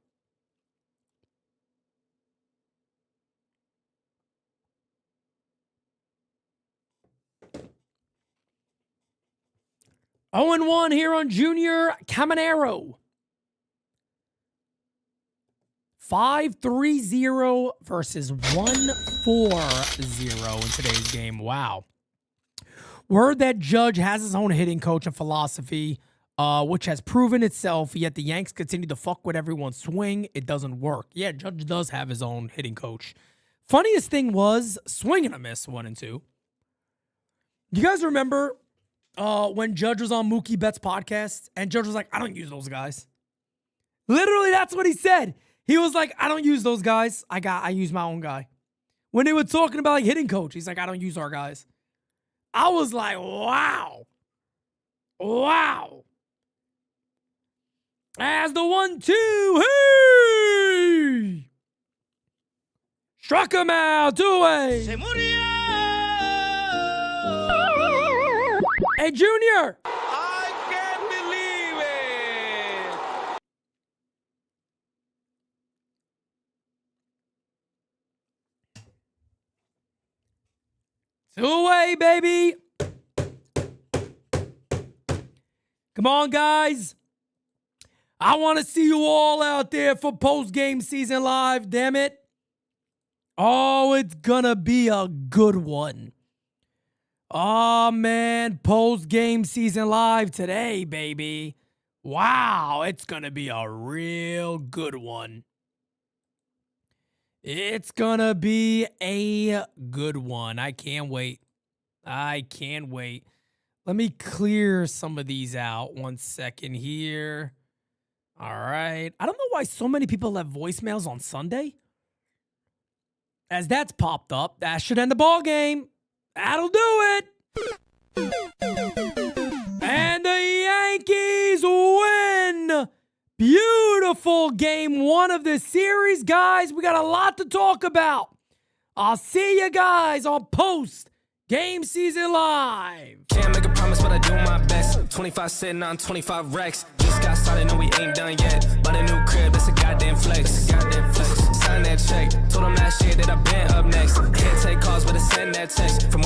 Oh and 1 here on Junior Caminero. 5-3-0 versus 1-4-0 in today's game. Wow. Word that Judge has his own hitting coach and philosophy, which has proven itself, yet the Yanks continue to fuck with everyone's swing. It doesn't work. Yeah, Judge does have his own hitting coach. Funniest thing was swing and a miss 1 and 2. You guys remember when Judge was on Mookie Betts' podcast and Judge was like, I don't use those guys. Literally, that's what he said. He was like, I don't use those guys. I use my own guy. When they were talking about like hitting coach, he's like, I don't use our guys. I was like, wow. Wow. As the 1-2, hey! Struck him out, 2-away. Hey, Junior. I can't believe it. 2-away, baby. Come on, guys. I want to see you all out there for post-game season live, damn it. Oh, it's gonna be a good one. Oh, man, post-game season live today, baby. Wow, it's gonna be a real good one. It's gonna be a good one. I can't wait. I can't wait. Let me clear some of these out. 1 second here. All right. I don't know why so many people have voicemails on Sunday. As that's popped up, that should end the ball game. That'll do it. And the Yankees win. Beautiful game 1 of this series, guys. We got a lot to talk about. I'll see you guys on Game Season Live. Can't make a promise, but I do my best. 25 sitting on 25 racks. Just got started, no, we ain't done yet. Bought a new crib, that's a goddamn flex. Sign that check. Told them last year that I been up next. Can't take calls, but I send that text. From